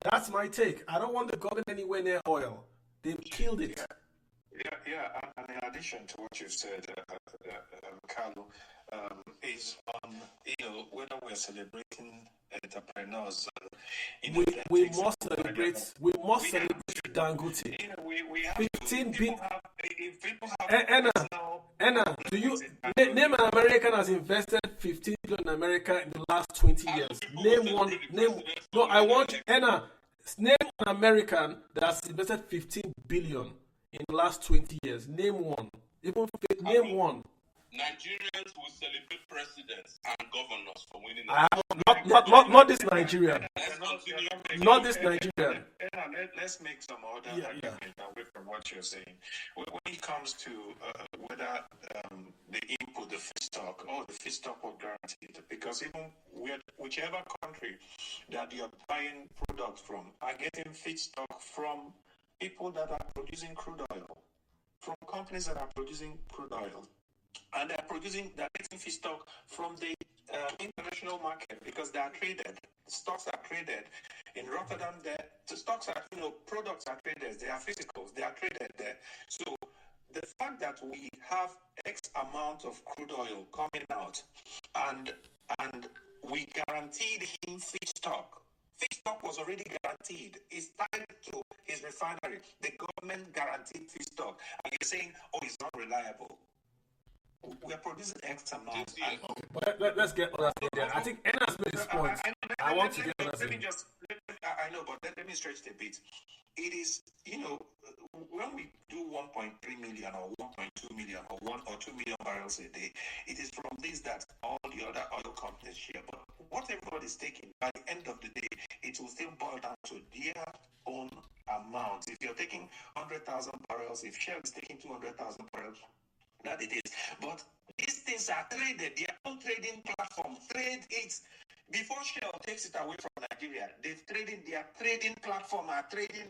That's my take. I don't want the government anywhere near oil. They've killed it. And in addition to what you've said, Carlo, is whether we're celebrating entrepreneurs. We must celebrate. We must celebrate Dangote. We have 15 people billion. have, if people have Anna, do you name an American has invested 15 billion in America in the last 20 years? Name one. Name. No, I want Anna. Name an American that has invested 15 billion in the last 20 years. Name one. Even name one. Nigerians will celebrate presidents and governors for winning. Not this Nigerian. Not this Nigerian. Let's make some other argument away from what you're saying. When it comes to whether the input, the feedstock, or the feedstock was guaranteed, because even whichever country that you're buying products from are getting feedstock from people that are producing crude oil, from companies that are producing crude oil. And they're getting feedstock from the international market because they are traded. Stocks are traded in Rotterdam. The stocks are, products are traded. They are physicals. They are traded there. So the fact that we have X amount of crude oil coming out, and we guaranteed him feedstock. Feedstock was already guaranteed. It's tied to his refinery. The government guaranteed feedstock, and you're saying, "Oh, it's not reliable." We are producing X amount. But let's get on that there. I think Enna's made his point. I want to get on that. I know, but let me stretch it a bit. It is, when we do 1.3 million or 1.2 million or 1 or 2 million barrels a day, it is from this that all the other oil companies share. But what everybody is taking, by the end of the day, it will still boil down to their own amount. If you're taking 100,000 barrels, if Shell is taking 200,000 barrels, that it is. But these things are traded. Their own trading platform trade it. Before Shell takes it away from Nigeria, they've traded their trading platform, are trading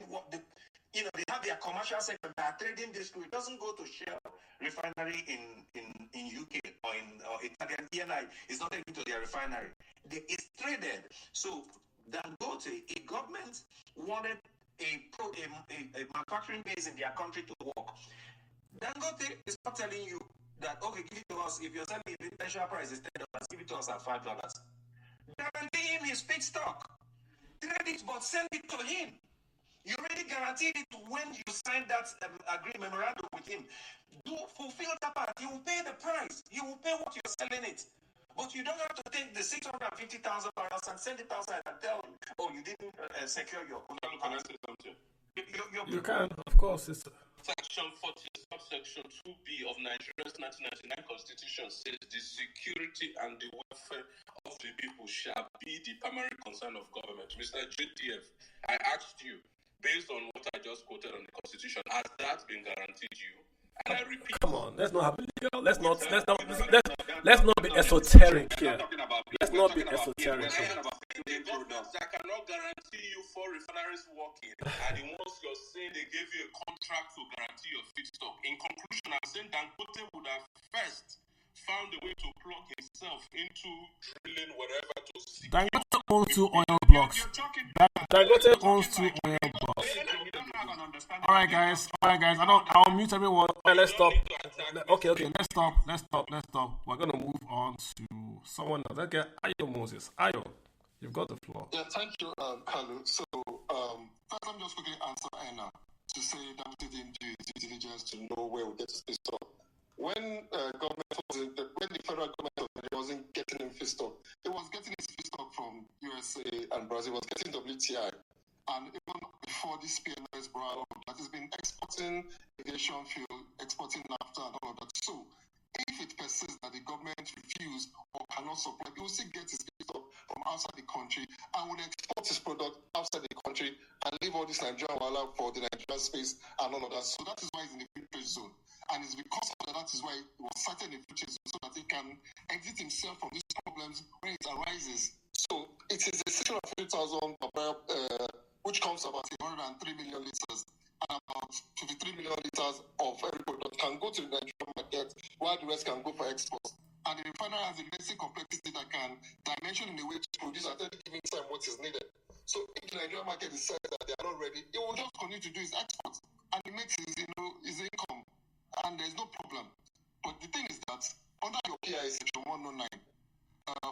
they have their commercial sector, they are trading this through. It doesn't go to Shell refinery in UK or in Italian DNI. It's not taken to their refinery. It's traded. So Dangote, a government wanted a manufacturing base in their country to work. Dangote is not telling you that, okay, give it to us. If you're selling it, the international price is $10, give it to us at $5. Guarantee him his feedstock. Trade it, but send it to him. You already guaranteed it when you signed that agreement memorandum with him. Do fulfill that part. He will pay the price. He will pay what you're selling it. But you don't have to take the 650,000 barrels and send it outside and tell him, oh, you didn't secure your. Can I say something? You can, of course. It's Section 40, subsection 2B of Nigeria's 1999 Constitution says the security and the welfare of the people shall be the primary concern of government. Mr. JTF, I asked you, based on what I just quoted on the Constitution, has that been guaranteed you? And I repeat. Come on, let's not have legal. Let's not be esoteric here. Let's not be esoteric here. The governments that cannot guarantee you for refineries working are the ones you're saying they gave you a contract to guarantee your feedstock. In conclusion, I'm saying Dangote would have first found a way to plug himself into drilling whatever to see. Dangote owns 2 oil blocks. Dangote owns 2 oil blocks. Alright guys. I'll mute everyone. Alright, let's stop. Okay, let's stop. We're gonna move on to someone else. Okay, Ayo Moses. Ayo, you've got the floor. Yeah, thank you, Carlo. So first I'm just quickly answer Anna to say that we didn't do due diligence to know where we get to space up. When when the federal government wasn't getting in feedstock, it was getting its feedstock from USA and Brazil, was getting WTI. And even before this PMS brought up, that has been exporting aviation fuel, exporting naphtha and all of that. So if it persists that the government refuse or cannot supply, it will still get its feedstock from outside the country and will export its product outside the country and leave all this Nigerian wala for the Nigerian space and all of that. So that is why it's in the free trade zone. And it's because of that is why it was cited in the free trade zone so that it can exit himself from these problems when it arises. So it is a 650,000 per barrel, which comes about 103 million liters, and about 53 million liters of every product can go to the Nigerian market, while the rest can go for export. And the refinery has a basic complexity that can dimension in a way to produce at any given time what is needed. So if the Nigerian market decides that they are not ready, it will just continue to do its export, and it makes his income, and there's no problem. But the thing is that under your PI section 109,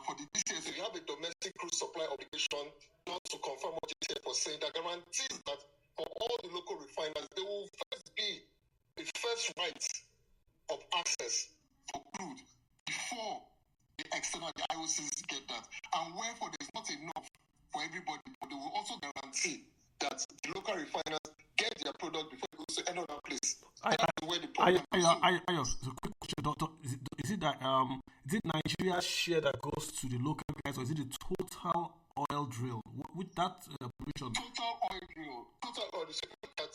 for the DCS, you have a domestic crude supply obligation, not to confirm what JTF was saying, that guarantees that for all the local refiners, they will first be the first right of access for crude before the external the IOCs get that. And wherefore there's not enough for everybody, but they will also guarantee that the local refiners get their product before it goes to any other place. That's where the problem is. So quick question, doctor. Is it that is it Nigeria's share that goes to the local guys, or is it the total oil drill? With that provision? Total oil drill. Total oil. If you look at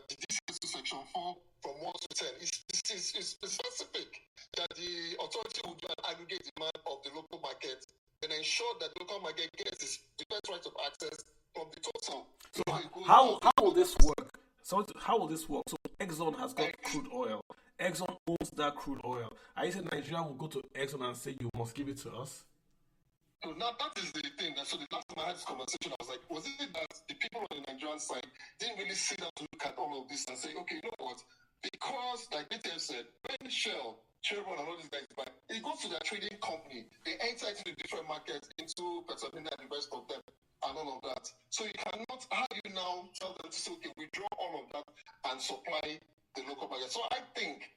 the DCS section 4 from 1 to 10, it's specific that the authority will do an aggregate demand of the local market and ensure that the local market gets its defense right of access from the total. So how will this work? So how will this work? So Exxon has got crude oil. Exxon owns that crude oil. Are you saying Nigeria will go to Exxon and say you must give it to us? So now that is the thing. So the last time I had this conversation, I was like, was it that the people on the Nigerian side didn't really sit down to look at all of this and say, okay, you know what? Because, like BTF said, when Shell, Chevron, and all these guys buy, it goes to their trading company. They enter into the different markets, into Petrolina and the rest of them, and all of that. So you cannot, how do you now tell them to say, okay, withdraw all of that and supply the local market? So I think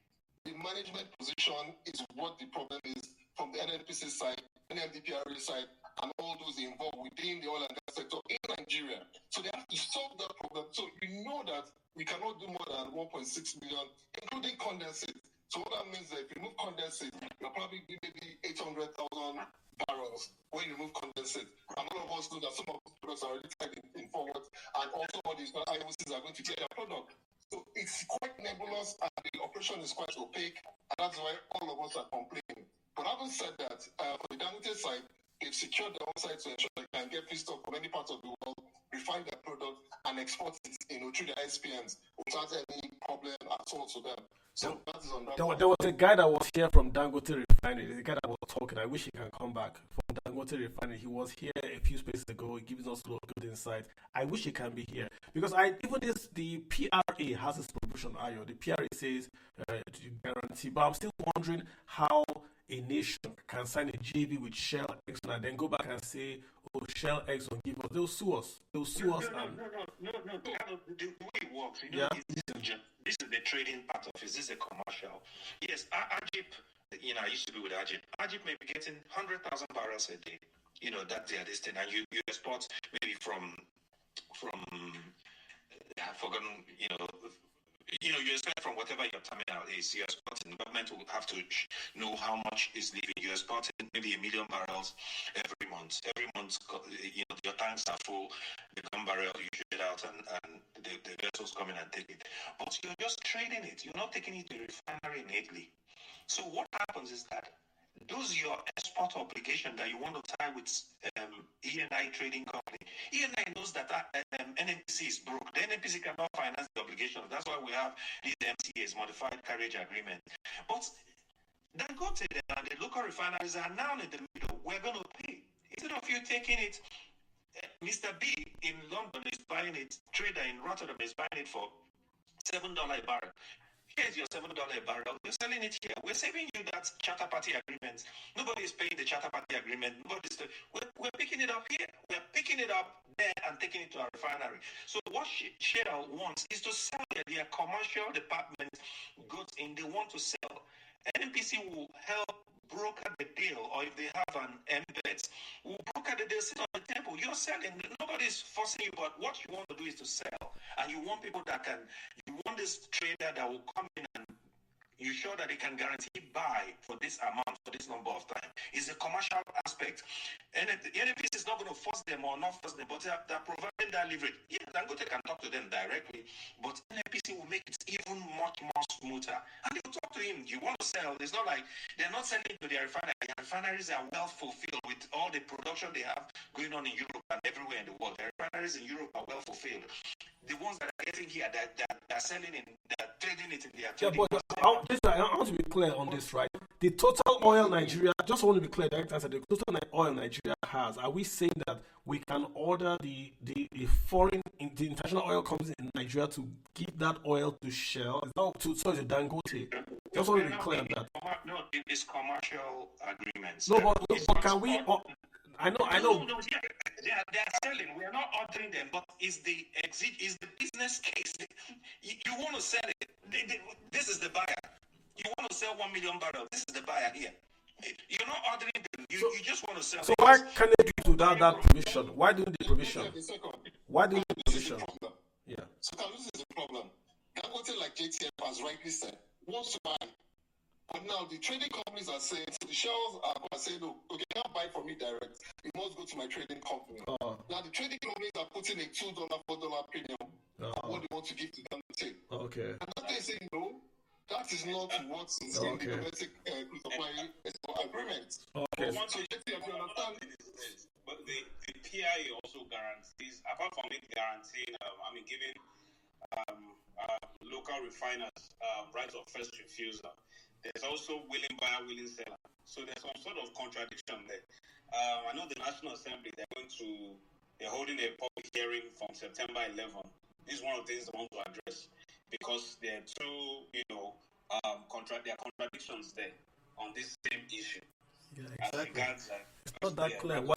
the management position is what the problem is from the NNPC side, NMDPRA side, and all those involved within the oil and gas sector in Nigeria. So they have to solve that problem. So we know that we cannot do more than 1.6 million, including condensate. So what that means is that if you remove condensate, you're probably doing maybe 800,000 barrels when you remove condensate. And all of us know that some of those products are already tied in forward, and also all these IOCs are going to get their product. So it's quite nebulous, and the operation is quite opaque, and that's why all of us are complaining. But having said that, for the Dangote side, they've secured their own side to ensure they can get feedstock from any part of the world, refine their product, and export it, through the SPMs without any problem at all to them. So that is on that. There was a guy that was here from Dangote Refinery. The guy that was talking. I wish he can come back from Dangote Refinery. He was here a few spaces ago, giving us a lot of good insight. I wish he can be here because the PRA has this provision. The PRA says to guarantee, but I'm still wondering how a nation can sign a JV with Shell, Exxon, and then go back and say, "Oh, Shell, Exxon, give us." They'll sue us. No. The way it works, this is the trading part of it. This is a commercial. Yes, Ajip. I used to be with Ajip. Ajip may be getting 100,000 barrels a day. That's their listing, and you export maybe from I've forgotten. You expect from whatever your terminal is, you're exporting. The government will have to know how much is leaving. You're exporting maybe 1 million barrels every month. Every month, your tanks are full. The gun barrel, you shoot it out, and the vessels come in and take it. But you're just trading it. You're not taking it to a refinery in Italy. So what happens is that those your export obligation that you want to tie with E&I trading company. E&I knows that NNPC is broke. The NNPC cannot finance the obligations. That's why we have these MCAs, modified carriage agreement. But Dangote and the local refineries are now in the middle. We're going to pay. Instead of you taking it, Mr. B in London is buying it, trader in Rotterdam is buying it for $7 a barrel. Here's your $7 a barrel. You're selling it here. We're saving you that charter party agreement. Nobody is paying the charter party agreement. We're picking it up here. We're picking it up there and taking it to our refinery. So what Shell wants is to sell it. Their commercial department goods in. They want to sell. NPC will help broker the deal, or if they have an embed, will broker the deal, sit on the table. You're selling. Nobody's forcing you, but what you want to do is to sell. And you want people you want this trader that will come in and you're sure that they can guarantee buy for this amount, for this number of time. It's a commercial aspect. And the NPC is not going to force them or not force them, but they're providing that leverage. Yeah, Dangote can talk to them directly, but NPC will make it even much more smoother. And they'll talk to him. You want to sell. It's not like they're not selling to their refinery. Their refineries are well fulfilled with all the production they have going on in Europe and everywhere in the world. The refineries in Europe are well fulfilled. The ones that are getting here, that are selling in, that are trading it in their trading. I want to be clear on this, right? The total oil Nigeria, just want to be clear, the total oil Nigeria has, are we saying that we can order the international oil companies in Nigeria to give that oil to Shell? Is that to Dangote? Just want to be clear on that. No, it is commercial agreements. No, but can we? I know. No, yeah, they are selling. We are not ordering them, but is the business case? You want to sell it. This is the buyer. You want to sell sell 1 million barrels. This is the buyer here. You're not ordering them. You just want to sell. So why can they do it without that provision? Why do the provision? Why do the provision? Yeah. So this is the problem. Dangote, like JTF has rightly said, wants to buy. But now the trading companies are saying, so the shells are saying, no, okay, you can't buy from me direct. It must go to my trading company. Now the trading companies are putting a $2, $4 premium what they want to give to Dangote. Okay. And that they say, no, that is not what's in the domestic supply agreement. Okay. So JTF, you understand? But the PIA also guarantees, apart from it guaranteeing, giving local refiners rights of first refusal, there's also willing buyer, willing seller. So there's some sort of contradiction there. I know the National Assembly, they're holding a public hearing from September 11. This is one of the things they want to address because there are two, there are contradictions there on this same issue. Yeah, exactly. It's not that clear. Why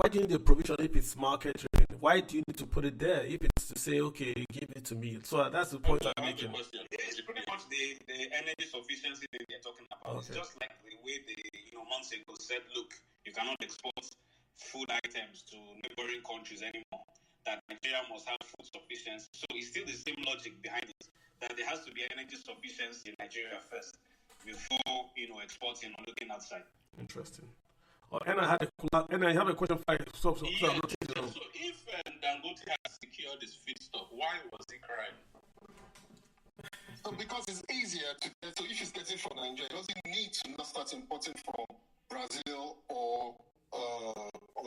do you need a provision if it's market driven? Why do you need to put it there if it's to say, okay, give it to me? So that's the point I'm making. It's pretty much the energy sufficiency that they're talking about. Okay. It's just like the way months ago said, look, you cannot export food items to neighboring countries anymore. That Nigeria must have food sufficiency. So it's still the same logic behind it. That there has to be energy sufficiency in Nigeria first before exporting or looking outside. Interesting. And I have a question for you. So if Dangote has secured his feedstock, why was he crying? So because it's easier to get. So if he's getting from Nigeria, he doesn't need to not start importing from Brazil or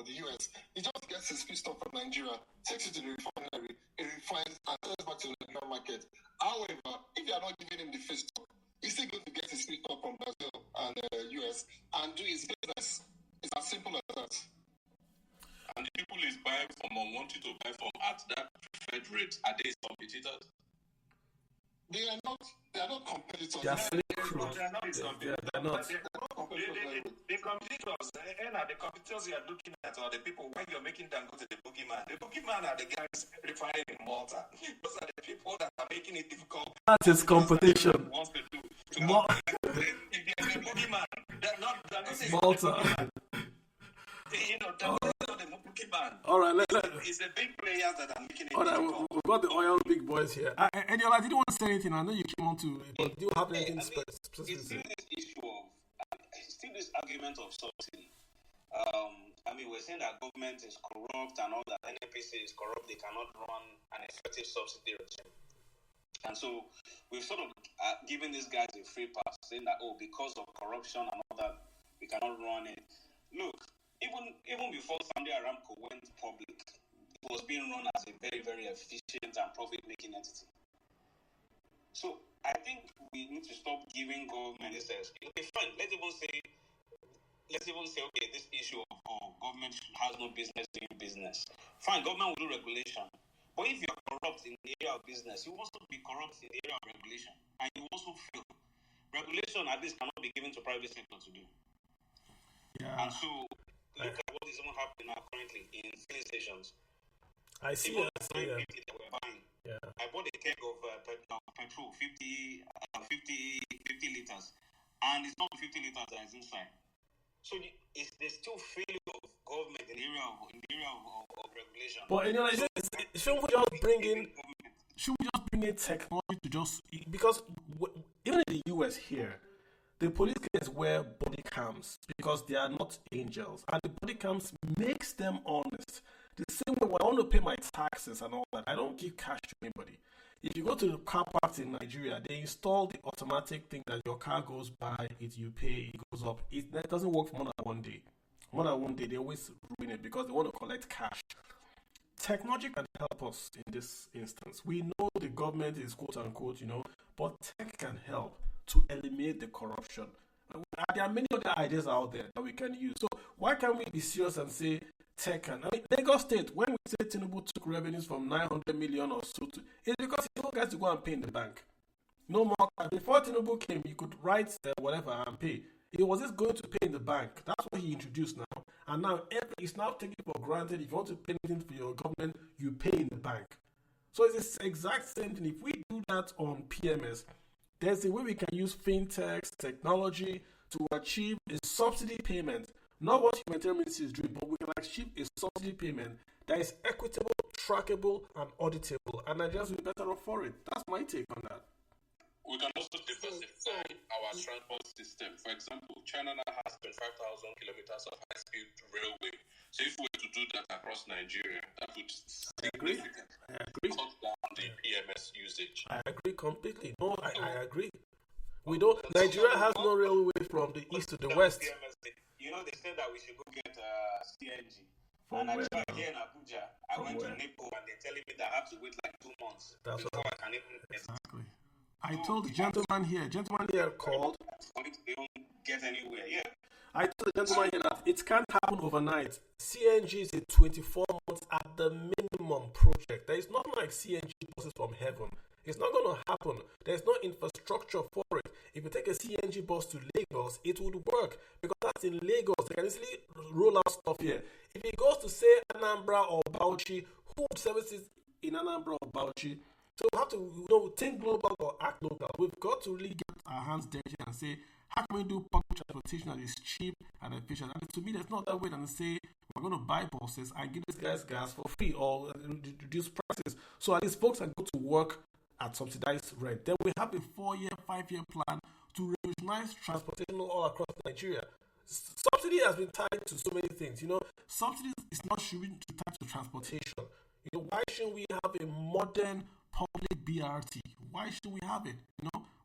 the US. He just gets his feedstock from Nigeria, takes it to the refinery, it refines and sells back to the Nigerian market. However, if you are not giving him the feedstock, he's still going to get his feedstock from Brazil and US and do his business. It's as simple as that. And the people he's buying from or wanting to buy from at that preferred rate, are they competitors? They are not competitors. They are slave crew. They're not competitors. They're not. The competitors, the competitors you are looking at are the people when you're making Dangote the boogeyman. The boogeyman are the guys refining in Malta. Those are the people that are making it difficult. That is competition. Wants to do. If there's a boogeyman, they're not Malta. All right, it's the big players that are making it. All right, we've got the oil big boys here. Eniola, I didn't want to say anything. I know you came on to it, but do you have anything specific? It's still this issue of, still this argument of subsidy. We're saying that government is corrupt and all that. NNPC is corrupt. They cannot run an effective subsidy regime. And so we've sort of given these guys a free pass, saying that, because of corruption and all that, we cannot run it. Look, even before Saudi Aramco went public, it was being run as a very, very efficient and profit-making entity. So I think we need to stop giving government this excuse. Okay, fine. Let's even say, okay, this issue of government has no business doing business. Fine, government will do regulation. But if you're corrupt in the area of business, you also be corrupt in the area of regulation, and you also fail. Regulation at least cannot be given to private sector to do. Yeah. And so look at what is even happening now currently in filling stations. I see that. We're buying. Yeah. I bought a keg of petrol, 50 liters, and it's not 50 liters that is inside. So there's still failure of government in the area of regulation. But shouldn't we just bring in technology to because even in the US here, the police cans wear body cams because they are not angels, and the body cams makes them honest. The same way when I want to pay my taxes and all that, I don't give cash to anybody. If you go to the car parks in Nigeria, they install the automatic thing that your car goes by, you pay, it goes up. That doesn't work for more than 1 day. More than 1 day, they always ruin it because they want to collect cash. Technology can help us in this instance. We know the government is quote unquote, but tech can help to eliminate the corruption. There are many other ideas out there that we can use. So why can't we be serious and say tech can? Lagos State, when we say Tinubu took revenues from 900 million or so, it's because he told guys to go and pay in the bank. No more. Before Tinubu came, you could write whatever and pay. It was just going to pay in the bank. That's what he introduced now. And now it's now taken for granted. If you want to pay anything for your government, you pay in the bank. So it's the exact same thing. If we do that on PMS, There's a way we can use fintechs, technology to achieve a subsidy payment. Not what humanitarian ministry is doing, but we can achieve a subsidy payment that is equitable, trackable, and auditable. And Nigerians will be better off for it. That's my take on that. We can also diversify our transport system. For example, China now has 25,000 kilometers of high-speed railway. So if we were to do that across Nigeria, that would significantly cut down the PMS usage. I agree completely. No, I agree. We don't. Nigeria has no railway from the east to the west. You know, they said that we should go get CNG. From and where? here in Abuja, I went to Nepo and they're telling me that I have to wait like 2 months before I can even get exactly. I told the gentleman here called. They don't get anywhere. Yeah. I told the gentleman here that it can't happen overnight. CNG is a 24 months at the minimum project. There is nothing like CNG buses from heaven. It's not going to happen. There's no infrastructure for it. If you take a CNG bus to Lagos, it would work because that's in Lagos. They can easily roll out stuff here. If it goes to, say, Anambra or Bauchi, who services in Anambra or Bauchi? So we have to think global or act local. We've got to really get our hands dirty and say, how can we do public transportation that is cheap and efficient? And to me, there's not that way than to say, we're going to buy buses and give these guys gas for free or reduce prices. So at least folks can go to work at subsidized rent. Then we have a 4-year, 5-year plan to revolutionize transportation all across Nigeria. Subsidy has been tied to so many things. Subsidy is not should be tied to transportation. Why shouldn't we have a modern public BRT? Why should we have it?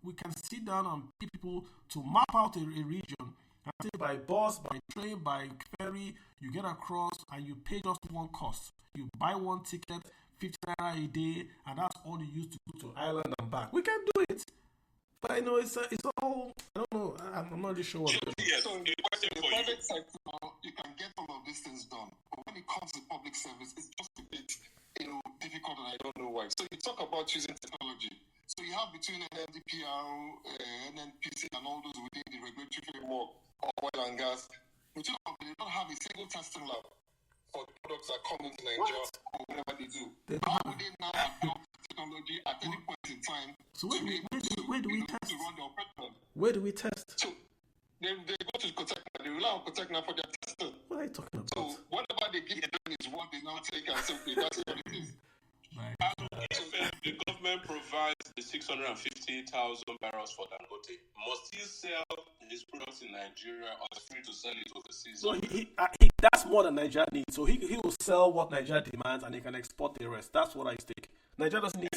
We can sit down and get people to map out a region and say by bus, by train, by ferry, you get across and you pay just one cost. You buy one ticket, 50 naira a day, and that's all you use to go to Ireland and back. We can do it. But I know it's all, I don't know, I'm not really sure what to do. So in the private sector, you can get all of these things done. But when it comes to public service, it's just a bit difficult, and I don't know why. So you talk about using technology. So you have between NMDPRO, NNPC, and all those within the regulatory framework of oil and gas, which they don't have a single testing lab for products that come into Nigeria or whatever they do. How would they now adopt technology at any point in time? So where do we test? To run the operation? Where do we test? So they go to Cotecna. They rely on Cotecna for their testing. What are you talking about? So whatever they give them is what they now take and say, okay, that's what it is. Right. If the government provides the 650,000 barrels for Dangote, must he sell his products in Nigeria or is free to sell it overseas? So that's more than Nigeria needs. So he will sell what Nigeria demands and he can export the rest. That's what I think. Nigeria doesn't need.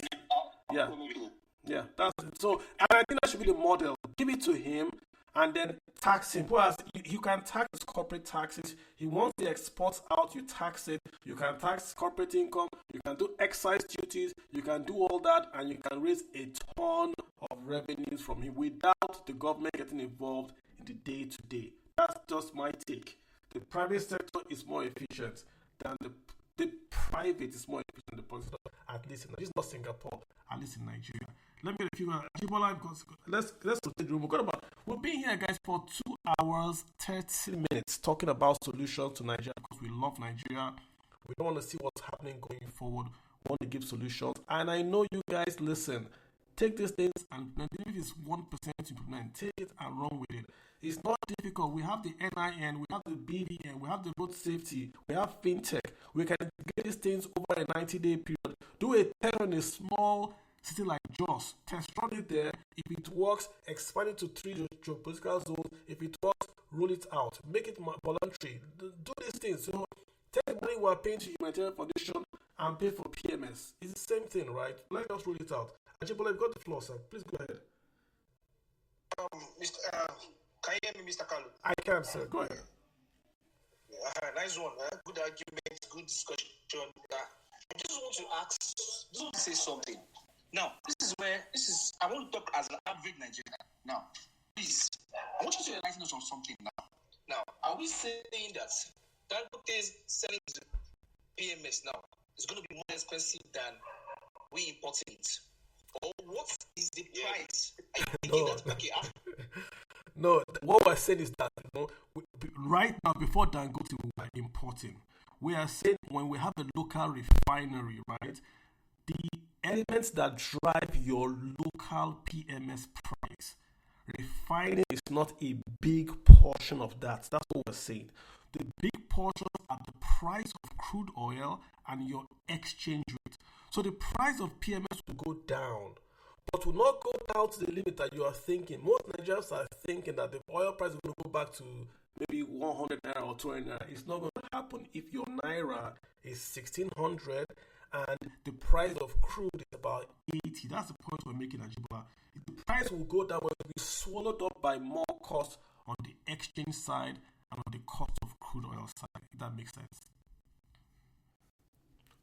Yeah. That's it. So I think that should be the model. Give it to him and then tax him. Whereas you can tax his corporate taxes. He wants the exports out, you tax it. You can tax corporate income. You can do excise duties. You can do all that, and you can raise a ton of revenues from him without the government getting involved in the day-to-day. That's just my take. The private sector is more efficient than the private is more efficient than the public sector. At least this is not Singapore. At least in Nigeria. Let me get a few. Let's take the room. We've been here, guys, for 2 hours 30 minutes talking about solutions to Nigeria because we love Nigeria. We don't want to see what's happening going forward. We want to give solutions, and I know you guys listen. Take these things and if it's 1% improvement, take it and run with it. It's not difficult. We have the NIN, we have the BVN, we have the road safety, we have fintech. We can get these things over a 90-day period. Do a test in a small city like Jos. Test run it there. If it works, expand it to 3 geopolitical zones. If it works, roll it out. Make it voluntary. Do these things. Take the money we are paying to Humanitarian Foundation and pay for PMS. It's the same thing, right? Let's just roll it out. Ajibola, you've got the floor, sir. Please go ahead. Can you hear me, Mr. Kalu? I can, sir. Go ahead. Nice one. Good argument, good discussion. I just want to say something. Now, I want to talk as an average Nigerian. Now, please, I want you to enlighten us on something now. Now, are we saying that Dangote selling the PMS now is going to be more expensive than we importing it? Or what is the price? Are you thinking that, okay, No, what we're saying is that right now, before Dangote we are importing, we are saying when we have a local refinery, right? the elements that drive your local PMS price, refining is not a big portion of that. That's what we're saying. The big portions are the price of crude oil and your exchange rate. So the price of PMS will go down, but will not go down to the limit that you are thinking. Most Nigerians are thinking that the oil price is going to go back to maybe 100 naira or 20 naira. It's not going to happen if your naira is 1600 and the price of crude is about 80. That's the point we're making, Ajibola. The price will go down when it will be swallowed up by more cost on the exchange side and on the cost of crude oil side, if that makes sense.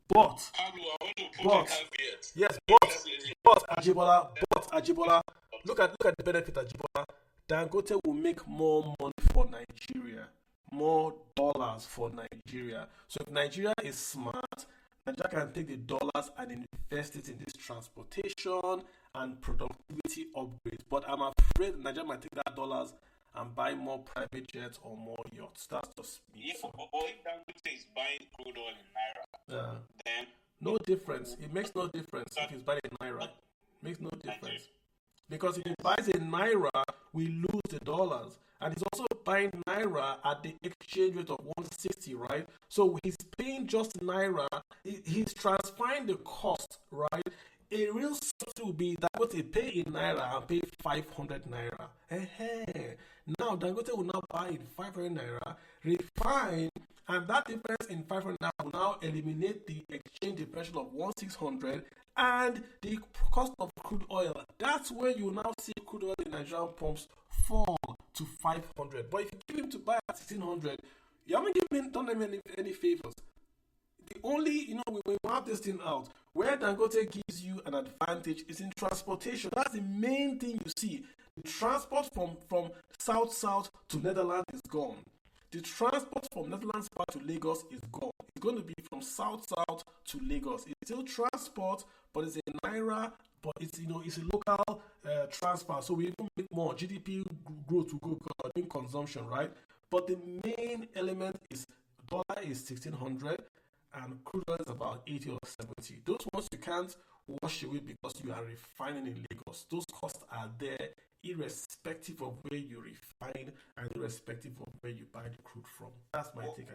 But Ajibola, look at the benefit, Ajibola. Dangote will make more money for Nigeria, more dollars for Nigeria. So if Nigeria is smart, Nigeria can take the dollars and invest it in this transportation and productivity upgrades. But I'm afraid Nigeria might take that dollars and buy more private jets or more yachts. That's just me. If Dangote is buying crude oil in naira, then no difference. It makes no difference if he's buying in naira. It makes no difference. Because if he buys in naira, we lose the dollars. And he's also buying naira at the exchange rate of 160, right? So he's paying just naira. He's transferring the cost, right? A real subsidy would be Dangote pay in naira and pay 500 naira. Now Dangote will now buy in 500 naira, refine, and that difference in 500 naira will now eliminate the exchange differential of 1600 and the cost of crude oil. That's where you now see crude oil in Nigerian pumps fall to 500. But if you give him to buy at 1600, you haven't done him any favors. The only, when we map this thing out, where Dangote gives you an advantage is in transportation. That's the main thing you see. The transport from south to Netherlands is gone. The transport from Netherlands back to Lagos is gone. It's going to be from south to Lagos. It's still transport, but it's a naira, but it's a local transfer. So we even make more GDP growth to go in consumption, right? But the main element is dollar is 1600 and crude oil is about 80 or 70. Those ones you can't wash away because you are refining in Lagos. Those costs are there irrespective of where you refine and irrespective of where you buy the crude from. That's my take.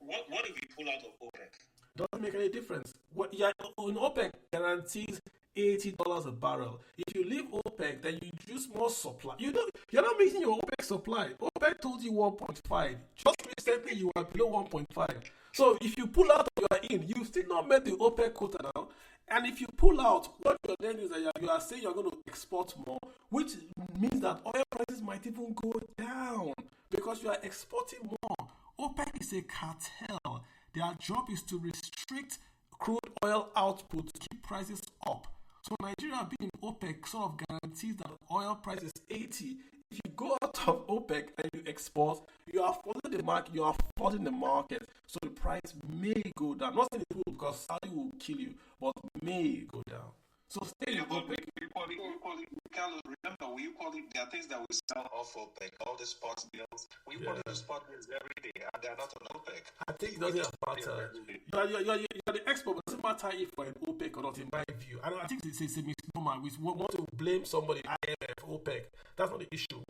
What if we pull out of OPEC? Doesn't make any difference. In OPEC guarantees $80 a barrel. If you leave OPEC, then you introduce more supply. You're not meeting your OPEC supply. OPEC told you 1.5. Just recently, you are below 1.5. So if you pull out or you are in, you still not met the OPEC quota now. And if you pull out, what you're then is that you are saying you're going to export more, which means that oil prices might even go down because you are exporting more. OPEC is a cartel. Their job is to restrict crude oil output to keep prices up. So Nigeria being in OPEC sort of guarantees that oil price is 80. If you go out of OPEC and you export, you are flooding the market. You are flooding the market, so the price may go down. Not saying it will, because Saudi will kill you, but may go down. So stay in OPEC. Remember, there are things that we sell off OPEC, all the spot deals. We import the spot deals every day, and they're not on OPEC. I think it doesn't matter. You're the expert, but it doesn't matter if we're in OPEC or not, in my view. I think it's a misnomer. We want to blame somebody, IMF, OPEC. That's not the issue.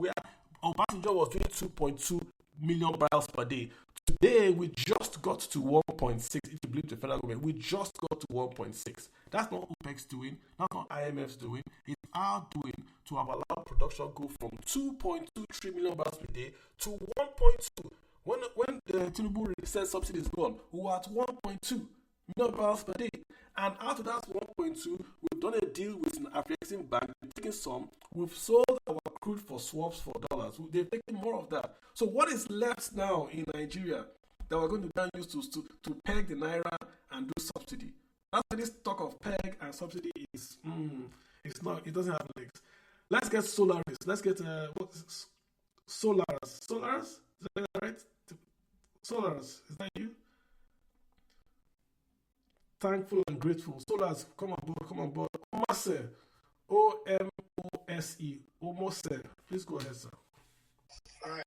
Obasanjo was doing 2.2 million barrels per day. Today, we just got to 1.6. If you believe the federal government, we just got to 1.6. That's not OPEC's doing. That's not IMF's doing. It's our doing to have allowed production go from 2.23 million barrels per day to 1.2. When the Tinubu said subsidy is gone, we were at 1.2 million barrels per day. And after that 1.2, we've done a deal with an African bank. We've taken some. We've sold our crude for swaps for dollars. They've taken more of that. So what is left now in Nigeria that we're going to then use to peg the naira and do subsidy? That's why this talk of peg and subsidy is it's not. It doesn't have legs. Let's get Solaris. Let's get Solaris. Solaris, is that right? Solaris, is that you? Thankful and grateful. Solaris, come on board. Omase, OMOSE, Omose. Please go ahead, sir. All right.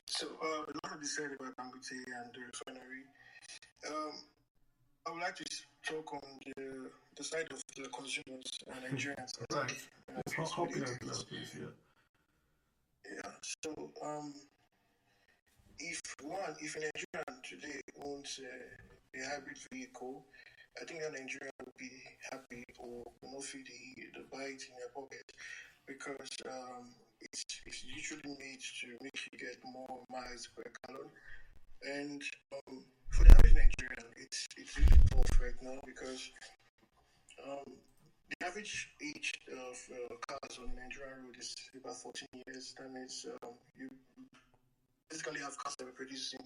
So a lot of this said about Dangote and the refinery. I would like to talk on the side of the consumers and Nigerians. Right. How can I do that, please? Yeah. Yeah. So, if a Nigerian today owns a hybrid vehicle, I think a Nigerian would be happy or will not feel the bite in their pocket because it's usually made to make you get more miles per gallon. And for the average Nigerian, it's really tough right now because the average age of cars on the Nigerian road is about 14 years. That means you basically have cars that were produced in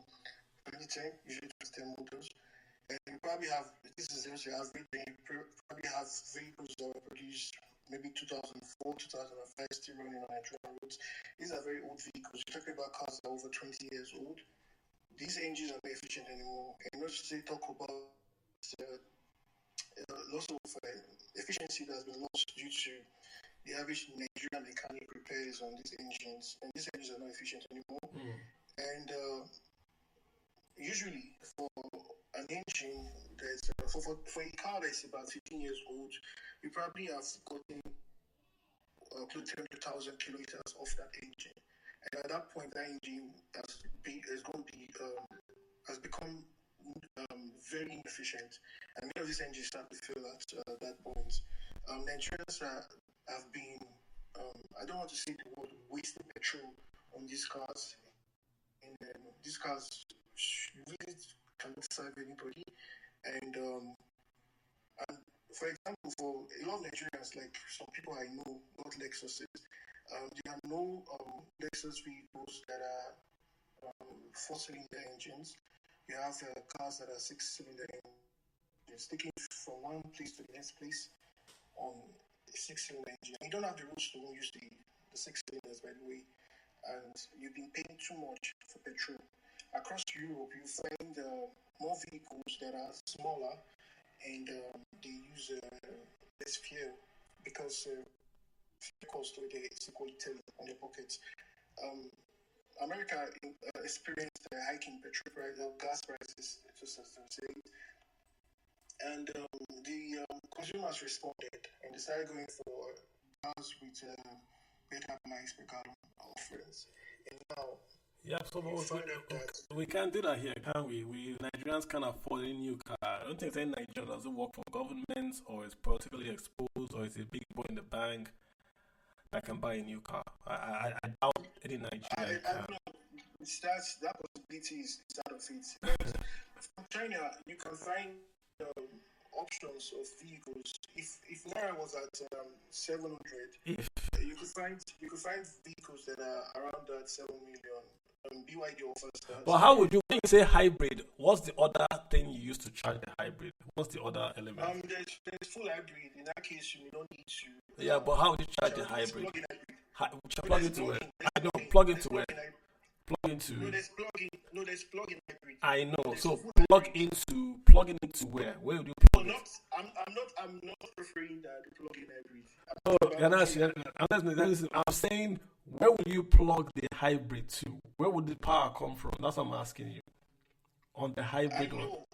2010, usually 2010 models. And you probably have, this is just the average, and you probably have vehicles that were produced maybe 2004, 2005, still running on Nigerian roads. These are very old vehicles. You're talking about cars that are over 20 years old. These engines are not efficient anymore. And not to say talk about loss of efficiency that has been lost due to the average Nigerian mechanic repairs on these engines. And these engines are not efficient anymore. And usually for an engine that's for a car that's about 15 years old, you probably have gotten close to 100,000 kilometers off that engine. And at that point, that engine has become very inefficient. And many of these engines start to fail at that point. Nigerians have been, I don't want to say the word wasting petrol on these cars. And these cars really cannot serve anybody. And for example, for a lot of Nigerians, like some people I know, not Lexuses, there are no Lexus vehicles that are 4-cylinder engines. You have cars that are 6-cylinder engines, taking from one place to the next place on a 6-cylinder engine. You don't have the roads to use the 6 cylinders, by the way, and you've been paying too much for petrol. Across Europe, you find more vehicles that are smaller and they use less fuel because fuel cost is equally on their pockets. America experienced a hike in petrol price, gas prices, to say, and the consumers responded and they started going for cars with better miles per gallon offerings. And now, yeah, so we can't do that here, can we? We Nigerians can't afford a new car. I don't think any Nigerian doesn't work for governments or is politically exposed or is a big boy in the bank that can buy a new car. I doubt any Nigerian can. That possibility is out of it. From China, you can find options of vehicles. If Naira was at 700, you could find vehicles that are around that 7 million. BYD offers that. But how would you, when you say hybrid, what's the other thing you use to charge the hybrid? What's the other element? There's full hybrid. In that case, you don't need to. Yeah, but how would you charge the hybrid? Plug into where? I know, plug into where? Plug into. No, there's plug-in hybrid. I know. There's so plugging into where? Where would you plug it? I'm not preferring the plug-in hybrid. I'm saying, where would you plug the hybrid to? Where would the power come from? That's what I'm asking you. On the hybrid one.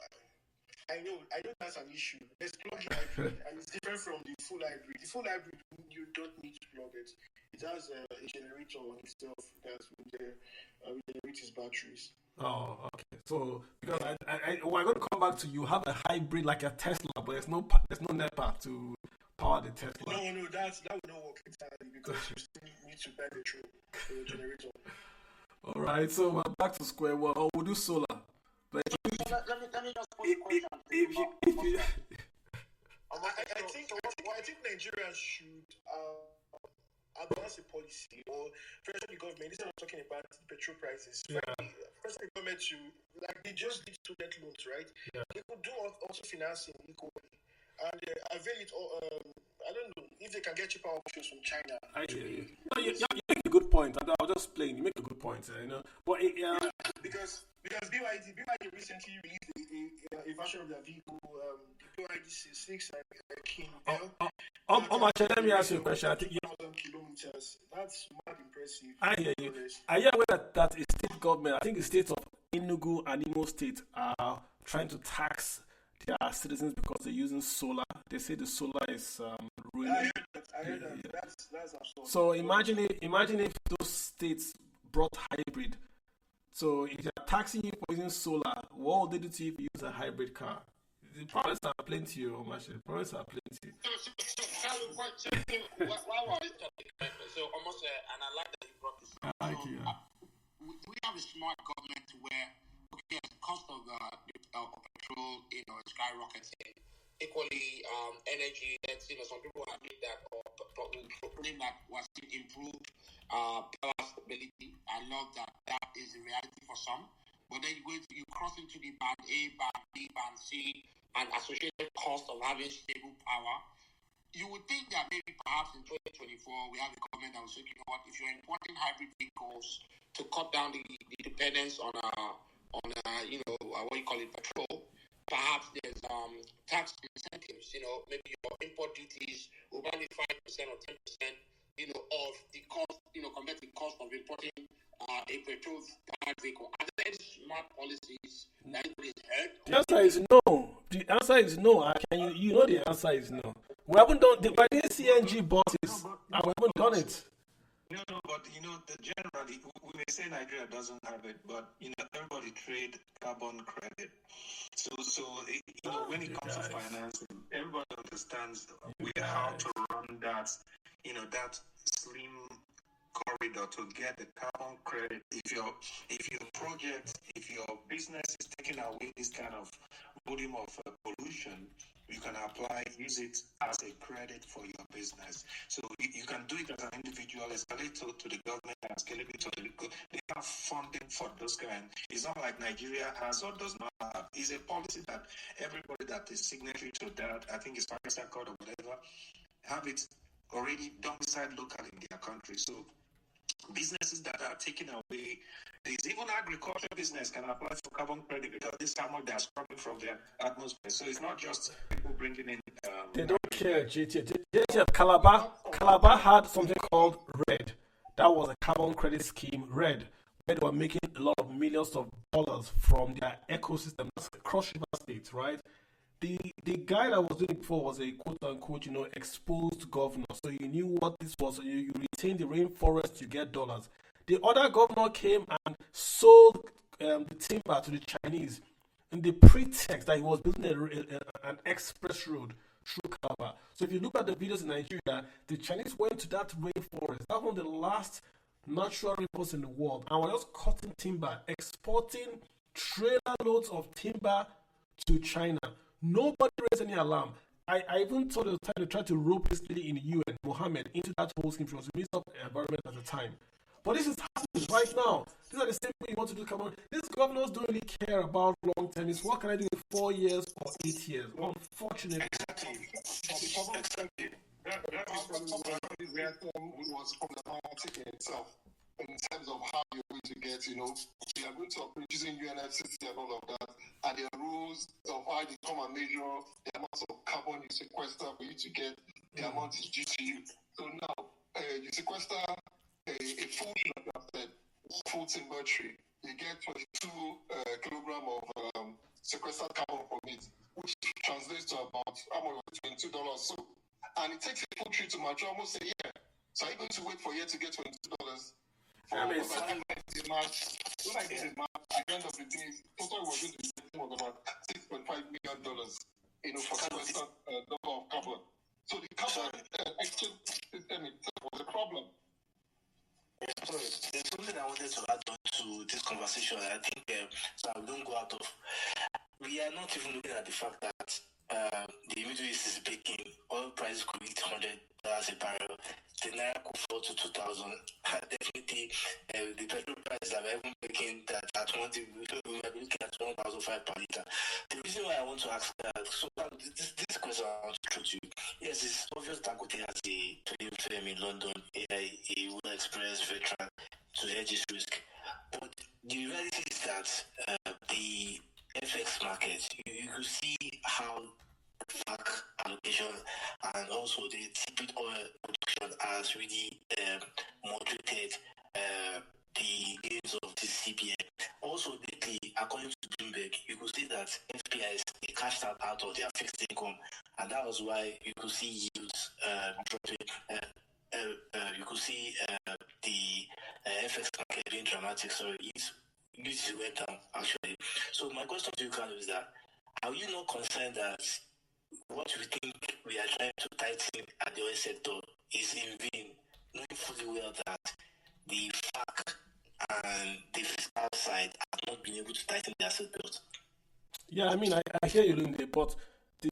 I know that's an issue. There's plug-in hybrid, and it's different from the full hybrid. The full hybrid, you don't need to plug it. It has a generator on itself that will generate its batteries. Oh, okay. So because we're going to come back to you have a hybrid like a Tesla, but there's no NEPA to power the Tesla. No, that will not work entirely because you still need to buy the generator. All right. So we're back to square one. Or we'll do solar. But let me just put a question. I think Nigerians should advance a policy or pressure the government. Instead of talking about the petrol prices, pressure the government to, like they just did student loans, right? Yeah. They could do also financing equally and avail it all. I don't know if they can get cheaper options from China. I hear you. No, you make a good point. I'll just explain. You make a good point, But because BYD recently released a version of their vehicle, the BYD 6 King. Let me ask you a question. I think 1,000 kilometers. That's mad impressive. I hear you. I hear that a state government, I think the states of Enugu and Imo State are trying to tax their citizens because they're using solar. They say the solar is ruining. I heard that. Yeah. That's absurd. So imagine if those states brought hybrid. So if they're taxing you for using solar, what would they do to you if you use a hybrid car? The problems are plenty, Omashi. The problems are plenty. So almost, and I like that you brought this. Thank you. We have a smart government where the cost of petrol, is skyrocketing. Equally, energy. Some people are doing that or proclaim that was improved power stability. I love that. That is the reality for some. But then you cross into the band A, band B, band C, and associated cost of having stable power. You would think that maybe perhaps in 2024 we have a government that will say, you know what, if you're importing hybrid vehicles to cut down the dependence on what you call it, petrol, perhaps there's tax incentives. Maybe your import duties will be 5% or 10%, of the cost, compared to the cost of importing a petrol-powered vehicle. Are there any smart policies that anybody's heard? The answer is no. The answer is no. You know the answer is no. We haven't done the CNG buses. We haven't done it. No, but generally, we may say Nigeria doesn't have it, but everybody trade carbon credit. So when it comes to financing, everybody understands how to run that, that slim corridor to get the carbon credit. If your project, if your business is taking away this kind of volume of pollution, you can use it as a credit for your business. So you can do it as an individual, escalate to the government, and escalate it to they have funding for those kind. It's not like Nigeria has or does not have. It's a policy that everybody that is signatory to that, I think it's Paris Accord or whatever, have it already domiciled locally in their country. So businesses that are taken away, there's even agriculture business can apply for carbon credit because this carbon they're scrubbing from their atmosphere. So it's not just people bringing in. They don't care, JT. Calabar had something called RED. That was a carbon credit scheme, RED, where they were making a lot of millions of dollars from their ecosystem. That's across river states, right? The guy that was doing it before was a quote-unquote, exposed governor. So you knew what this was. You retain the rainforest, you get dollars. The other governor came and sold the timber to the Chinese in the pretext that he was building an express road through Calabar. So if you look at the videos in Nigeria, the Chinese went to that rainforest. That was one of the last natural rainforests in the world. And we're just cutting timber, exporting trailer loads of timber to China. Nobody raised any alarm. I even thought it was time to try to rope this lady in the UN, Mohammed, into that whole scheme. She was the Minister of Environment at the time. But this is happening right now. These are the same things you want to do. Come on. These governors don't really care about long term. It's what can I do in 4 years or 8 years? Unfortunately. Exactly. That is was problematic in itself in terms of how you're going to get, they are going to operate using UNFCCC and all of that, and there are rules of how they come and measure the amount of carbon you sequester for you to get the amount is due to you. So now, you sequester a full tree, like I said, full timber tree, you get 22 kilogram of sequestered carbon from it, which translates to about $22. So, and it takes a full tree to mature almost a year. So are you going to wait for a year to get $22? When I did the math, at the end of the day, total we're going to be getting was about $6.5 million, for sequestered number of carbon. So the carbon exchange system itself was a problem. Sorry, there's something I wanted to add on to this conversation. I think so I don't go out of. We are not even looking at the fact that the Middle East is baking. Oil prices could reach $100 a barrel. The naira could fall to 2,000. Definitely, the petrol prices are even making that at one day we might be looking at 1,005 per liter. The reason why I want to ask that, this question I want to throw to you. Yes, it's obvious Dangote has a trading firm in London, a well experienced veteran to hedge his risk. But the reality is that the FX market, you could see how FAC allocation and also the liquid oil production has really moderated the gains of the CPN. Also, lately, according to Bloomberg, you could see that FPIs they cashed out was why you could see yields dropping. You could see the FX market being dramatic. So yields went down actually. So my question to you, Carlo, is that are you not concerned that what we think we are trying to tighten at the oil sector is in vain, knowing fully well that the FAC and the fiscal side have not been able to tighten their seatbelt? Yeah, I mean, I hear you, Lunde, but the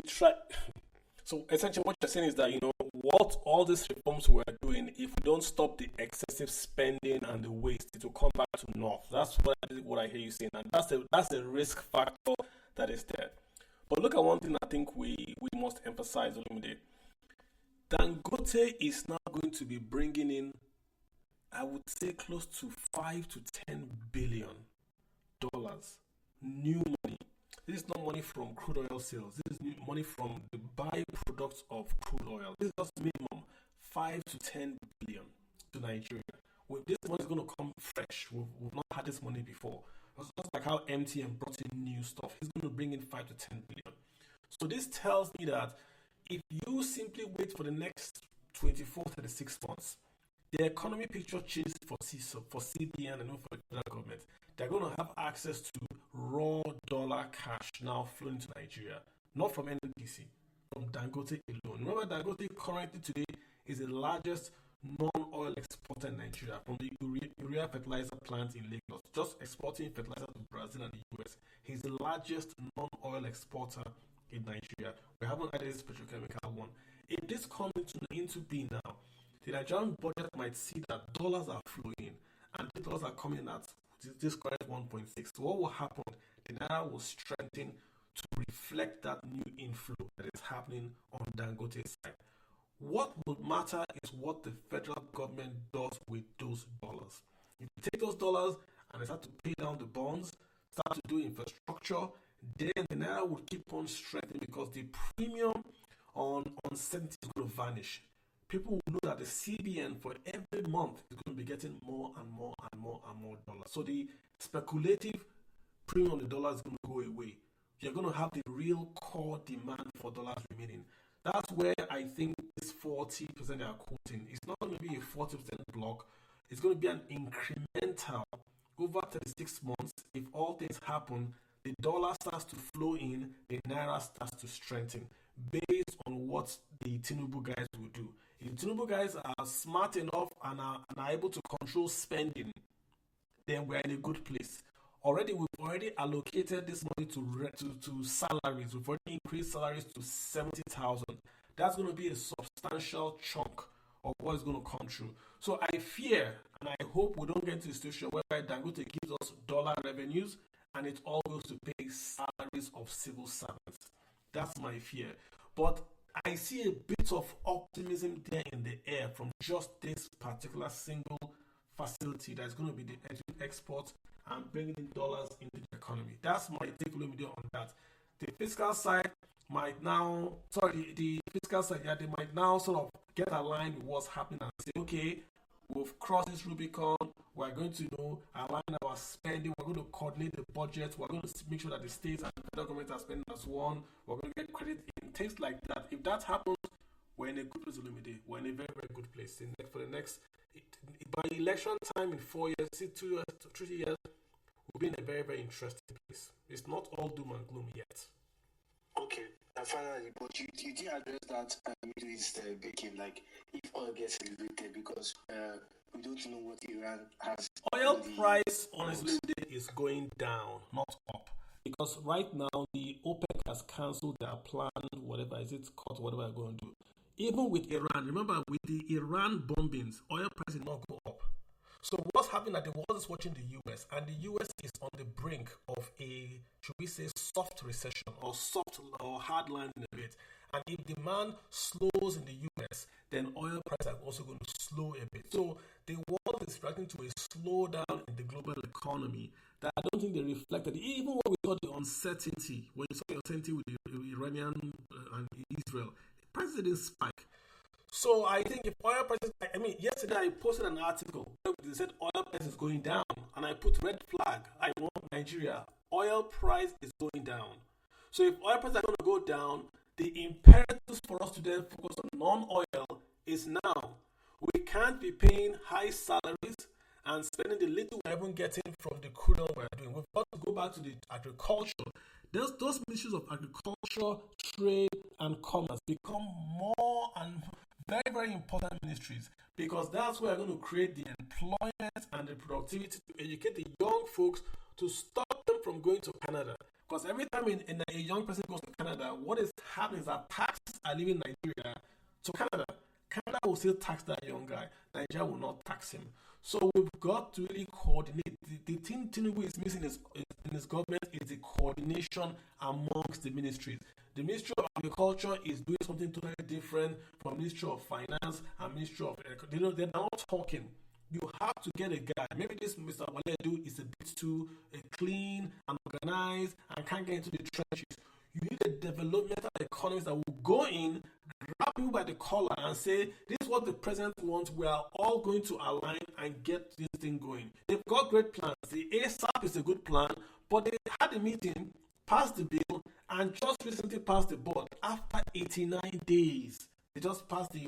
so essentially what you're saying is that, what all these reforms we're doing, if we don't stop the excessive spending and the waste, it will come back to north. That's what I hear you saying, and that's the risk factor that is there. But look at one thing I think we must emphasize, Olumide. Dangote is now going to be bringing in, I would say, close to $5 to $10 billion new money. This is not money from crude oil sales. This is new money from the byproducts of crude oil. This is just minimum $5 to $10 billion to Nigeria. This money is going to come fresh. We've not had this money before. It's just like how MTN brought in new stuff. He's going to bring in $5 to $10 billion. So this tells me that if you simply wait for the next 24, 36 months, the economy picture changes for CBN and for the federal government. They're going to have access to raw dollar cash now flowing to Nigeria, not from NNPC, from Dangote alone. Remember, Dangote currently today is the largest non-oil exporter in Nigeria, from the urea fertilizer plant in Lagos, just exporting fertilizer to Brazil and the US. He's the largest non-oil exporter in Nigeria. We haven't added this petrochemical one. If this comes into being now, the Nigerian budget might see that dollars are flowing, and the dollars are coming at this current 1.6. So what will happen? The Naira will strengthen to reflect that new inflow that is happening on Dangote's side. What will matter is what the federal government does with those dollars. If you take those dollars and they start to pay down the bonds, start to do infrastructure, then the Naira will keep on strengthening because the premium on uncertainty is going to vanish. People will know that the CBN for every month is going to be getting more and more and more and more dollars. So the speculative premium on the dollar is going to go away. You're going to have the real core demand for dollars remaining. That's where I think this 40% they are quoting is not going to be a 40% block. It's going to be an incremental over 36 months. If all things happen, the dollar starts to flow in, the Naira starts to strengthen based on what the Tinubu guys will do. If Tinubu guys are smart enough and are able to control spending, then we're in a good place. We've already allocated this money to salaries. We've already increased salaries to 70,000. That's going to be a substantial chunk of what is going to come through. So I fear and I hope we don't get into a situation where Dangote gives us dollar revenues and it all goes to pay salaries of civil servants. That's my fear. But I see a bit of optimism there in the air from just this particular single facility that's going to be the export and bringing in dollars into the economy. That's my take on that. The fiscal side might now, the fiscal side, they might now sort of get aligned with what's happening and say, okay, we've crossed this Rubicon, we're going to align our spending, we're going to coordinate the budget, we're going to make sure that the states and the federal government are spending as one, we're going to get credit in things like that. If that happens, we're in a good place, Olumide. We're in a very, very good place. For the next, by election time in 4 years, 2 years, 3 years, we'll be in a very, very interesting place. It's not all doom and gloom yet. Okay, and finally, but you did address that Middle East baking, like if oil gets elevated because we don't know what Iran has. Oil price, honestly, is going down, not up. Because right now, the OPEC has cancelled their plan, whatever is it called, whatever they're going to do. Even with Iran, remember, with the Iran bombings, oil price did not go up. So what's happening that the world is watching the US, and the US is on the brink of a, should we say, soft recession or soft or hard landing a bit. And if demand slows in the US, then oil prices are also going to slow a bit. So the world is reacting to a slowdown in the global economy that I don't think they reflected. Even when we saw the uncertainty, when you saw the uncertainty with the Iranian and Israel, prices didn't spike. So I think if oil prices, yesterday I posted an article where they said oil price is going down, and I put red flag. I want Nigeria. Oil price is going down. So if oil prices are going to go down, The imperative for us to then focus on non-oil is now. We can't be paying high salaries and spending the little we're even getting from the crude oil we're doing. We've got to go back to the agriculture. Those ministries of agriculture, trade, and commerce become more and very, very important ministries, because that's where we're going to create the employment and the productivity to educate the young folks to stop them from going to Canada. Because every time a young person goes to Canada, what is happening is that taxes are leaving Nigeria to Canada. Canada will still tax that young guy. Nigeria will not tax him. So we've got to really coordinate. The thing Tinubu is missing in his government is the coordination amongst the ministries. The Ministry of Agriculture is doing something totally different from Ministry of Finance and Ministry of... they're not talking. You have to get a guy. Maybe this Mr. Waledu is a bit too clean and organized and can't get into the trenches. You need a developmental economist that will go in, grab you by the collar and say, this is what the president wants. We are all going to align and get this thing going. They've got great plans. The ASAP is a good plan, but they had a meeting, passed the bill, and just recently passed the board after 89 days. They just passed the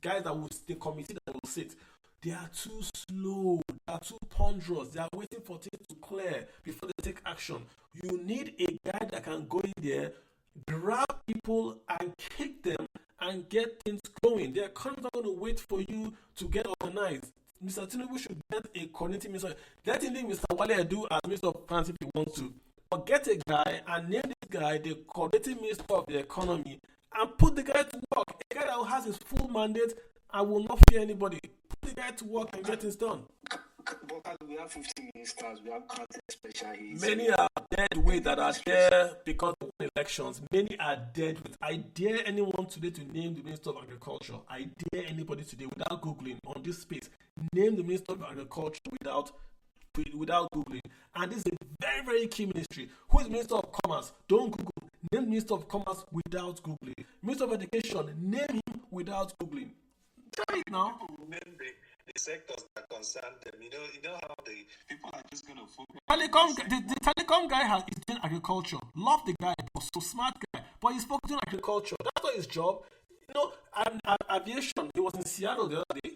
guys the committee that will sit. They are too slow. They are too ponderous. They are waiting for things to clear before they take action. You need a guy that can go in there, grab people and kick them and get things going. The economy is not going to wait for you to get organized. Mr. Tinubu should get a coordinating minister. Let him leave Mr. Wale do as Minister of Finance if he wants to. But get a guy and name this guy the coordinating minister of the economy and put the guy to work. A guy that has his full mandate and will not fear anybody. Put the guy to work and get things done. But we have 15 ministers, we have countless special aids. Many are dead weight that are there because of elections. Many are dead weight. I dare anyone today to name the Minister of Agriculture. I dare anybody today without Googling on this space. Name the Minister of Agriculture without Googling. And this is a very, very key ministry. Who is Minister of Commerce? Don't Google. Name Minister of Commerce without Googling. Minister of Education, name him without Googling. Try it now. Name the sectors that concern them. You know how the people are just going to focus. The telecom guy is doing agriculture. Love the guy, but so smart guy. But he's focusing on agriculture. That's not his job. And aviation. He was in Seattle the other day.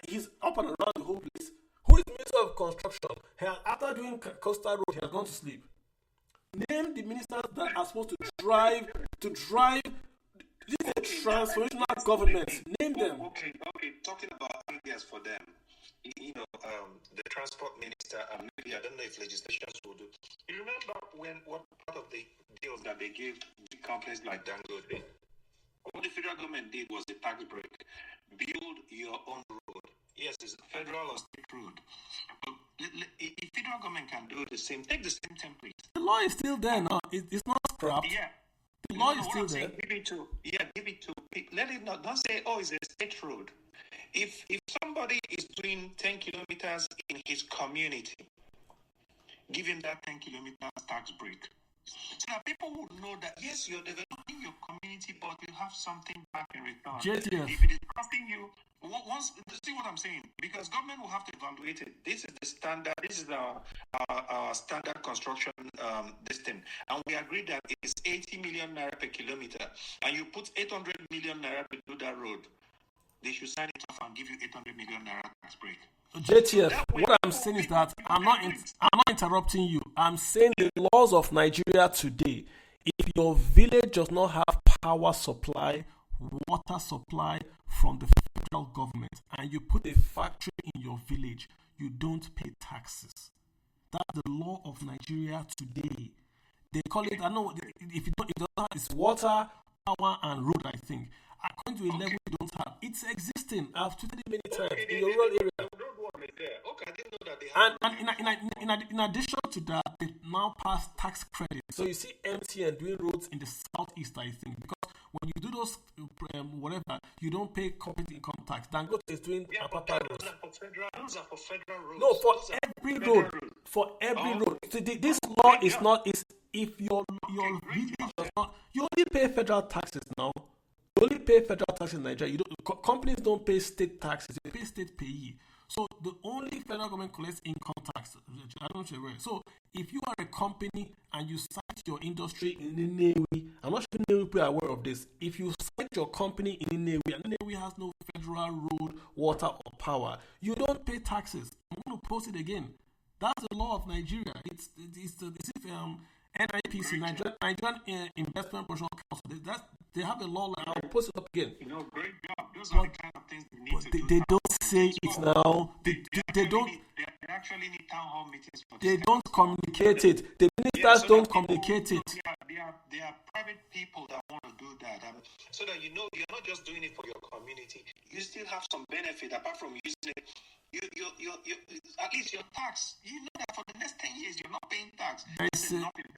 He's up and around the whole place. Who is Minister of Construction? After doing Coastal Road, he has gone to sleep. Name the ministers that are supposed to drive. This is a transformational government. Name them. Okay. Talking about ideas for them. The transport minister, and maybe I don't know if legislations will do. You remember what part of the deals that they gave big companies like Dangote? What the federal government did was a tax break. Build your own road. Yes, it's federal or state road. But if federal government can do the same, take the same template. The law is still there now. It's not scrapped. Yeah. The law is still there. Saying, give it to. Let it not. Don't say, it's a state road. If somebody is doing 10 kilometers in his community, give him that 10 kilometers tax break. So that people will know that, yes, you're developing your community, but you have something back in return. JTF. If it is costing you, see what I'm saying? Because government will have to evaluate it. This is the standard, this is our standard construction this thing. And we agreed that it's 80 million naira per kilometer. And you put 800 million naira to do that road. They should sign it off and give you 800 million naira tax break. JTF, what I'm saying is that I'm not interrupting you. I'm saying the laws of Nigeria today, if your village does not have power supply, water supply from the federal government, and you put a factory in your village, you don't pay taxes. That's the law of Nigeria today. They call it, I know, if you don't have, it's water, power, and road, I think. According to a level you don't have. It's existing. I've tweeted it many times in your rural area. Okay, I didn't know that they have. And in addition to that, they now pass tax credit. So you see MTN doing roads in the southeast, I think, because when you do those you don't pay corporate income tax. Dangote is doing Apapa roads. Those are for federal roads. No, for every road. For every road. So this law is not. Is if your village does not, you only pay federal taxes now. You only pay federal taxes in Nigeria. Companies don't pay state taxes. They pay state payee. So the only federal government collects income tax. I don't know. So If you are a company and you cite your industry in Nnewi, I'm not sure Nnewi people are aware of this. If you cite your company in Nnewi and Nnewi has no federal road, water, or power, you don't pay taxes. I'm going to post it again. That's the law of Nigeria. It's NIPC, Nigerian Investment Professional Council. They have a law. Like, I'll post it up again. Great job. Those are the kind of things they need to do. They don't say it now. They don't. They actually need town hall meetings for They don't communicate it. The ministers don't communicate it. They are private people that want to do that. So that you know you're not just doing it for your community. You still have some benefit apart from using it. You at least your tax. You know that for the next 10 years you're not paying tax.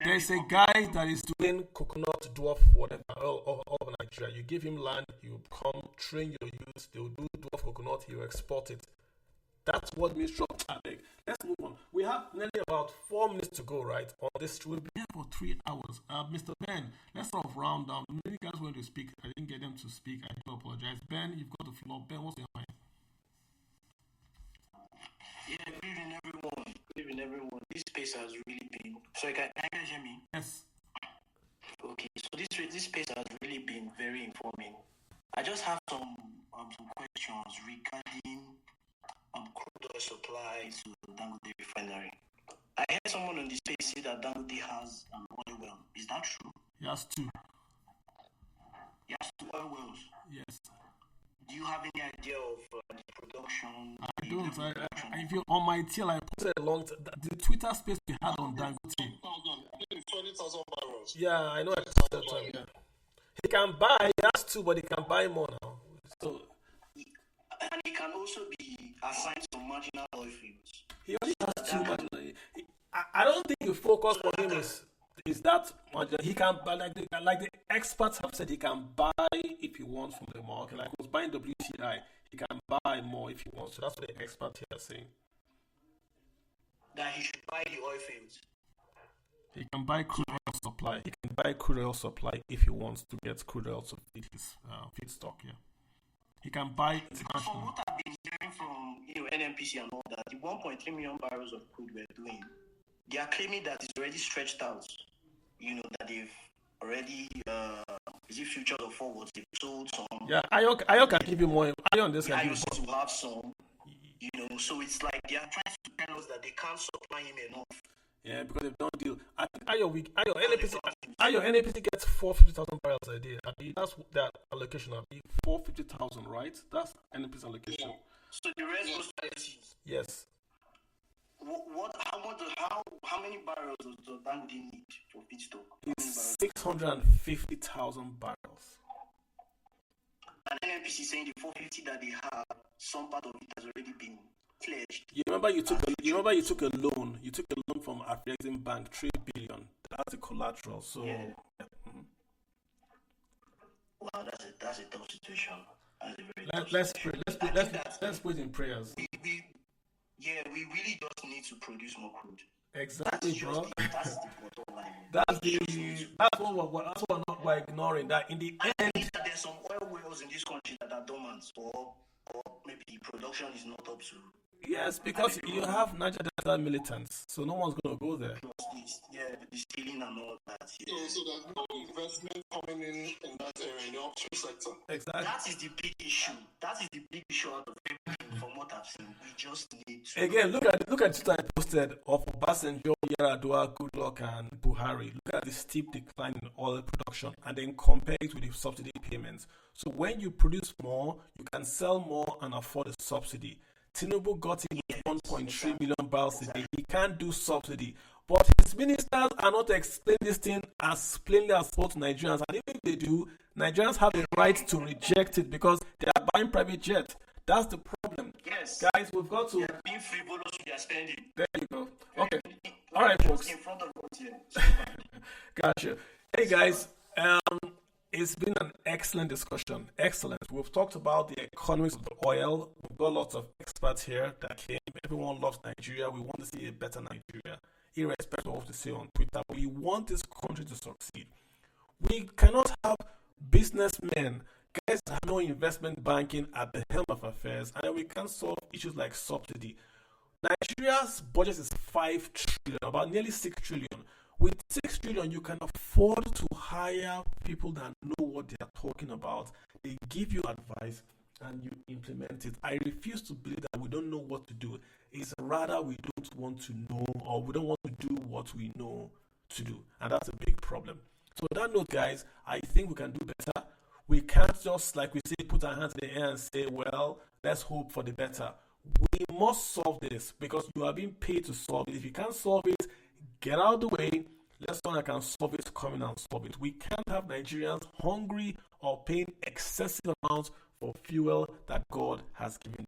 There's a guy that is doing coconut dwarf whatever all over Nigeria. You give him land, you come train your youth. They'll do dwarf coconut. He'll export it. That's what Ministry of Trade. Let's move on. We have nearly about 4 minutes to go, right? On this, we'll be here for 3 hours. Mr. Ben, let's sort of round down. Many guys want to speak. I didn't get them to speak. I do apologize. Ben, you've got the floor. Ben, what's your mind? Yeah, good evening, everyone. Good evening, everyone. This space has really been. Sorry, can you guys hear me? Yes. Okay, so this space has really been very informing. I just have some questions regarding crude oil supply to Dangote refinery. I heard someone on the space say that Dangote has an oil well. Is that true? He has 2. He has 2 oil wells. Yes. Do you have any idea of the production? I don't. If you're on my tail, I posted a long the Twitter space we had on Dangote. 20,000 barrels. Yeah, I know. I posted that time. Yeah. He can buy. He has 2, but he can buy more now. So. And he can also be assigned some marginal oil fields. He only has 2 marginal. I don't think the focus for him is that marginal. He can buy like the experts have said. He can buy if he wants from the market. Like he was buying WTI, he can buy more if he wants. So that's what the experts here are saying. That he should buy the oil fields. He can buy crude oil supply. He can buy crude oil supply if he wants to get crude oil to feed his feedstock. Yeah. He can buy international. From what I've been hearing from NMPC and all that, the 1.3 million barrels of crude we're doing, they are claiming that it's already stretched out. That they've already is it futures or forwards? They've sold some. Yeah, Ayo can give you more. Ayo this can give you more. To have some. So it's like they are trying to tell us that they can't supply him enough. Yeah, because they've done deal. I think Ayo NAPC gets 450,000 barrels a day. That's that allocation of 450,000, right? That's NAPC's allocation. Yeah. So the rest goes to ICs. Yes. How many barrels does Dangote need for feedstock? It's 650,000 barrels. And NNPC saying the 450 that they have, some part of it has already been pledged. You remember you took a loan. You took a loan from Afrexim Bank, 3 billion. That's the collateral. So yeah. Wow, that's a tough situation. Let's put in prayers. We really just need to produce more crude. Exactly, bro. That's the bottom line. That's what we're ignoring. That in the end, that there's some oil wells in this country that are dormant, or maybe the production is not up to. Yes, because you have Niger Delta militants, so no one's going to go there. The stealing and all that. Yeah. So there's no investment coming in that area, in the upstream sector. Exactly. That is the big issue. That is the big issue out of everything from what I've seen. We just need to... Again, look at Twitter I posted of Obasanjo, Yar'Adua, Goodluck, and Buhari. Look at the steep decline in oil production and then compare it with the subsidy payments. So when you produce more, you can sell more and afford a subsidy. Tinubu got in 1.3 million barrels a day. He can't do subsidy. But his ministers are not explaining this thing as plainly as possible to Nigerians. And even if they do, Nigerians have the right to reject it because they are buying private jets. That's the problem. Yes. Guys, we've got to... They are being frivolous with their spending. There you go. Okay. All right, folks. In front of us here. Gotcha. Hey, guys. It's been an excellent discussion. Excellent. We've talked about the economics of the oil. We've got lots of experts here that came. Everyone loves Nigeria. We want to see a better Nigeria, irrespective of what they say on Twitter. We want this country to succeed. We cannot have businessmen, guys that have no investment banking at the helm of affairs, and we can't solve issues like subsidy. Nigeria's budget is 5 trillion, about nearly 6 trillion. With 6 trillion, you can afford to hire people that know what they are talking about. They give you advice and you implement it. I refuse to believe that we don't know what to do. It's rather we don't want to know, or we don't want to do what we know to do. And that's a big problem. So, on that note, guys, I think we can do better. We can't just, like we say, put our hands in the air and say, well, let's hope for the better. We must solve this because you are being paid to solve it. If you can't solve it, get out of the way. Let someone that can solve it come in and solve it. We can't have Nigerians hungry or paying excessive amounts for fuel that God has given